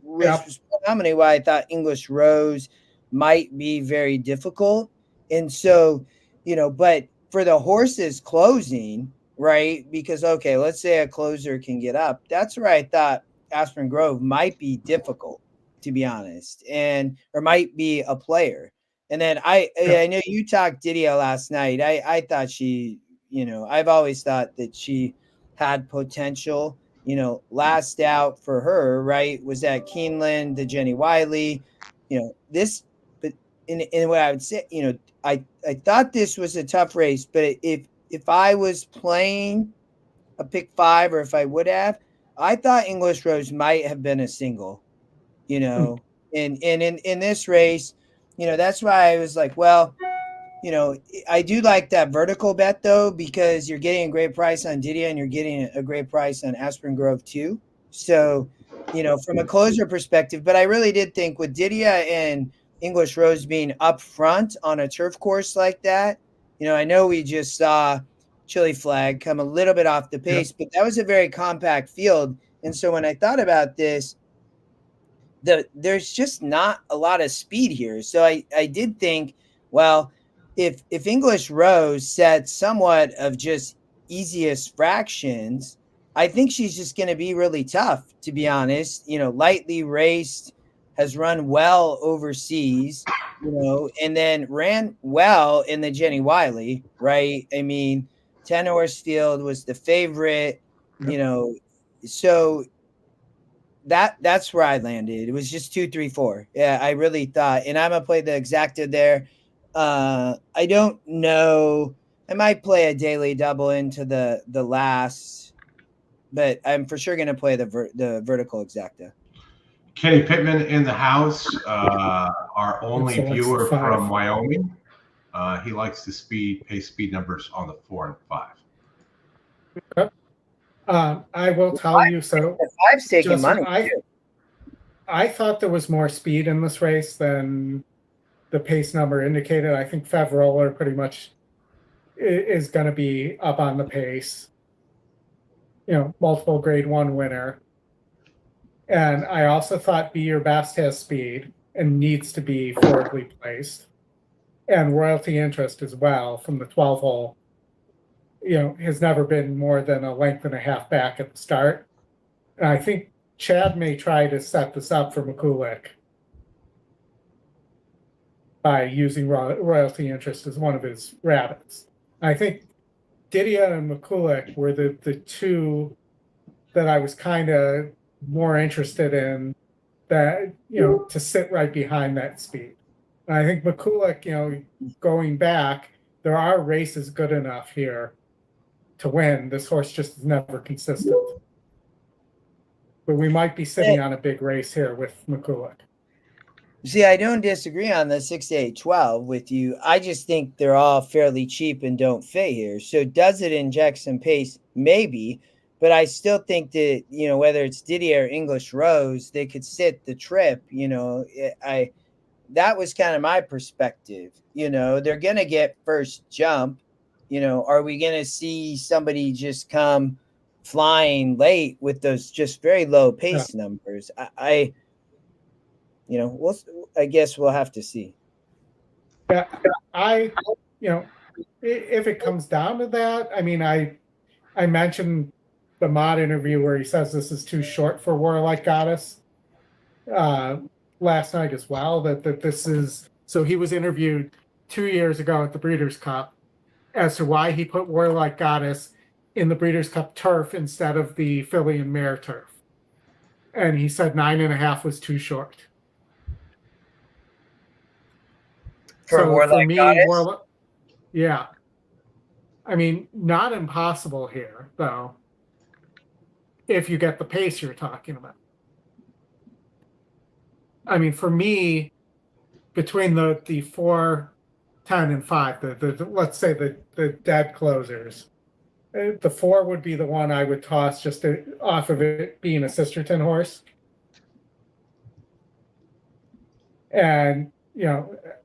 Speaker 8: predominantly why I thought English Rose might be very difficult. And so, but for the horses closing, right, because, okay, let's say a closer can get up. That's where I thought Aspen Grove might be difficult, to be honest, or might be a player. And then I know you talked Didia last night. I thought she, I've always thought that she had potential. Last out for her, right, was at Keeneland, the Jenny Wiley, but in what I would say, I thought this was a tough race, but if I was playing a pick 5, or if I would have, I thought English Rose might have been a single, and in this race, that's why I was like, well, I do like that vertical bet though, because you're getting a great price on Didia and you're getting a great price on Aspen Grove too. So, from a closer perspective, but I really did think with Didia and English Rose being up front on a turf course like that, I know we just saw Chili Flag come a little bit off the pace, but that was a very compact field. And so when I thought about this, there's just not a lot of speed here. So I did think, well, if English Rose sets somewhat of just easiest fractions, I think she's just going to be really tough, to be honest. Lightly raced, has run well overseas, and then ran well in the Jenny Wiley, right? I mean, 10 horse field was the favorite, so that's where I landed. It was just 2, 3, 4. Yeah, I really thought, and I'm gonna play the exacta there. I don't know. I might play a daily double into the last, but I'm for sure gonna play the vertical exacta.
Speaker 1: Kenny Pittman in the house, our only
Speaker 2: So what's the
Speaker 1: viewer
Speaker 2: 5?
Speaker 1: from Wyoming. He likes the pace speed numbers on the 4 and 5.
Speaker 2: Okay. I will tell you, so
Speaker 8: The 5's taking
Speaker 2: Justin,
Speaker 8: money.
Speaker 2: I thought there was more speed in this race than the pace number indicated. I think Favrola pretty much is going to be up on the pace. Multiple grade 1 winner. And I also thought Be Your Best has speed and needs to be forwardly placed. And Royalty Interest as well from the 12 hole, has never been more than a length and a half back at the start. And I think Chad may try to set this up for McCulloch by using Royalty Interest as one of his rabbits. I think Didier and McCulloch were the two that I was kind of more interested in, that to sit right behind that speed. And I think McCulloch, going back, there are races good enough here to win. This horse just is never consistent. But we might be sitting on a big race here with McCulloch.
Speaker 8: See, I don't disagree on the 6, 8, 12 with you. I just think they're all fairly cheap and don't fit here. So does it inject some pace? Maybe. But I still think that, whether it's Didier or English Rose, they could sit the trip. That was kind of my perspective. They're going to get first jump. Are we going to see somebody just come flying late with those just very low pace numbers? I guess we'll have to see.
Speaker 2: Yeah, if it comes down to that, I mean, I mentioned the Mod interview where he says this is too short for Warlike Goddess last night as well, that this is, so he was interviewed 2 years ago at the Breeders' Cup as to why he put Warlike Goddess in the Breeders' Cup turf instead of the filly and mare turf. And he said 9.5 was too short.
Speaker 8: For me,
Speaker 2: yeah. I mean, not impossible here, though, if you get the pace you're talking about. I mean, for me, between the 4, 10, and 5, the let's say the dead closers, the 4 would be the one I would toss just off of it being a Sisterton horse. And,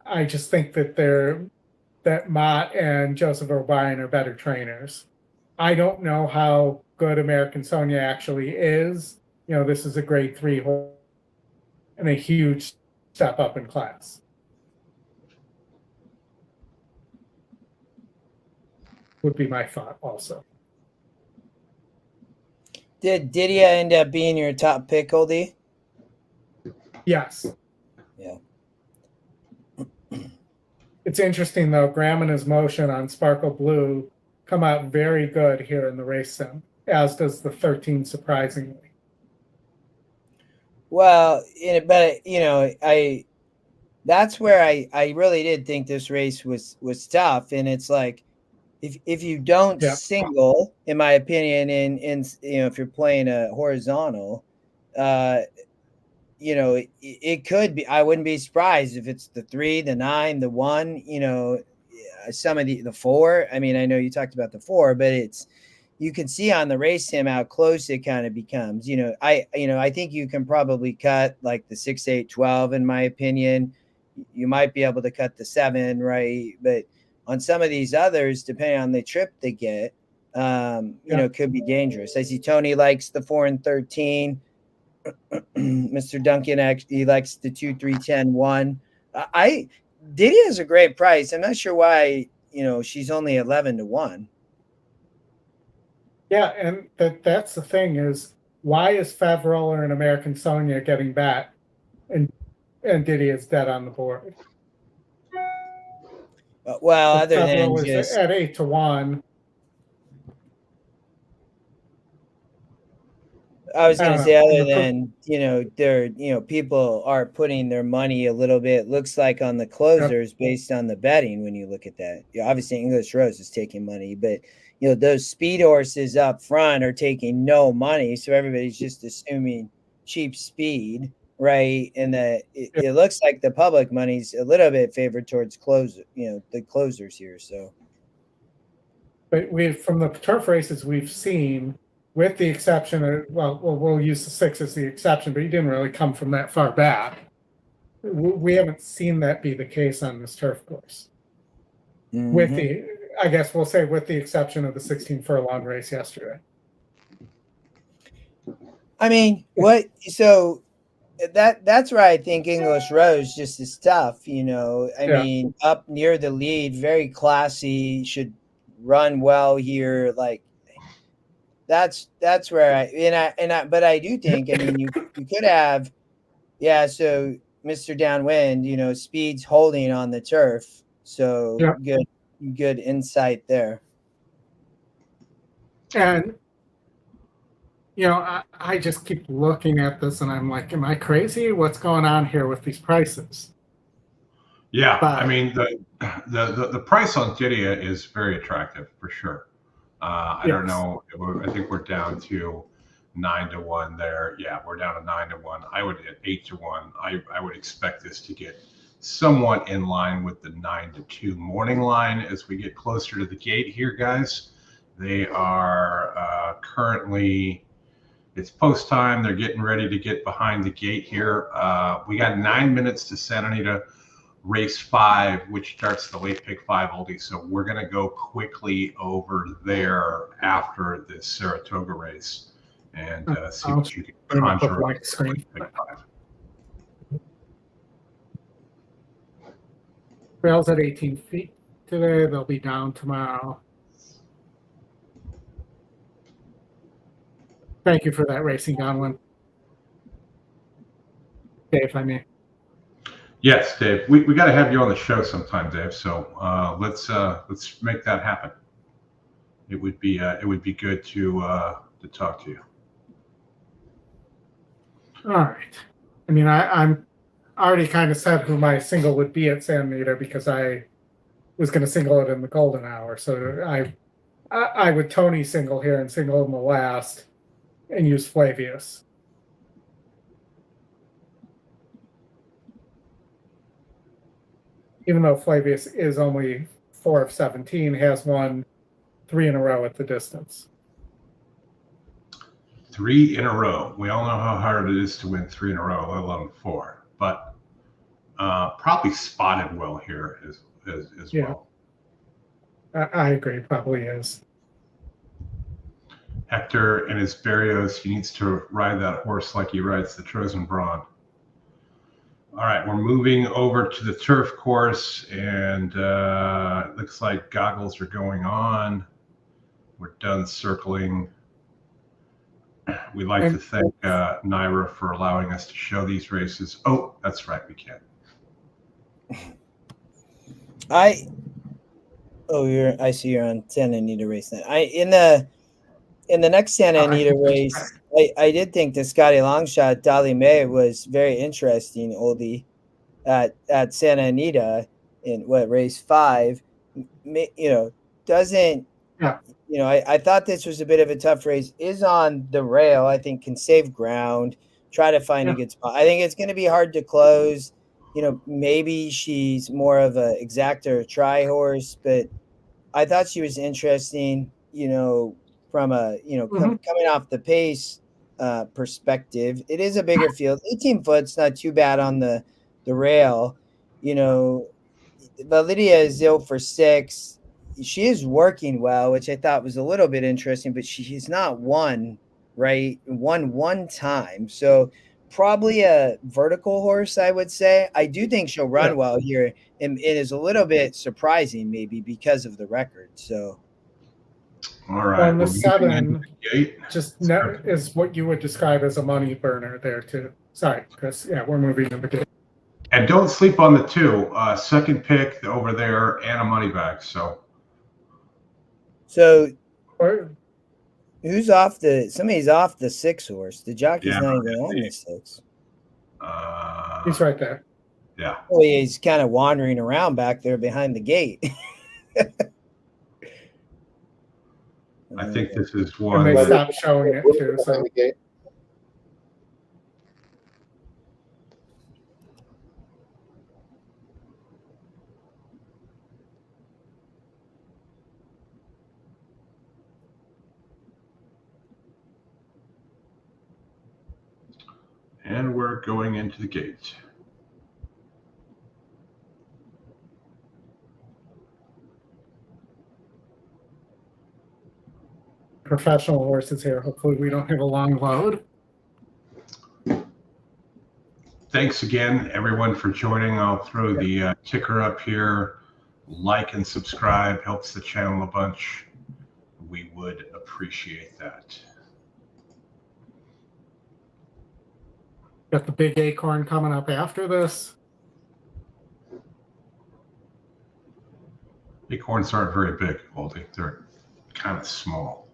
Speaker 2: I just think that Mott and Joseph O'Brien are better trainers. I don't know how good American Sonia actually is. This is a grade 3 horse and a huge step up in class. Would be my thought also.
Speaker 8: Did Didier end up being your top pick, Oldie?
Speaker 2: Yes.
Speaker 8: Yeah.
Speaker 2: It's interesting, though. Graham and his motion on Sparkle Blue come out very good here in the race sim, as does the 13, surprisingly.
Speaker 8: Well, but that's where I really did think this race was tough, and it's like if you don't single, in my opinion, and if you're playing a horizontal, it could be. I wouldn't be surprised if it's the 3, the 9, the 1. Some of the 4. I mean, I know you talked about the 4, but you can see on the race sim how close it kind of becomes. I think you can probably cut like the 6, 8, 12. In my opinion, you might be able to cut the 7, right? But on some of these others, depending on the trip they get, it could be dangerous. I see Tony likes the 4 and 13. Mr. Duncan, actually, he likes the 2, 3, 10, 1. Diddy is a great price. I'm not sure why, she's only 11-1.
Speaker 2: Yeah, and that's the thing is, why is Favrola and American Sonia getting back, and Diddy is dead on the board?
Speaker 8: Well, other than
Speaker 2: Favrola's
Speaker 8: just
Speaker 2: at 8-1.
Speaker 8: I was going to say, other than, people are putting their money a little bit, looks like on the closers based on the betting when you look at that. Obviously, English Rose is taking money, but, those speed horses up front are taking no money. So everybody's just assuming cheap speed, right? And that it looks like the public money's a little bit favored towards the closers here. So,
Speaker 2: But from the turf races we've seen, with the exception of, we'll use the 6 as the exception, but he didn't really come from that far back. We haven't seen that be the case on this turf course.
Speaker 8: mm-hmm.
Speaker 2: I guess we'll say with the exception of the 16 furlong race yesterday.
Speaker 8: I mean, so that's where I think English Rose just is tough, I mean, up near the lead, very classy, should run well here. Like that's where but I do think, I mean, you could have, so Mr. Downwind, speed's holding on the turf. So good insight there.
Speaker 2: And I just keep looking at this and I'm like, am I crazy? What's going on here with these prices?
Speaker 1: Yeah, I mean, the price on Didia is very attractive for sure. I don't know. I think we're down to 9-1 there. Yeah, we're down to 9-1. I would at 8-1. I would expect this to get somewhat in line with the 9-2 morning line as we get closer to the gate here, guys. They are currently, it's post time. They're getting ready to get behind the gate here. We got 9 minutes to Santa Anita race 5, which starts the late pick 5 oldie. So we're going to go quickly over there after this Saratoga race and see what you can conjure up with the late pick 5.
Speaker 2: Rails at 18 feet today. They'll be down tomorrow. Thank you for that racing, Donlin. Dave, I mean.
Speaker 1: Yes, Dave. We got to have you on the show sometime, Dave. So let's make that happen. It would be good to talk to you.
Speaker 2: All right. I mean, I'm already kind of said who my single would be at Santa Anita because I was going to single it in the golden hour. So I would Tony single here and single in the last and use Flavius. Even though Flavius is only 4 of 17, has won 3 in a row at the distance.
Speaker 1: 3 in a row. We all know how hard it is to win 3 in a row, let alone 4. But probably spotted well here as well.
Speaker 2: I agree, probably is.
Speaker 1: Hector and his Barrios, he needs to ride that horse like he rides the Trojan Brawn. All right, we're moving over to the turf course, and it looks like goggles are going on. We're done circling. We'd like to thank Naira for allowing us to show these races. Oh, that's right, we can.
Speaker 8: I see you're on Santa Anita race now. In the next Santa Anita race, I did think the Scotty Longshot Dolly Mae was very interesting, oldie, at Santa Anita in race 5. Doesn't. Yeah. I thought this was a bit of a tough race. Is on the rail. I think can save ground. Try to find a good spot. I think it's going to be hard to close. Maybe she's more of a exactor try horse, but I thought she was interesting. From a coming off the pace perspective, it is a bigger field. 18 foot's not too bad on the rail. But Lydia is 0 for 6. She is working well, which I thought was a little bit interesting, but she's not won one time. So probably a vertical horse, I would say. I do think she'll run well here, and it is a little bit surprising maybe because of the record. So,
Speaker 1: all right.
Speaker 2: On the 7, just is what you would describe as a money burner there too. Sorry, Chris. Yeah, we're moving in the gate.
Speaker 1: And don't sleep on the 2. Second pick over there and a money bag. So
Speaker 8: who's off somebody's off the 6 horse. The jockey's not even on the 6.
Speaker 2: He's right there.
Speaker 1: Yeah.
Speaker 8: Oh, he's kind of wandering around back there behind the gate.
Speaker 1: I think this is one.
Speaker 2: And they stopped showing it too. So.
Speaker 1: And we're going into the gate.
Speaker 2: Professional horses here. Hopefully we don't have a long load.
Speaker 1: Thanks again, everyone, for joining. I'll throw the ticker up here. Like and subscribe. Helps the channel a bunch. We would appreciate that.
Speaker 2: Got the big Acorn coming up after this.
Speaker 1: Acorns aren't very big, Goldie. They're kind of small.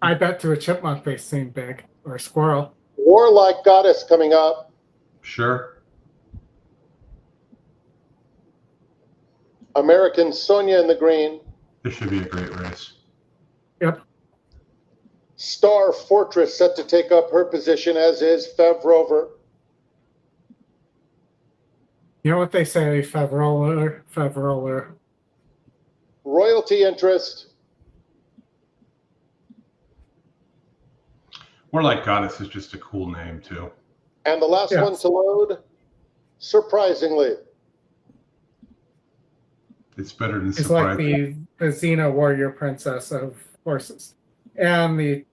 Speaker 2: I bet to a chipmunk they seem big, or a squirrel.
Speaker 3: Warlike Goddess coming up.
Speaker 1: Sure.
Speaker 3: American Sonia in the green.
Speaker 1: This should be a great race.
Speaker 2: Yep.
Speaker 3: Star Fortress set to take up her position, as is Fev Rover.
Speaker 2: You know what they say, Fev Roller.
Speaker 3: Royalty Interest.
Speaker 1: Warlike Goddess is just a cool name, too.
Speaker 3: And the last one to load, Surprisingly.
Speaker 1: It's better than
Speaker 2: It's like the Xena Warrior Princess of horses. And the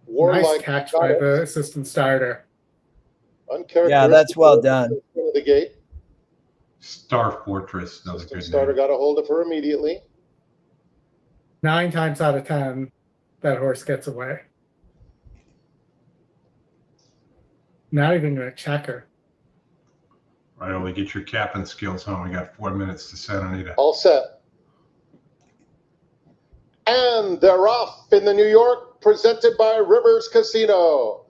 Speaker 2: nice catch by the assistant starter.
Speaker 8: Yeah, that's well done.
Speaker 3: The gate.
Speaker 1: Star Fortress.
Speaker 3: Assistant starter got a hold of her immediately.
Speaker 2: 9 times out of 10, that horse gets away. Not even going to check her.
Speaker 1: Right, only get your capping skills home. We got 4 minutes to set, Anita.
Speaker 3: All set. And they're off in the New York, presented by Rivers Casino.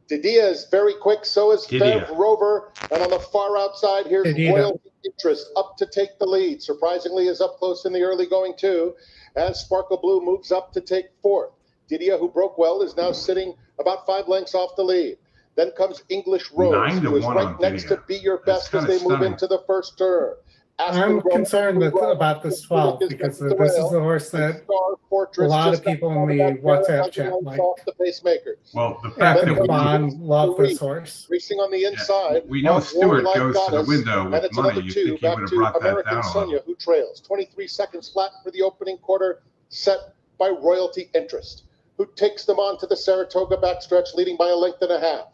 Speaker 3: Didia is very quick, so is Fev Rover. And on the far outside, here's Royalty Interest up to take the lead. Surprisingly, is up close in the early going, too, as Sparkle Blue moves up to take 4th. Didia, who broke well, is now sitting about 5 lengths off the lead. Then comes English Rose, who is right next to Be Your Best as they move into the first turn.
Speaker 2: I'm concerned about this 12 because this is the horse that a lot of people in the WhatsApp chat like.
Speaker 1: Well, the fact that
Speaker 2: Bond love this horse.
Speaker 3: Racing on the inside.
Speaker 1: We know Stewart goes to the window with money. You think he would have brought that down a little.
Speaker 3: Who trails 23 seconds flat for the opening quarter, set by Royalty Interest, who takes them on to the Saratoga backstretch, leading by a length and a half.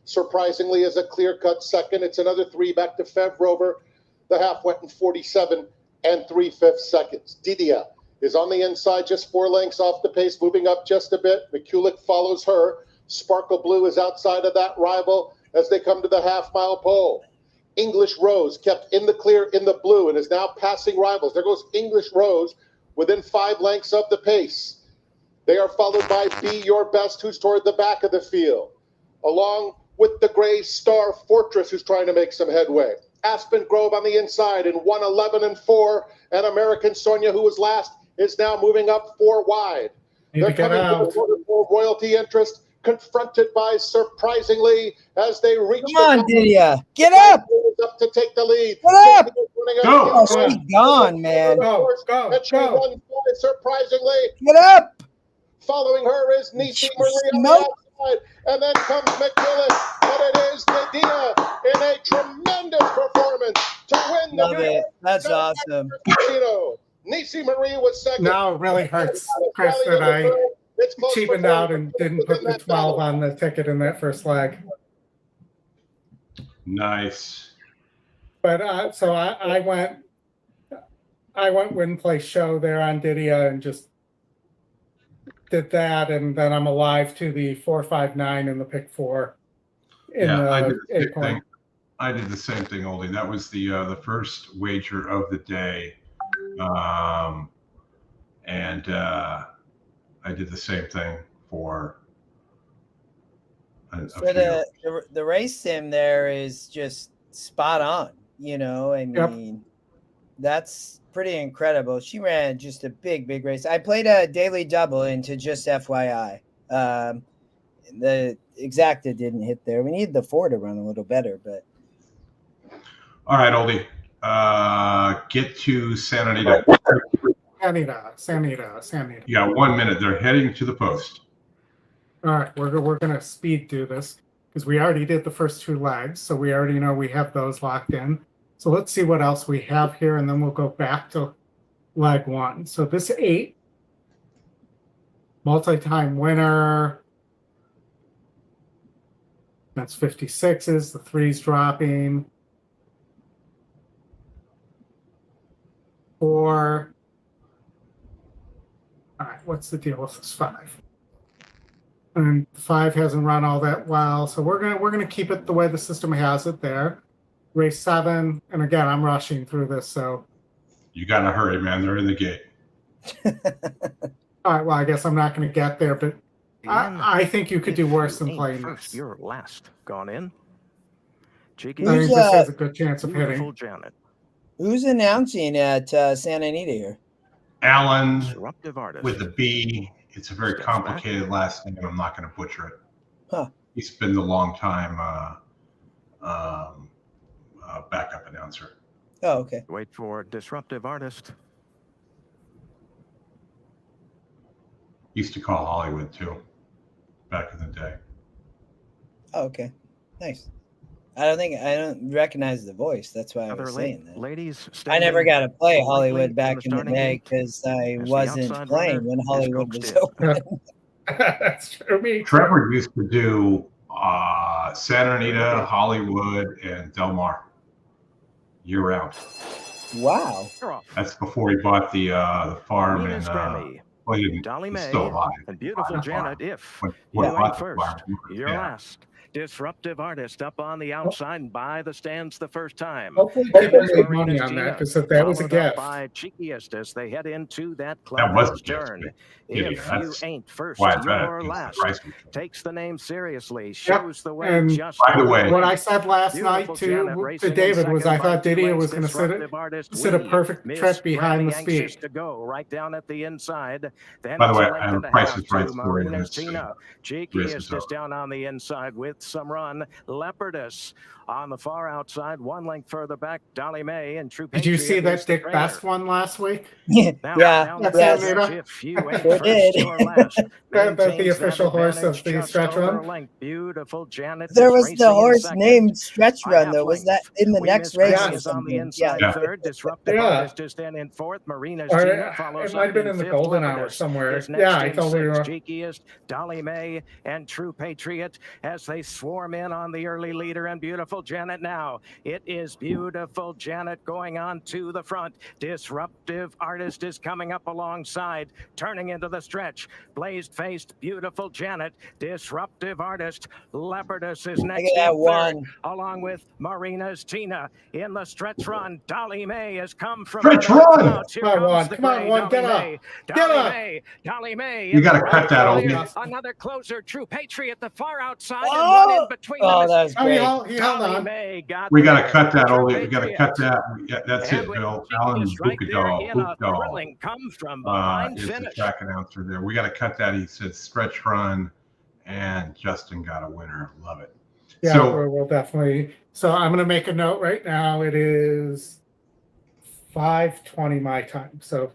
Speaker 3: Surprisingly, is a clear-cut second. It's another 3 back to Fev Rover. The half went in 47 3/5 seconds. Didia is on the inside, just 4 lengths off the pace, moving up just a bit. McCulloch follows her. Sparkle Blue is outside of that rival as they come to the half-mile pole. English Rose kept in the clear in the blue and is now passing rivals. There goes English Rose within 5 lengths of the pace. They are followed by Be Your Best, who's toward the back of the field, along with the gray Star Fortress, who's trying to make some headway. Aspen Grove on the inside in 1:11 4, and American Sonia, who was last, is now moving up 4 wide. They're coming to the quarter for Royalty Interest, confronted by Surprisingly as they reach.
Speaker 8: Come on, Didia, get up!
Speaker 3: Up to take the lead.
Speaker 8: Get up!
Speaker 1: Go!
Speaker 8: Oh, she's gone, man.
Speaker 2: Go!
Speaker 3: Surprisingly,
Speaker 8: get up!
Speaker 3: Following her is Nisi Marie on the outside, and then comes McMillan, but it is Didia in a tremendous performance to win the
Speaker 8: Love it. That's awesome.
Speaker 3: Nisi Marie was second.
Speaker 2: Now it really hurts, Chris, that I
Speaker 3: It's close
Speaker 2: cheapened
Speaker 3: for
Speaker 2: out and didn't put the 12 on the ticket in that first leg.
Speaker 1: Nice.
Speaker 2: But so I went win play show there on Didia and just did that, and then I'm alive to the 4-5-9 in the pick 4 in
Speaker 1: I did
Speaker 2: the
Speaker 1: the same
Speaker 2: Acorn.
Speaker 1: thing. I did the same thing, Oldie. That was the first wager of the day, and I did the same thing for.
Speaker 8: So the race sim there is just spot on. You know, I mean, that's pretty incredible. She ran just a big race. I played a daily double into just FYI. The exacta didn't hit there. We need the 4 to run a little better, but.
Speaker 1: All right, Oldie. Get to Santa Anita.
Speaker 2: Sanita.
Speaker 1: You got 1 minute. They're heading to the post.
Speaker 2: All right, we're gonna speed through this because we already did the first 2 legs, so we already know we have those locked in. So let's see what else we have here, and then we'll go back to leg 1. So this 8, multi-time winner. That's 56s. The 3's dropping. 4. All right, what's the deal with this 5? And 5 hasn't run all that well, so we're gonna keep it the way the system has it there. Race 7, and again, I'm rushing through this, so.
Speaker 1: You got to hurry, man. They're in the gate.
Speaker 2: All right, well, I guess I'm not going to get there, but I think you could do worse than playing this.
Speaker 10: You're last. Gone in.
Speaker 2: Cheeky. I think this has a good chance of hitting.
Speaker 10: Janet.
Speaker 8: Who's announcing at Santa Anita here?
Speaker 1: Alan
Speaker 10: Disruptive artist.
Speaker 1: with a B. It's a very complicated last name. I'm not going to butcher it.
Speaker 8: Huh.
Speaker 1: He's been the long time backup announcer.
Speaker 8: Oh, okay.
Speaker 10: Wait for disruptive artist.
Speaker 1: Used to call Hollywood too, back in the day.
Speaker 8: Oh, okay. Nice. I don't recognize the voice. That's why I was saying that.
Speaker 10: Ladies,
Speaker 8: I never got to play Hollywood back in the day because I wasn't playing when Hollywood was open.
Speaker 2: That's true.
Speaker 1: Trevor used to do Santa Anita, Hollywood, and Del Mar year round.
Speaker 8: Wow.
Speaker 10: That's
Speaker 1: before he bought the farm and well, he
Speaker 10: Dolly May
Speaker 1: still alive.
Speaker 10: And beautiful Janet. If
Speaker 1: when
Speaker 10: you
Speaker 1: bought
Speaker 10: went
Speaker 1: the
Speaker 10: first,
Speaker 1: farm.
Speaker 10: you're last. Disruptive artist up on the outside and by the stands the first time.
Speaker 2: Hopefully people made money on that because if that was a gift.
Speaker 10: By cheekiest as they head into that
Speaker 1: was a
Speaker 10: turn.
Speaker 1: gift.
Speaker 10: If you ain't first, you're last. Takes the name seriously. Shows the way.
Speaker 2: And
Speaker 10: just
Speaker 1: by the way,
Speaker 2: what I said last night to David was I thought Didia was going to sit a perfect trip behind the speed.
Speaker 10: To go right down at the inside. Then
Speaker 1: by the way, I have Price is Right story in this.
Speaker 10: Cheekiest is down on the inside with some run. Leopardus on the far outside, 1 length further back. Dolly May and True
Speaker 2: Did you see that Dick Best one last week?
Speaker 8: Yeah,
Speaker 2: that's the official horse of the stretch run.
Speaker 10: Beautiful Janet.
Speaker 8: There was the horse named Stretch Run, though. Was that in the next race?
Speaker 10: Is on the inside third. Disruptive Artist is then in fourth. Marina's follows.
Speaker 2: It might have been in the golden hour somewhere. Yeah, I totally wrong.
Speaker 10: Cheekiest, Dolly May and True Patriot as they swarm in on the early leader and beautiful Janet now. It is beautiful Janet going on to the front. Disruptive Artist is coming up alongside, turning into the stretch. Blazed-faced, beautiful Janet. Disruptive Artist. Leopardus is next in third, along with Marina's Tina. In the stretch run, Dolly May has come from
Speaker 1: stretch run.
Speaker 2: Come on, one, get up.
Speaker 10: Dolly May.
Speaker 1: You got to cut that, Oldie.
Speaker 10: Another closer, True Patriot, the far outside, and one in between them.
Speaker 8: That's great.
Speaker 2: He held on.
Speaker 1: We got to cut that, Oldie. We got to cut that. Yeah, that's it, Bill. Alan Bucadol is the track announcer there. We got to cut that. He said stretch run, and Justin got a winner. Love it.
Speaker 2: Yeah, so, we'll definitely. So I'm going to make a note right now. It is 5:20 my time. So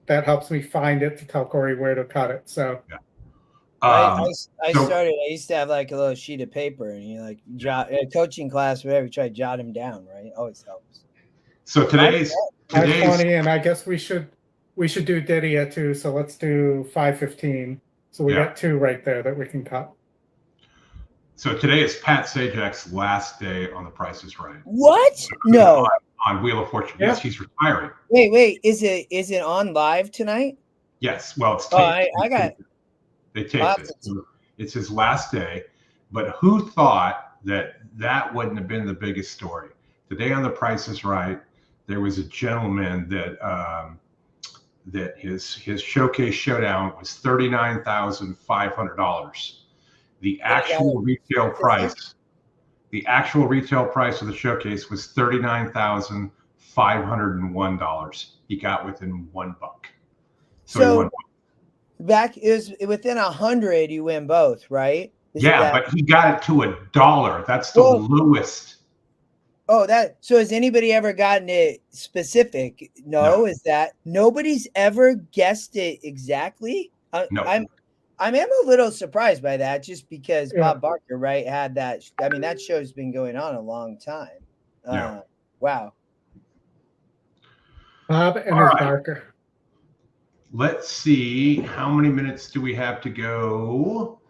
Speaker 2: that helps me find it to tell Corey where to cut it. So.
Speaker 1: Yeah.
Speaker 8: I used to have like a little sheet of paper and you like jot coaching class, whatever, you try to jot them down, right? Always helps.
Speaker 1: So today's
Speaker 2: 5:20, and I guess we should do Didia too. So let's do 5:15. So we
Speaker 1: Yeah.
Speaker 2: got 2 right there that we can cut.
Speaker 1: So today is Pat Sajak's last day on The Price is Right.
Speaker 8: What? No.
Speaker 1: On Wheel of Fortune. Yes, he's retiring.
Speaker 8: Wait. Is it on live tonight?
Speaker 1: Yes. Well, it's
Speaker 8: Oh,
Speaker 1: taped.
Speaker 8: I got.
Speaker 1: They taped it. So it's his last day. But who thought that wouldn't have been the biggest story? Today on The Price is Right, there was a gentleman that his showcase showdown was $39,500. The actual retail price of the showcase was $39,501. He got within $1. So he won.
Speaker 8: Back is within 100, you win both, right?
Speaker 1: But he got it to $1. That's the lowest.
Speaker 8: Oh, so has anybody ever gotten it specific? No. Is that nobody's ever guessed it exactly?
Speaker 1: No.
Speaker 8: I am a little surprised by that, just because Bob Barker, right, had that. I mean, that show's been going on a long time. Wow.
Speaker 2: Bob and his Barker.
Speaker 1: Let's see, how many minutes do we have to go?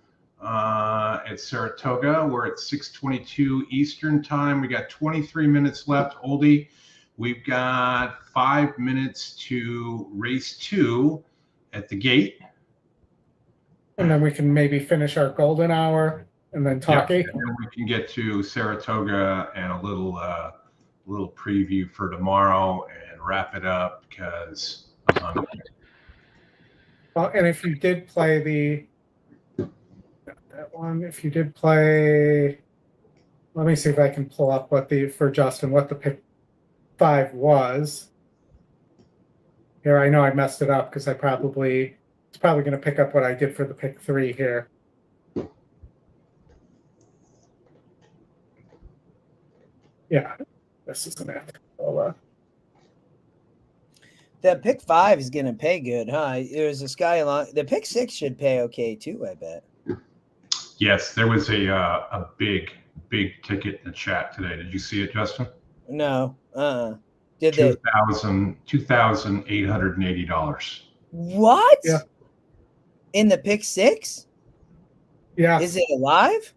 Speaker 1: At Saratoga, we're at 6:22 Eastern time. We got 23 minutes left. Oldie, we've got 5 minutes to race 2 at the gate.
Speaker 2: And then we can maybe finish our golden hour and then talk.
Speaker 1: And then we can get to Saratoga and a little preview for tomorrow and wrap it up because I'm hungry.
Speaker 2: Well, and if you did play that one, if you did play, let me see if I can pull up what the pick 5 was. Here, I know I messed it up because it's probably going to pick up what I did for the pick 3 here. Yeah, this isn't it.
Speaker 8: The pick 5 is going to pay good, huh? There's a sky along. The pick 6 should pay okay too, I bet.
Speaker 1: Yes, there was a big ticket in the chat today. Did you see it, Justin?
Speaker 8: No.
Speaker 1: Did they? $2,880.
Speaker 8: What?
Speaker 2: Yeah.
Speaker 8: In the pick 6?
Speaker 2: Yeah.
Speaker 8: Is it alive?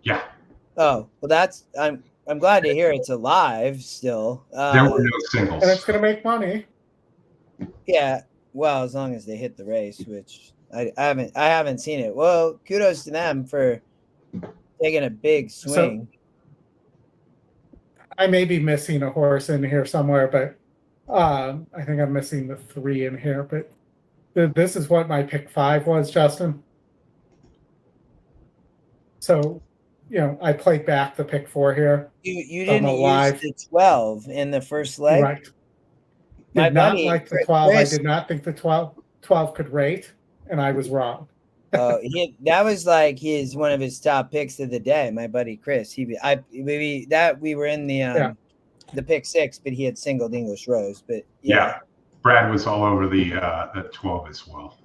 Speaker 1: Yeah.
Speaker 8: Oh, well, I'm glad to hear it's alive still.
Speaker 1: There were no singles.
Speaker 2: And it's going to make money.
Speaker 8: Yeah. Well, as long as they hit the race, which I haven't seen it. Well, kudos to them for taking a big swing.
Speaker 2: So, I may be missing a horse in here somewhere, but I think I'm missing the 3 in here. But this is what my pick 5 was, Justin. So, I played back the pick 4 here.
Speaker 8: You didn't use the 12 in the first leg,
Speaker 2: right? Did not like the 12. I did not think the 12 could rate, and I was wrong.
Speaker 8: That was like one of his top picks of the day. My buddy Chris. We were in the pick 6, but he had singled English Rose. But
Speaker 1: yeah, Brad was all over the 12 as well.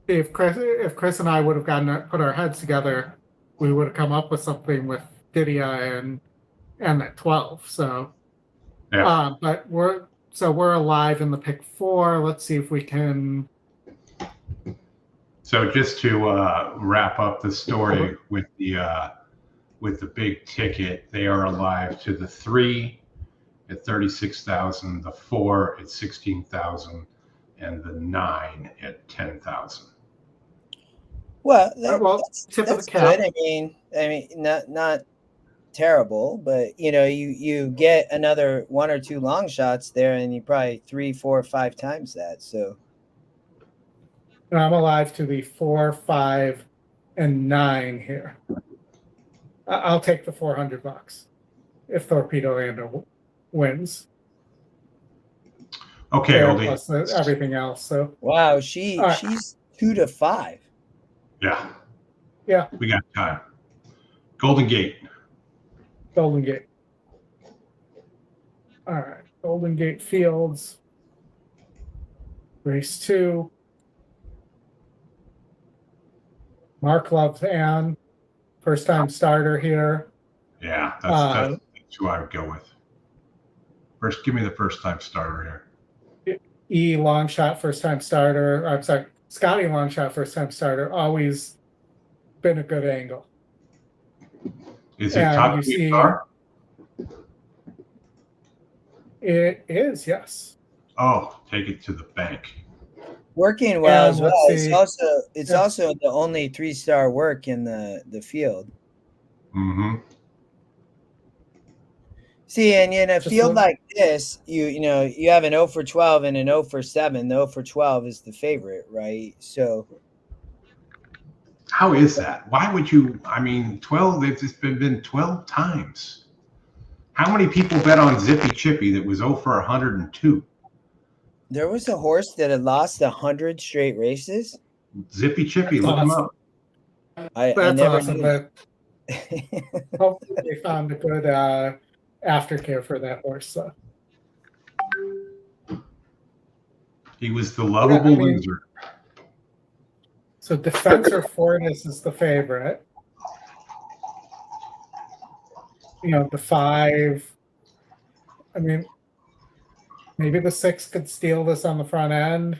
Speaker 2: If Chris and I would have put our heads together, we would have come up with something with Didia and that 12. So, but we're alive in the pick 4. Let's see if we can.
Speaker 1: So just to wrap up the story with the big ticket, they are alive to the 3 at 36,000, the 4 at 16,000, and the 9 at 10,000.
Speaker 8: Well,
Speaker 2: that's
Speaker 8: good. I mean, not terrible, but you get another 1 or 2 long shots there, and you probably 3, 4, 5 times that. So.
Speaker 2: And I'm alive to the 4, 5, and 9 here. I'll take the $400 if Torpedo Lando wins.
Speaker 1: Okay, Oldie.
Speaker 2: Plus everything else. So
Speaker 8: wow, she's 2 to 5.
Speaker 1: Yeah. We got time. Golden Gate.
Speaker 2: All right. Golden Gate Fields. Race 2. Mark loves Ann. First time starter here.
Speaker 1: Yeah, that's who I would go with. First, give me the first time starter here.
Speaker 2: E long shot, first time starter. I'm sorry, Scotty long shot, first time starter, always been a good angle.
Speaker 1: Is it
Speaker 2: And
Speaker 1: top
Speaker 2: you
Speaker 1: three
Speaker 2: see-
Speaker 1: star?
Speaker 2: It is, yes.
Speaker 1: Oh, take it to the bank.
Speaker 8: Working well
Speaker 2: And
Speaker 8: as
Speaker 2: let's
Speaker 8: well. It's
Speaker 2: see.
Speaker 8: also
Speaker 2: Yeah.
Speaker 8: also the only 3-star work in the field.
Speaker 1: Mm-hmm.
Speaker 8: See, and in a
Speaker 2: Just
Speaker 8: field
Speaker 2: one-
Speaker 8: like this, you know, you have an 0 for 12 and an 0 for 7. The 0 for 12 is the favorite, right? So
Speaker 1: How is that? Why would you? I mean, 12. They've just been 12 times. How many people bet on Zippy Chippy that was 0 for 102?
Speaker 8: there was a horse that had lost 100 straight races.
Speaker 1: Zippy Chippy,
Speaker 2: That's
Speaker 1: look him
Speaker 2: awesome.
Speaker 1: up.
Speaker 8: I
Speaker 2: That's
Speaker 8: never
Speaker 2: awesome.
Speaker 8: knew.
Speaker 2: But hopefully they found a good aftercare for that horse. So.
Speaker 1: He was the lovable
Speaker 2: Yeah, I mean-
Speaker 1: loser.
Speaker 2: So Defensor Fortis is the favorite. You know, the 5. I mean, maybe the 6 could steal this on the front end.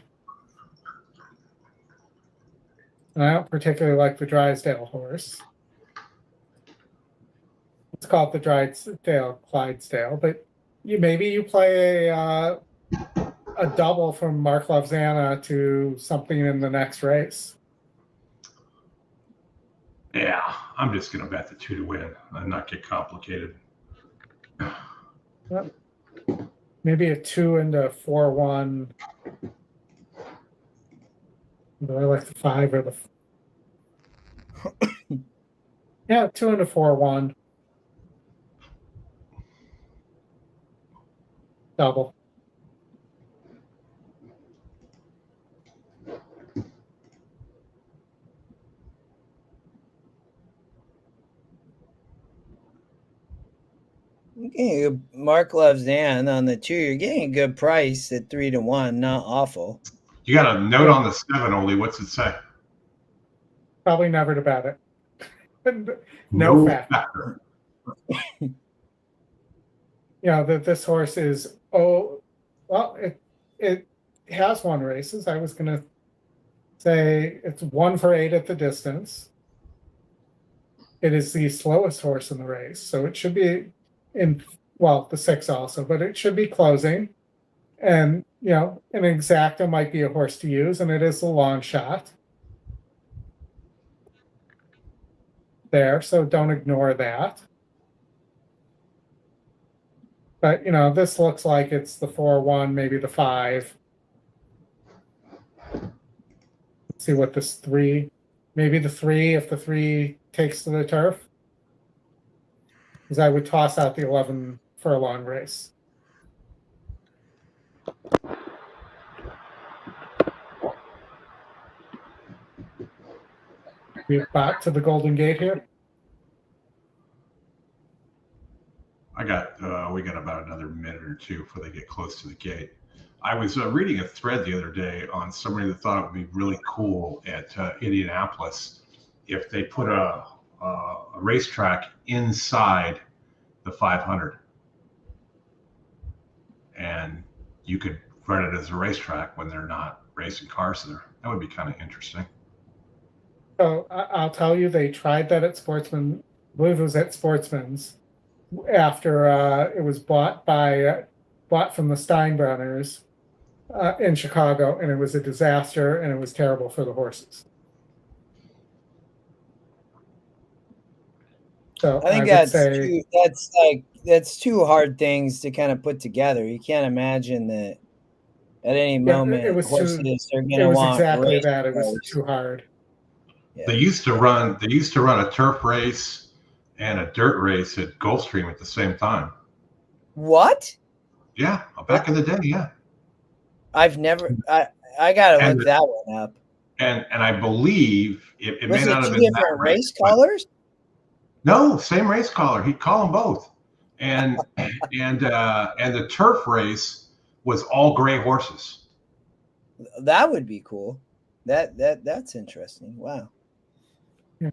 Speaker 2: And I don't particularly like the Drysdale horse. Let's call it the Drysdale Clydesdale, but maybe you play a double from Mark Loves Anna to something in the next race.
Speaker 1: Yeah, I'm just going to bet the 2 to win and not get complicated.
Speaker 2: Maybe a 2 into 4-1. Do I like the 5 or the? Yeah, 2 into 4-1. Double.
Speaker 8: Okay, Mark Loves Ann on the 2. You're getting a good price at 3 to 1. Not awful.
Speaker 1: You got a note on the 7, Oli. What's it say?
Speaker 2: Probably never to bet it. No factor. That this horse is it has won races. I was gonna say it's 1 for 8 at the distance. It is the slowest horse in the race, so it should be the 6 also, but it should be closing. And an exacta might be a horse to use, and it is a long shot there, so don't ignore that. But this looks like it's the 4-1, maybe the 5. Let's see what this 3, maybe the 3 if the 3 takes to the turf. Because I would toss out the 11 for a long race. We're back to the Golden Gate here.
Speaker 1: We got about another minute or 2 before they get close to the gate. I was reading a thread the other day on somebody that thought it would be really cool at Indianapolis if they put a racetrack inside the 500, and you could run it as a racetrack when they're not racing cars there. That would be kind of interesting.
Speaker 2: So I'll tell you, they tried that at Sportsman. I believe it was at Sportsman's after it was bought from the Steinbrenners in Chicago, and it was a disaster, and it was terrible for the horses. So
Speaker 8: I think that's two hard things to kind of put together. You can't imagine that at any moment horses are going to want
Speaker 2: exactly that. It was too hard.
Speaker 1: Yeah. They used to run a turf race and a dirt race at Gulfstream at the same time.
Speaker 8: What?
Speaker 1: Yeah, back in the day, yeah.
Speaker 8: I've never. I gotta look that one up.
Speaker 1: And I believe it may not have been
Speaker 8: different race collars.
Speaker 1: No, same race collar. He'd call them both. And the turf race was all gray horses.
Speaker 8: That would be cool. That's interesting. Wow.
Speaker 2: Yeah.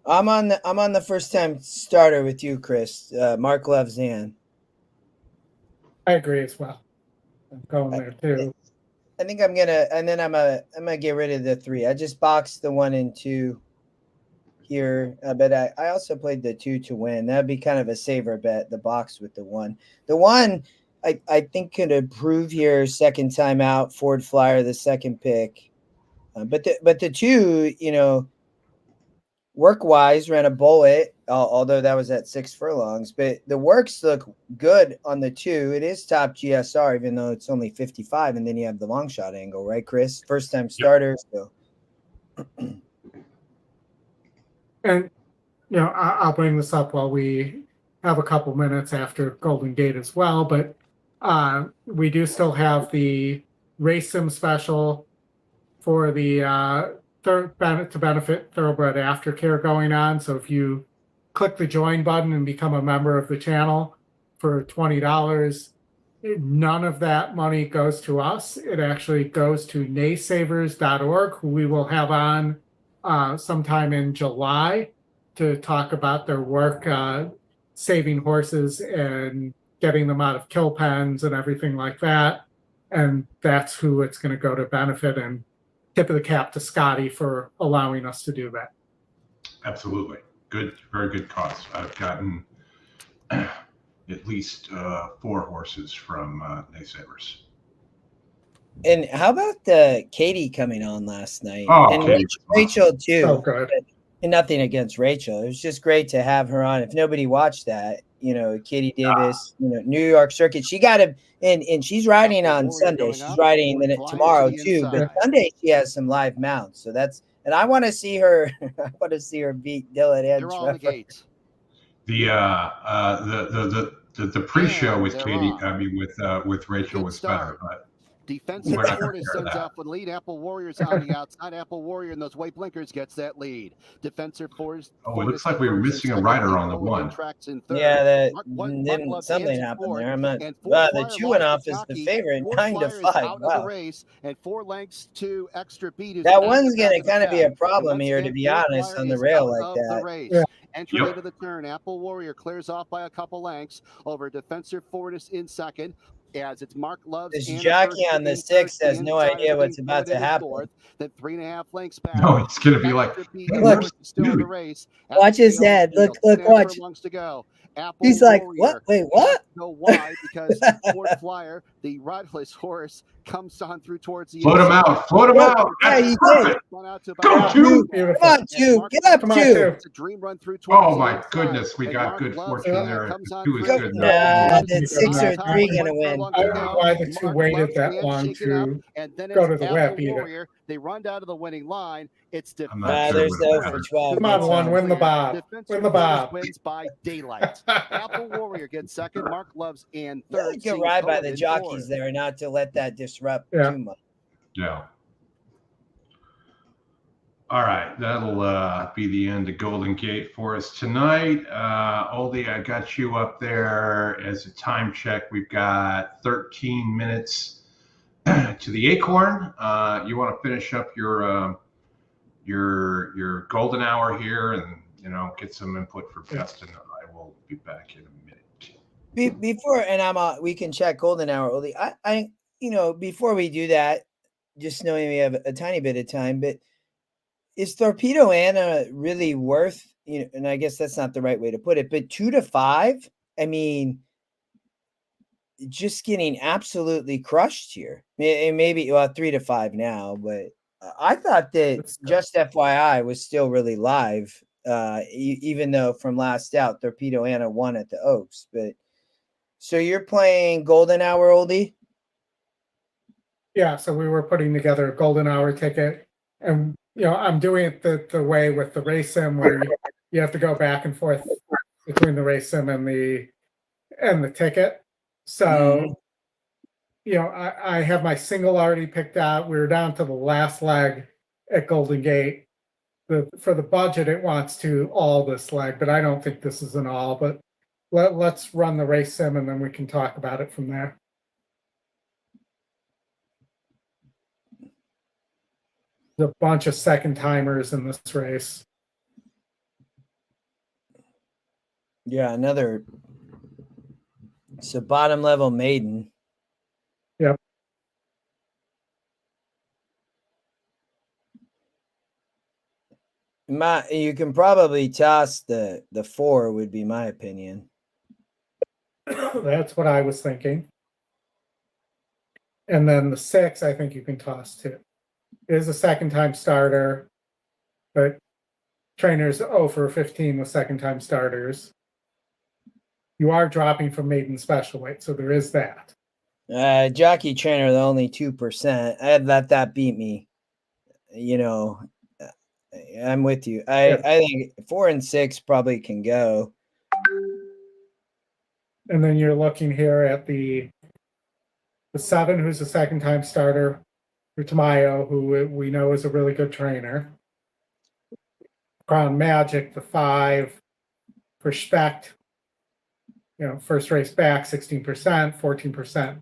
Speaker 8: I'm on the first time starter with you, Chris. Mark Loves Ann.
Speaker 2: I agree as well. I'm going there too.
Speaker 8: I think I'm gonna get rid of the 3. I just boxed the 1 and 2 here, but I also played the 2 to win. That'd be kind of a saver bet. The box with the 1. The 1 I think could improve here second time out. Ford Flyer, the second pick, but the 2, you know, work wise ran a bullet, although that was at 6 furlongs. But the works look good on the 2. It is top GSR, even though it's only 55, and then you have the long shot angle, right, Chris? First time starter, so.
Speaker 2: And, you know, I'll bring this up while we have a couple minutes after Golden Gate as well, but we do still have the race sim special for the to benefit Thoroughbred Aftercare going on. So if you click the join button and become a member of the channel for $20, none of that money goes to us. It actually goes to naysavers.org, who we will have on sometime in July to talk about their work saving horses and getting them out of kill pens and everything like that. And that's who it's going to go to benefit. And tip of the cap to Scotty for allowing us to do that.
Speaker 1: Absolutely. Good, very good cause. I've gotten at least 4 horses from Naysavers.
Speaker 8: And how about Katie coming on last night?
Speaker 1: Oh,
Speaker 8: and
Speaker 1: Katie.
Speaker 8: Rachel too.
Speaker 2: So good.
Speaker 8: And nothing against Rachel. It was just great to have her on. If nobody watched that, you know, Katie Davis, you know, New York Circuit. She got to, and she's riding on Sunday. She's riding tomorrow too. But Sunday she has some live mounts. So that's, and I want to see her. I want to see her beat Dylan and
Speaker 9: They're on the gates.
Speaker 1: The pre-show with Katie,
Speaker 9: on.
Speaker 1: I mean with Rachel
Speaker 9: Good
Speaker 1: was
Speaker 9: start.
Speaker 1: better, but
Speaker 9: Defensive
Speaker 1: We're not gonna
Speaker 9: Florida
Speaker 1: share
Speaker 9: sends
Speaker 1: that.
Speaker 9: off the lead. Apple Warriors on the outside. Apple Warrior in those white blinkers gets that lead. Defensive Force.
Speaker 1: oh, it looks like we were missing a rider on the 1.
Speaker 8: Yeah, that
Speaker 9: Mark Love
Speaker 8: something
Speaker 9: Hansen
Speaker 8: happened
Speaker 9: Ford,
Speaker 8: there. I'm not.
Speaker 9: and
Speaker 8: Wow,
Speaker 9: Ford
Speaker 8: the
Speaker 9: Flyer
Speaker 8: 2 went
Speaker 9: lost
Speaker 8: off
Speaker 9: to
Speaker 8: as the
Speaker 9: jockey.
Speaker 8: favorite,
Speaker 9: Ford
Speaker 8: 9 to
Speaker 9: Flyer is
Speaker 8: 5.
Speaker 9: out of the
Speaker 8: Wow,
Speaker 9: race, and 4 lengths to extra beat is
Speaker 8: that
Speaker 9: back
Speaker 8: one's
Speaker 9: back
Speaker 8: gonna
Speaker 9: to the
Speaker 8: kind of be a
Speaker 9: pack.
Speaker 8: problem
Speaker 9: And
Speaker 8: here,
Speaker 9: once
Speaker 8: to
Speaker 9: again,
Speaker 8: be
Speaker 9: Ford
Speaker 8: honest,
Speaker 9: Flyer
Speaker 8: on the
Speaker 9: is
Speaker 8: rail
Speaker 9: out
Speaker 8: like
Speaker 9: of
Speaker 8: that.
Speaker 9: the race.
Speaker 2: Yeah.
Speaker 9: Entering
Speaker 1: Yep.
Speaker 9: into the turn, Apple Warrior clears off by a couple lengths over Defensor Fortis in second. As it's Mark Love's
Speaker 8: This
Speaker 9: and
Speaker 8: jockey on the 6 has no idea what's about to happen.
Speaker 9: Fourth, then 3.5 lengths back.
Speaker 1: No, it's gonna be like,
Speaker 9: Extra beat,
Speaker 1: hey,
Speaker 8: Look,
Speaker 9: Fortis is still in the
Speaker 1: dude.
Speaker 9: race.
Speaker 8: Watch his head. Look, watch.
Speaker 9: Furlongs to go. Apple
Speaker 8: He's like,
Speaker 9: Warrior
Speaker 8: what? Wait, what?
Speaker 9: Go wide because Ford Flyer, the riderless horse, comes on through towards the
Speaker 1: Float him
Speaker 9: inside.
Speaker 1: out, float him
Speaker 8: Look,
Speaker 1: out.
Speaker 8: yeah,
Speaker 1: That's
Speaker 8: he did.
Speaker 1: perfect.
Speaker 9: Gone out to
Speaker 1: Go,
Speaker 9: about
Speaker 1: Two.
Speaker 2: Beautiful.
Speaker 8: Come on, 2. Get up,
Speaker 2: Come on,
Speaker 8: 2.
Speaker 2: Two.
Speaker 9: It's a dream run through towards
Speaker 1: Oh
Speaker 9: the
Speaker 1: my
Speaker 9: inside.
Speaker 1: goodness, we
Speaker 9: And
Speaker 1: got
Speaker 9: Mark
Speaker 1: good
Speaker 9: Love's
Speaker 1: fortune
Speaker 2: Yeah.
Speaker 1: there.
Speaker 9: comes on
Speaker 1: 2 is
Speaker 9: through.
Speaker 1: good
Speaker 8: Nah,
Speaker 1: enough.
Speaker 8: that 6 or 3 gonna win.
Speaker 2: I don't know why the 2 waited that long to
Speaker 9: and then
Speaker 2: go
Speaker 9: it's
Speaker 2: to the
Speaker 9: Apple
Speaker 2: web either.
Speaker 9: Warrior. They run down to the winning line. It's
Speaker 1: I'm not
Speaker 8: Nah,
Speaker 1: sure
Speaker 8: there's
Speaker 1: what
Speaker 8: the 0
Speaker 1: happened.
Speaker 8: for 12.
Speaker 2: Come on,
Speaker 8: That's
Speaker 2: 1,
Speaker 8: all.
Speaker 2: win the Bob.
Speaker 9: Defensive
Speaker 2: Win the
Speaker 9: Fortis
Speaker 2: Bob.
Speaker 9: wins by daylight. Apple Warrior gets second. Mark Love's and
Speaker 8: Yeah,
Speaker 9: third.
Speaker 8: you can
Speaker 9: seeing
Speaker 8: ride by the
Speaker 9: Cohen
Speaker 8: jockeys
Speaker 9: fourth.
Speaker 8: there, not to let that disrupt
Speaker 2: Yeah.
Speaker 8: too much.
Speaker 1: Yeah. All right, that'll be the end of Golden Gate for us tonight. Oldie, I got you up there as a time check. We've got 13 minutes to the Acorn. You want to finish up your golden hour here, and get some input for Justin. I will be back in a minute.
Speaker 8: Before, and we can check golden hour, Oldie. I before we do that, just knowing we have a tiny bit of time, but is Torpedo Anna really worth, and I guess that's not the right way to put it, but 2 to 5? I mean, just getting absolutely crushed here. Maybe 3 to 5 now, but I thought that Just FYI was still really live, even though from last out, Torpedo Anna won at the Oaks. But so you're playing golden hour, Oldie?
Speaker 2: Yeah, so we were putting together a golden hour ticket, and I'm doing it the way with the race sim where you have to go back and forth between the race sim and the ticket. So I have my single already picked out. We were down to the last leg at Golden Gate. For the budget, it wants to all this leg, but I don't think this is an all. But let's run the race sim and then we can talk about it from there. There's a bunch of second timers in this race.
Speaker 8: Yeah, it's a bottom level maiden.
Speaker 2: Yep.
Speaker 8: You can probably toss the 4 would be my opinion.
Speaker 2: That's what I was thinking. And then the 6, I think you can toss too. It is a second-time starter, but trainers 0 for 15 with second-time starters. You are dropping from maiden special weight, so there is that.
Speaker 8: Jockey trainer, the only 2%. I'd let that beat me. You know, I'm with you. I think 4 and 6 probably can go.
Speaker 2: And then you're looking here at the 7, who's a second-time starter, for Tamayo, who we know is a really good trainer. Crown Magic, the 5, for Specht, first race back, 16%, 14%.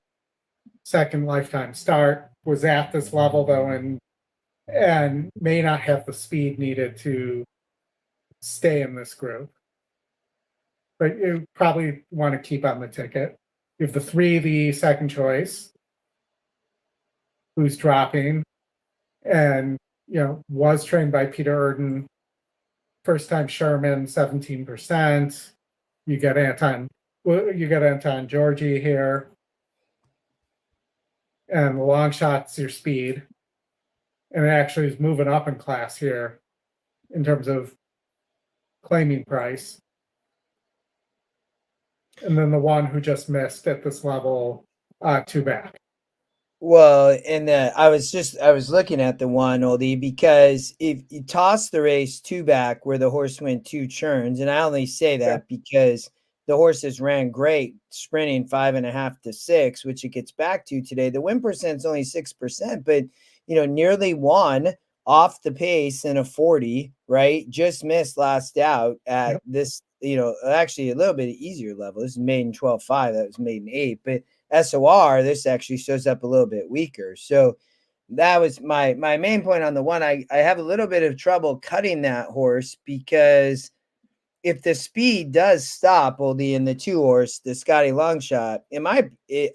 Speaker 2: Second lifetime start, was at this level though, and may not have the speed needed to stay in this group. But you probably want to keep on the ticket. You have the 3, the second choice, who's dropping, and was trained by Peter Erden. First time Sherman, 17%. You get Anton Georgi here. And the long shot's your speed. And it actually is moving up in class here in terms of claiming price. And then the one who just missed at this level, 2 back.
Speaker 8: Well, and I was looking at the one, Oldie, because if you toss the race 2 back where the horse went 2 churns, and I only say that because the horses ran great sprinting 5.5 to 6, which it gets back to today. The win percent's only 6%, but nearly won off the pace in a 40, right? Just missed last out at this, actually a little bit easier level. This is maiden 12.5, that was maiden 8, but SOR, this actually shows up a little bit weaker. So that was my main point on the one. I have a little bit of trouble cutting that horse because if the speed does stop, Oldie, in the 2 horse, the Scotty Longshot,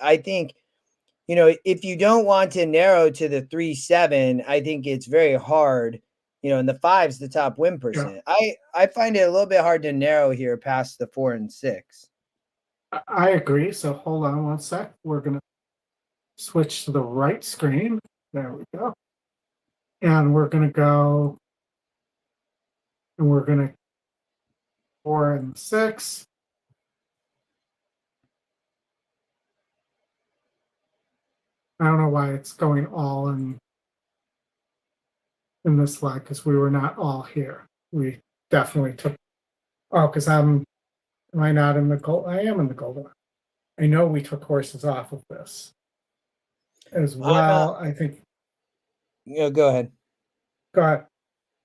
Speaker 8: I think, if you don't want to narrow to the 3-7, I think it's very hard, and the 5's the top win percent. I find it a little bit hard to narrow here past the 4 and 6.
Speaker 2: I agree. So hold on one sec. We're going to switch to the right screen. There we go. And we're going to go, and we're going to 4 and 6. I don't know why it's going all in this slide because we were not all here. We definitely took, because am I not in the gold? I am in the gold one. I know we took horses off of this as well. I think.
Speaker 8: Go ahead.
Speaker 2: Go ahead.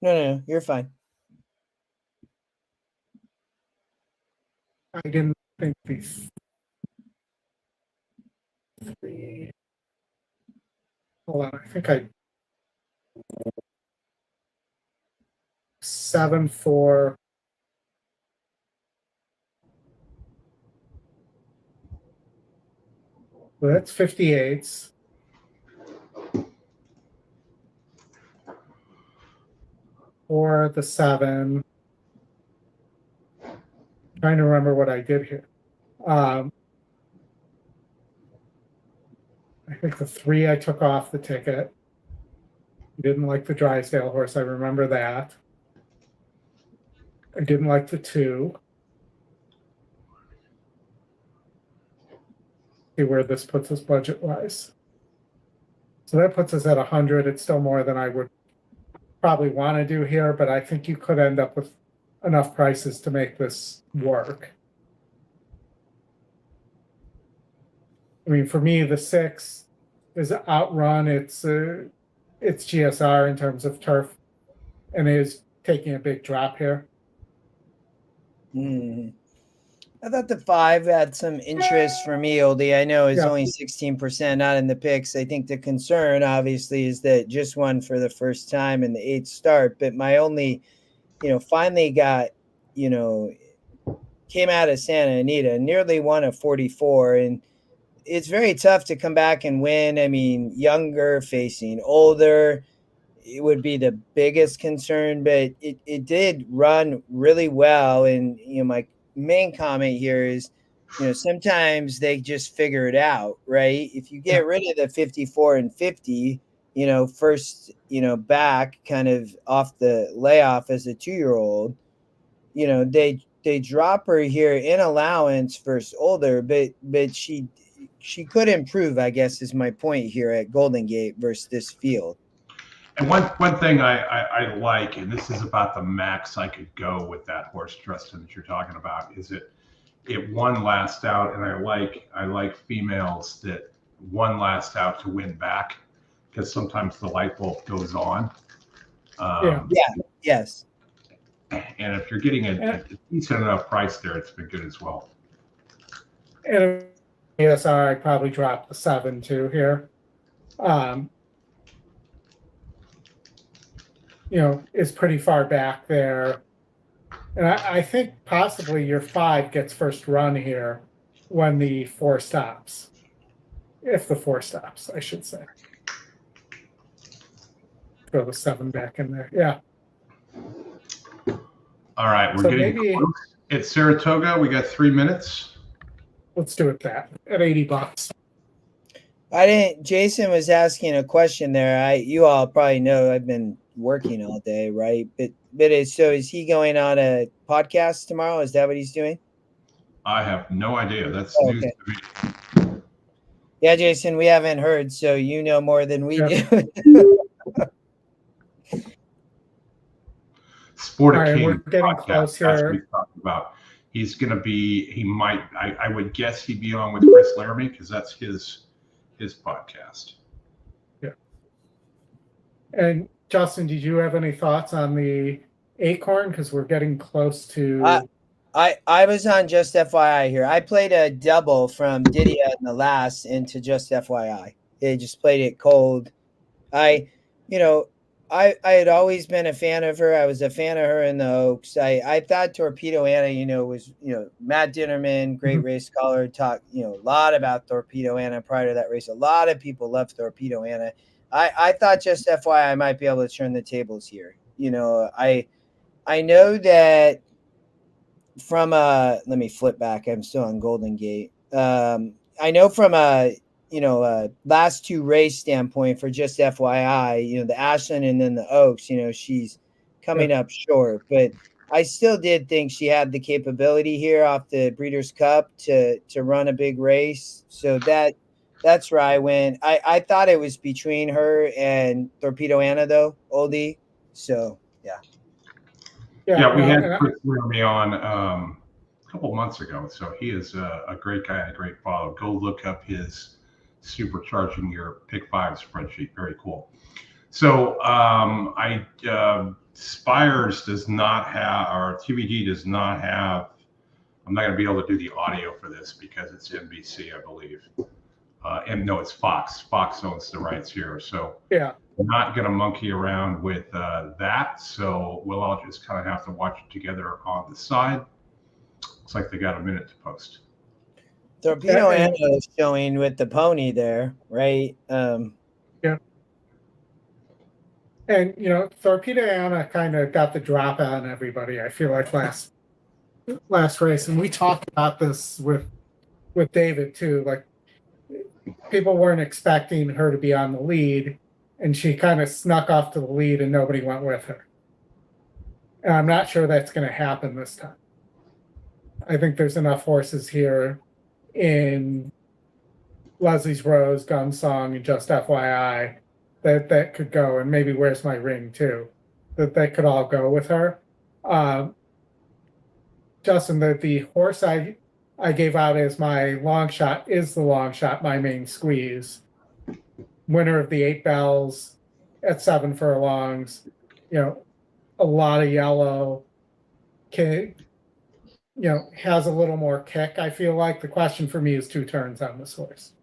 Speaker 8: No, you're fine.
Speaker 2: I didn't think these 3. Hold on. I think 7 4. Well, that's 58s. Or the 7. Trying to remember what I did here. I think the 3 I took off the ticket. Didn't like the Drysdale horse. I remember that. I didn't like the 2. See where this puts us budget-wise. So that puts us at 100. It's still more than I would probably want to do here, but I think you could end up with enough prices to make this work. I mean, for me, the 6 is outrun. It's GSR in terms of turf, and is taking a big drop here.
Speaker 8: I thought the 5 had some interest for me, Oldie. I know it's only 16%, not in the picks. I think the concern, obviously, is that just won for the first time in the 8th start. But my only, finally got, came out of Santa Anita, nearly won a 44. And it's very tough to come back and win. I mean, younger, facing older. it would be the biggest concern, but it did run really well. And, my main comment here is, sometimes they just figure it out, right? If you get rid of the 54 and 50, first, back kind of off the layoff as a 2-year-old, they drop her here in allowance versus older, but she could improve, I guess, is my point here at Golden Gate versus this field.
Speaker 1: And one thing I like, and this is about the max I could go with that horse, Justin, that you're talking about, is it won last out, and I like females that won last out to win back, because sometimes the light bulb goes on.
Speaker 8: Yes.
Speaker 1: And if you're getting a decent enough price there, it's been good as well.
Speaker 2: And ASR, I'd probably drop the 7 too here. Is pretty far back there. And I think possibly your 5 gets first run here when the 4 stops. If the 4 stops, I should say. Throw the 7 back in there. Yeah.
Speaker 1: All right, we're getting close. At Saratoga, we got 3 minutes.
Speaker 2: Let's do it at $80.
Speaker 8: Jason was asking a question there. You all probably know I've been working all day, right? But is he going on a podcast tomorrow? Is that what he's doing?
Speaker 1: I have no idea. That's news to me.
Speaker 8: Yeah, Jason, we haven't heard, so you know more than we do.
Speaker 1: Sport
Speaker 2: All right,
Speaker 1: King
Speaker 2: we're getting close here.
Speaker 1: That's what he's talking about. He's going to be. He might. I would guess he'd be on with Chris Laramie, because that's his podcast.
Speaker 2: Yeah. And Justin, did you have any thoughts on the Acorn? Because we're getting close to.
Speaker 8: I was on Just FYI here. I played a double from Didia in the last into Just FYI. They just played it cold. I had always been a fan of her. I was a fan of her in the Oaks. I thought Torpedo Anna, was, Matt Dinnerman, great race caller, talked, a lot about Torpedo Anna prior to that race. A lot of people loved Torpedo Anna. I thought Just FYI I might be able to turn the tables here. I know that from let me flip back. I'm still on Golden Gate. I know from last 2 race standpoint for Just FYI, the Ashland and then the Oaks, she's coming up short, but I still did think she had the capability here off the Breeders' Cup to run a big race. So that's where I went. I thought it was between her and Torpedo Anna though, Oldie. So
Speaker 1: Yeah, we had Chris Laramie on a couple months ago. So he is a great guy and a great follow. Go look up his Supercharging Your Pick 5 spreadsheet. Very cool. So Spires does not have, or TVG does not have, I'm not going to be able to do the audio for this because it's NBC, I believe. And no, it's Fox. Fox owns the rights here. So
Speaker 2: yeah,
Speaker 1: we're not going to monkey around with that. So we'll all just kind of have to watch it together on the side. Looks like they got a minute to post.
Speaker 8: Torpedo Anna is showing with the pony there, right?
Speaker 2: Yeah. And, Torpedo Anna kind of got the drop on everybody, I feel like, last race. And we talked about this with David, too. Like, people weren't expecting her to be on the lead, and she kind of snuck off to the lead and nobody went with her. And I'm not sure that's going to happen this time. I think there's enough horses here in Leslie's Rose, Gunsong, and Just FYI that could go, and maybe Where's My Ring too, that could all go with her. Justin, the horse I gave out as my long shot is the long shot, my main squeeze. Winner of the 8 Bells at 7 furlongs, a lot of yellow, has a little more kick, I feel like. The question for me is 2 turns on this horse.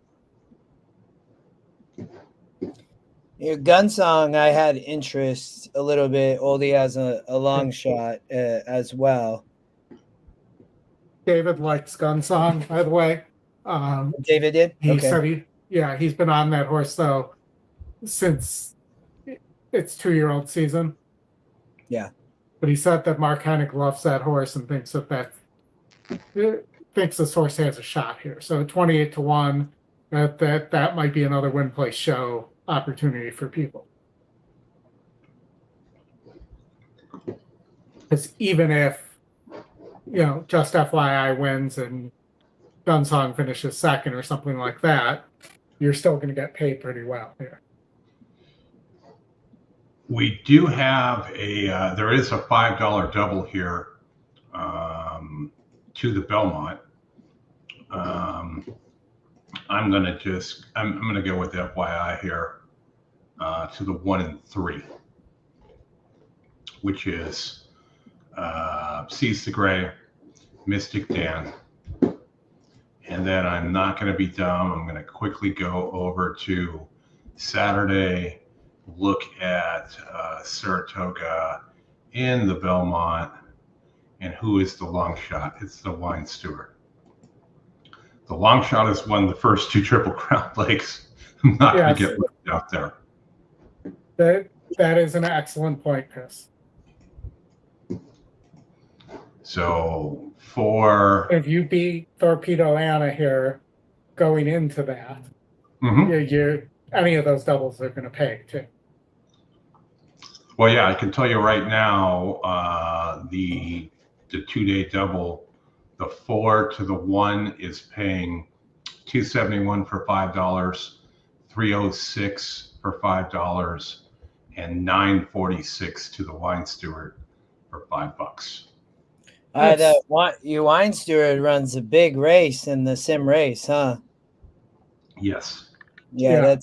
Speaker 8: Gunsong, I had interest a little bit. Oldie has a long shot as well.
Speaker 2: David likes Gunsong, by the way.
Speaker 8: David did?
Speaker 2: He said he's been on that horse, though, since its 2-year-old season.
Speaker 8: Yeah.
Speaker 2: But he said that Mark Hennick loves that horse and thinks thinks this horse has a shot here. So 28-1, that might be another win place show opportunity for people. Because even if, just FYI wins and Gunsong finishes second or something like that, you're still going to get paid pretty well here.
Speaker 1: We do have there is a $5 double here to the Belmont. I'm going to go with FYI here to the 1 and 3, which is Seize the Gray, Mystic Dan. And then I'm not going to be dumb. I'm going to quickly go over to Saturday, look at Saratoga in the Belmont, and who is the long shot? It's the Wine Steward. The long shot has won the first 2 Triple Crown Lakes. I'm not going to get left out there.
Speaker 2: That is an excellent point, Chris.
Speaker 1: So
Speaker 2: if you beat Torpedo Anna here going into that, any of those doubles are going to pay too.
Speaker 1: Well, yeah, I can tell you right now, the 2-day double, the 4 to the 1 is paying $271 for $5, $306 for $5, and $946 to the Wine Steward for $5.
Speaker 8: Your Wine Steward runs a big race in the sim race, huh?
Speaker 1: Yes.
Speaker 8: Yeah.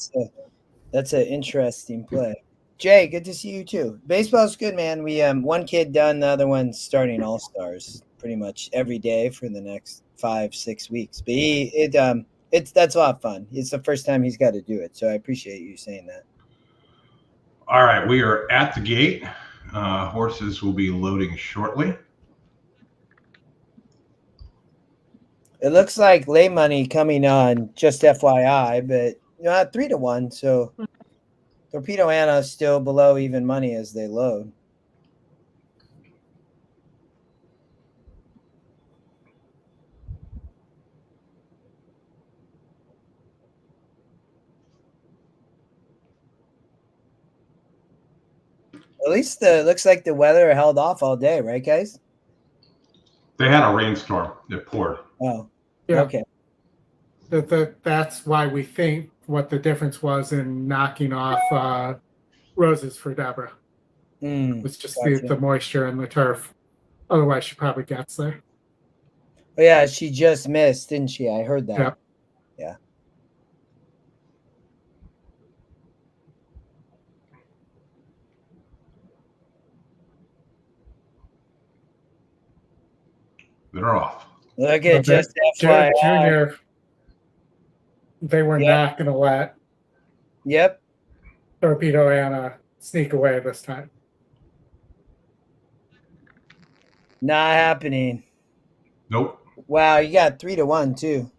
Speaker 8: That's an interesting play. Jay, good to see you too. Baseball's good, man. We one kid done, the other one's starting All-Stars pretty much every day for the next 5-6 weeks. But that's a lot of fun. It's the first time he's got to do it, so I appreciate you saying that.
Speaker 1: All right, we are at the gate. Horses will be loading shortly.
Speaker 8: It looks like lay money coming on, just FYI, but not 3-1. So Torpedo Anna is still below even money as they load. At least looks like the weather held off all day, right, guys?
Speaker 1: They had a rainstorm that poured.
Speaker 8: Oh,
Speaker 2: yeah.
Speaker 8: Okay.
Speaker 2: That's why we think what the difference was in knocking off Roses for Deborah. It was just the moisture and the turf. Otherwise, she probably gets there.
Speaker 8: Oh, yeah, she just missed, didn't she? I heard that.
Speaker 2: Yep.
Speaker 8: Yeah.
Speaker 1: They're off.
Speaker 8: Look at just FYI.
Speaker 2: Junior. They were not going to let Torpedo Anna sneak away this time.
Speaker 8: Not happening.
Speaker 1: Nope.
Speaker 8: Wow, you got 3-1 too.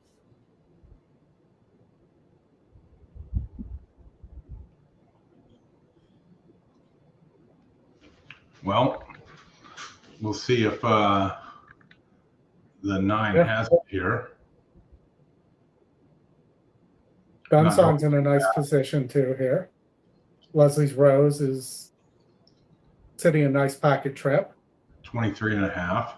Speaker 1: Well, we'll see if the 9 has it here.
Speaker 2: Gunsong's in a nice position too here. Leslie's Rose is sitting a nice pocket trip.
Speaker 1: 23.5.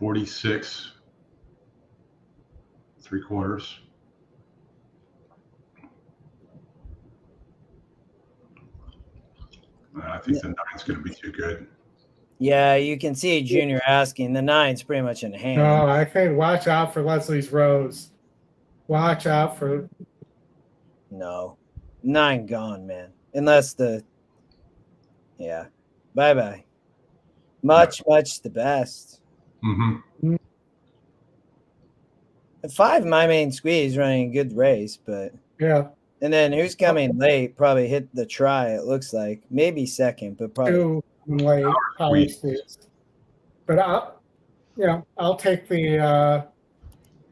Speaker 1: $46.75. I think the 9's going to be too good.
Speaker 8: Yeah, you can see Junior asking. The 9's pretty much in hand.
Speaker 2: No, I think watch out for Leslie's Rose. Watch out for.
Speaker 8: No, 9 gone, man. Unless yeah. Bye. Much the best.
Speaker 1: Mm-hmm.
Speaker 8: 5, my main squeeze, running a good race, but
Speaker 2: Yeah.
Speaker 8: and then who's coming late? Probably hit the try. It looks like maybe second, but probably
Speaker 2: 2 late power
Speaker 1: Sweet.
Speaker 2: squeeze. But I'll take the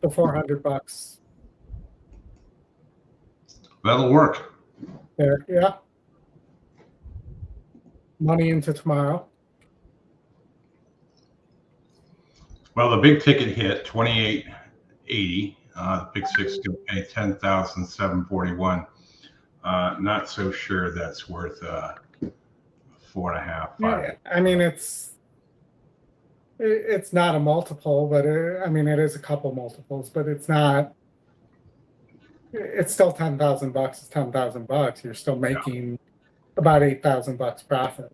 Speaker 2: $400
Speaker 1: That'll work.
Speaker 2: there. Yeah. Money into tomorrow.
Speaker 1: Well, the big ticket hit 2880. Big six going to pay 10,741. Not so sure that's worth 4.5.
Speaker 2: Yeah, I mean it's not a multiple, but it is a couple multiples, but it's not. It's still $10,000. It's $10,000. You're still making about $8,000 profit.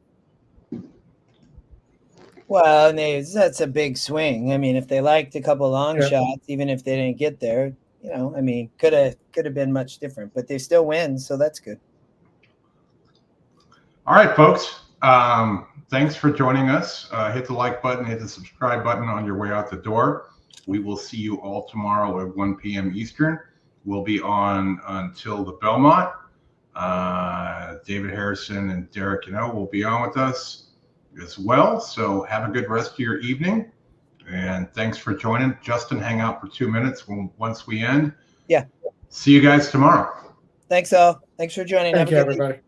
Speaker 8: well, and that's a big swing. I mean, if they liked a couple long
Speaker 2: Yeah.
Speaker 8: shots, even if they didn't get there, I mean, could have been much different, but they still win, so that's good.
Speaker 1: All right, folks. Thanks for joining us. Hit the like button, hit the subscribe button on your way out the door. We will see you all tomorrow at 1 p.m. Eastern. We'll be on until the Belmont. David Harrison and Derek will be on with us as well. So have a good rest of your evening. And thanks for joining. Justin, hang out for 2 minutes once we end.
Speaker 8: Yeah.
Speaker 1: See you guys tomorrow.
Speaker 8: Thanks all. Thanks for joining.
Speaker 2: Thank
Speaker 8: Have a
Speaker 2: you,
Speaker 8: good week.
Speaker 2: everybody.